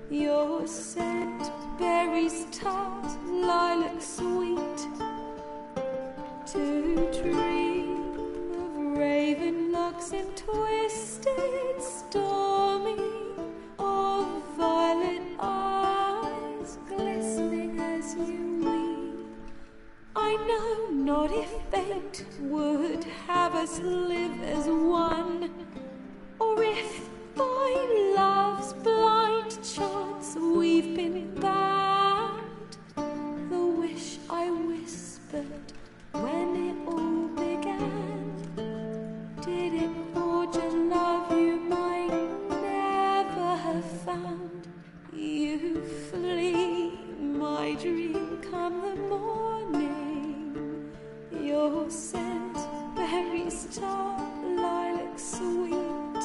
your scent, berries tart, lilac sweet, to dream of raven locks and twisted stormy, of violet eyes glistening as you weep. I know not if fate would have us live as one, or if by love's blind chance we've been bound. The wish I whispered when it all began, did it forge a love you might never have found? You flee, my dream come the morning, your scent, berries tart, lilac sweet,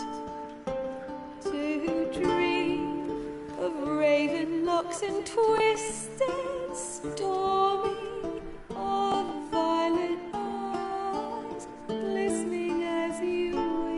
to dream of raven locks and twisted stormy, of violet eyes glistening as you weep.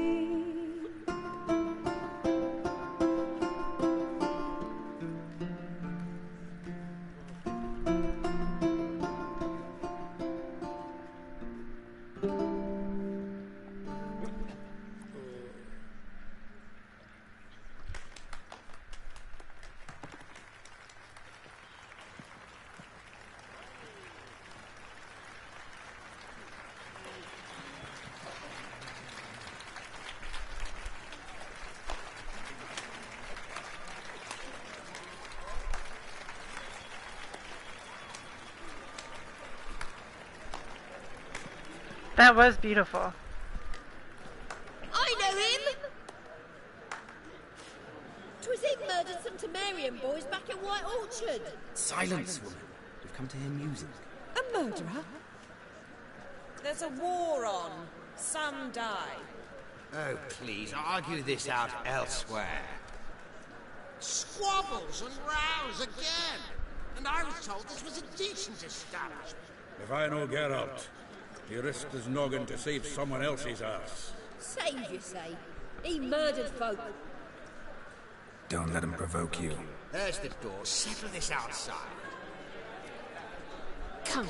That was beautiful. I know him! 'Twas him murdered some Temerian boys back at White Orchard. Silence, woman. We've come to hear music. A murderer? There's a war on. Some die. Oh, please, argue this out elsewhere. Squabbles and rows again! And I was told this was a decent establishment. If I know Geralt, he risked his noggin to save someone else's ass. Save, you say? He murdered folk. Don't let him provoke you. There's the door. Settle this outside. Come.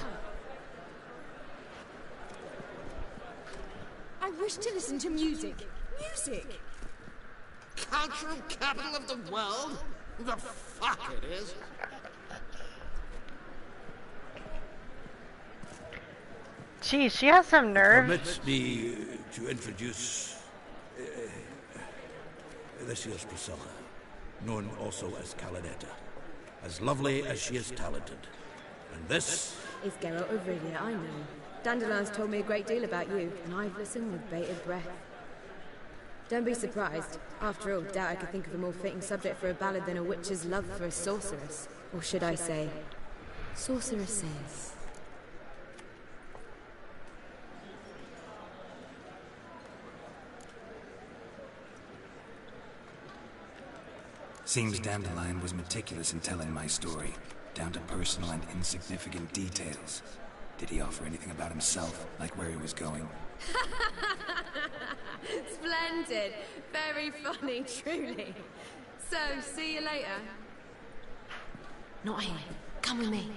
I wish to listen to music. Music! Cultural capital of the world? The fuck it is. Geez, she has some nerve. Permit me to introduce this here's Priscilla, known also as Calinetta, as lovely as she is talented. And this is Geralt of Rivia, I know. Dandelion's told me a great deal about you, and I've listened with bated breath. Don't be surprised. After all, doubt I could think of a more fitting subject for a ballad than a witch's love for a sorceress. Or should I say, sorceresses. Seems Dandelion was meticulous in telling my story, down to personal and insignificant details. Did he offer anything about himself, like where he was going? Splendid! Splendid. Very funny, truly. So, see you later. Not here. Come with me.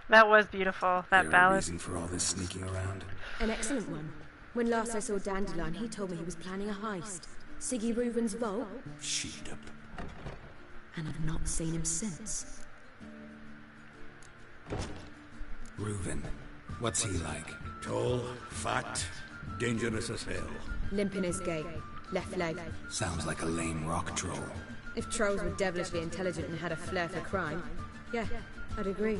That was beautiful, that There a ballad. reason for all this sneaking around? An excellent one. When last I saw Dandelion, he told me he was planning a heist. Siggy Reuven's vault. Sheet up. And I've not seen him since. Reuven. What's he like? Tall, fat, dangerous as hell. Limp in his gait. Left leg. Sounds like a lame rock troll. If trolls were devilishly intelligent and had a flair for crime, yeah, I'd agree.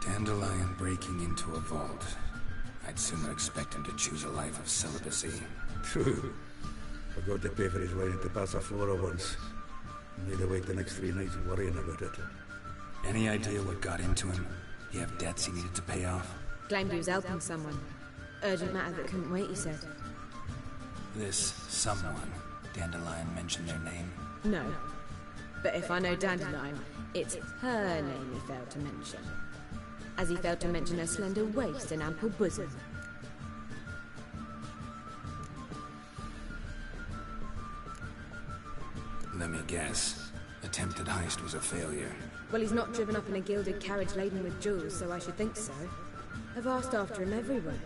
Dandelion breaking into a vault. I'd sooner expect him to choose a life of celibacy. True. Forgot to pay for his way into Passaflora once. Made to wait the next 3 nights worrying about it. Any idea what got into him? He have debts he needed to pay off? Claimed he was helping someone. Urgent matter that couldn't wait, he said. This someone, Dandelion mentioned their name? No. But if I know Dandelion, it's her name he failed to mention. As he failed to mention her slender waist and ample bosom. Let me guess. Attempted heist was a failure. Well, he's not driven up in a gilded carriage laden with jewels, so I should think so. I've asked after him everywhere,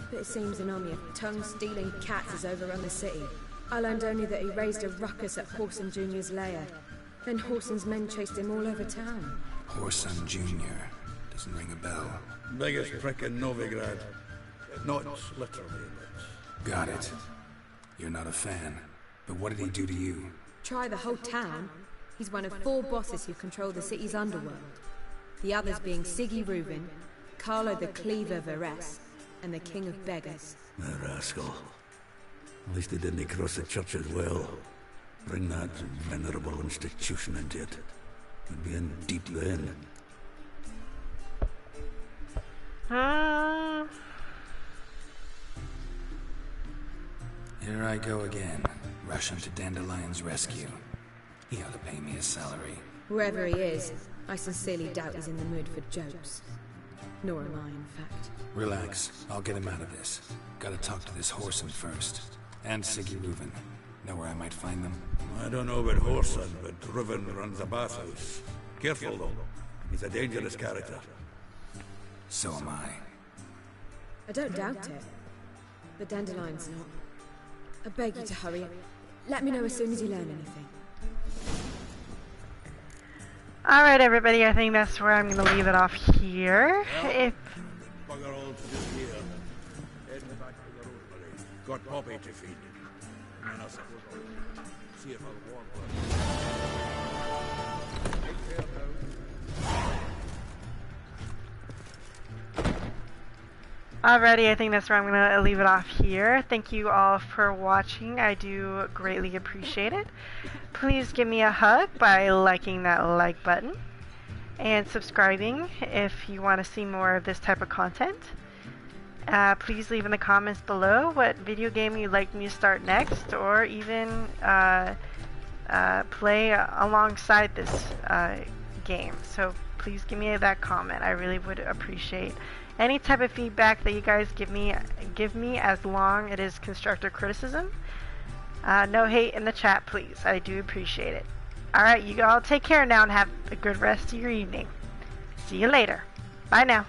but it seems an army of tongue-stealing cats has overrun the city. I learned only that he raised a ruckus at Whoreson Jr.'s lair. Then Whoreson's men chased him all over town. Whoreson Jr. Doesn't ring a bell. Biggest prick in Novigrad. Not literally, but... Got it. You're not a fan. But what did he do to you? Try the whole town. He's one of 4 bosses who control the city's underworld. The others being Siggy Reuven, Carlo the Cleaver Varese, and the King of Beggars. The rascal. At least he didn't cross the church as well. Bring that venerable institution into it. We'd be in deep then. Here I go again, rushing to Dandelion's rescue. He ought to pay me a salary. Wherever he is, I sincerely doubt he's in the mood for jokes. Nor am I, in fact. Relax, I'll get him out of this. Gotta talk to this Whoreson first. And Siggy Reuven. Know where I might find them? I don't know about Whoreson, but Reuven runs a bathhouse. Careful, though. He's a dangerous character. So am I. I don't doubt it. But Dandelion's not. I beg you to hurry. Let me know as soon as you learn anything. Alright everybody, I think that's where I'm going to leave it off here. If Bugger all to do here. Heading back to the Rosemary. Got Poppy to feed. And I'll see if I'll warm Alrighty, I think that's where I'm going to leave it off here. Thank you all for watching. I do greatly appreciate it. Please give me a hug by liking that like button and subscribing if you want to see more of this type of content. Please leave in the comments below what video game you'd like me to start next, or even play alongside this game. So please give me that comment. I really would appreciate any type of feedback that you guys give me as long it is constructive criticism. No hate in the chat, please. I do appreciate it. Alright, you all take care now and have a good rest of your evening. See you later. Bye now.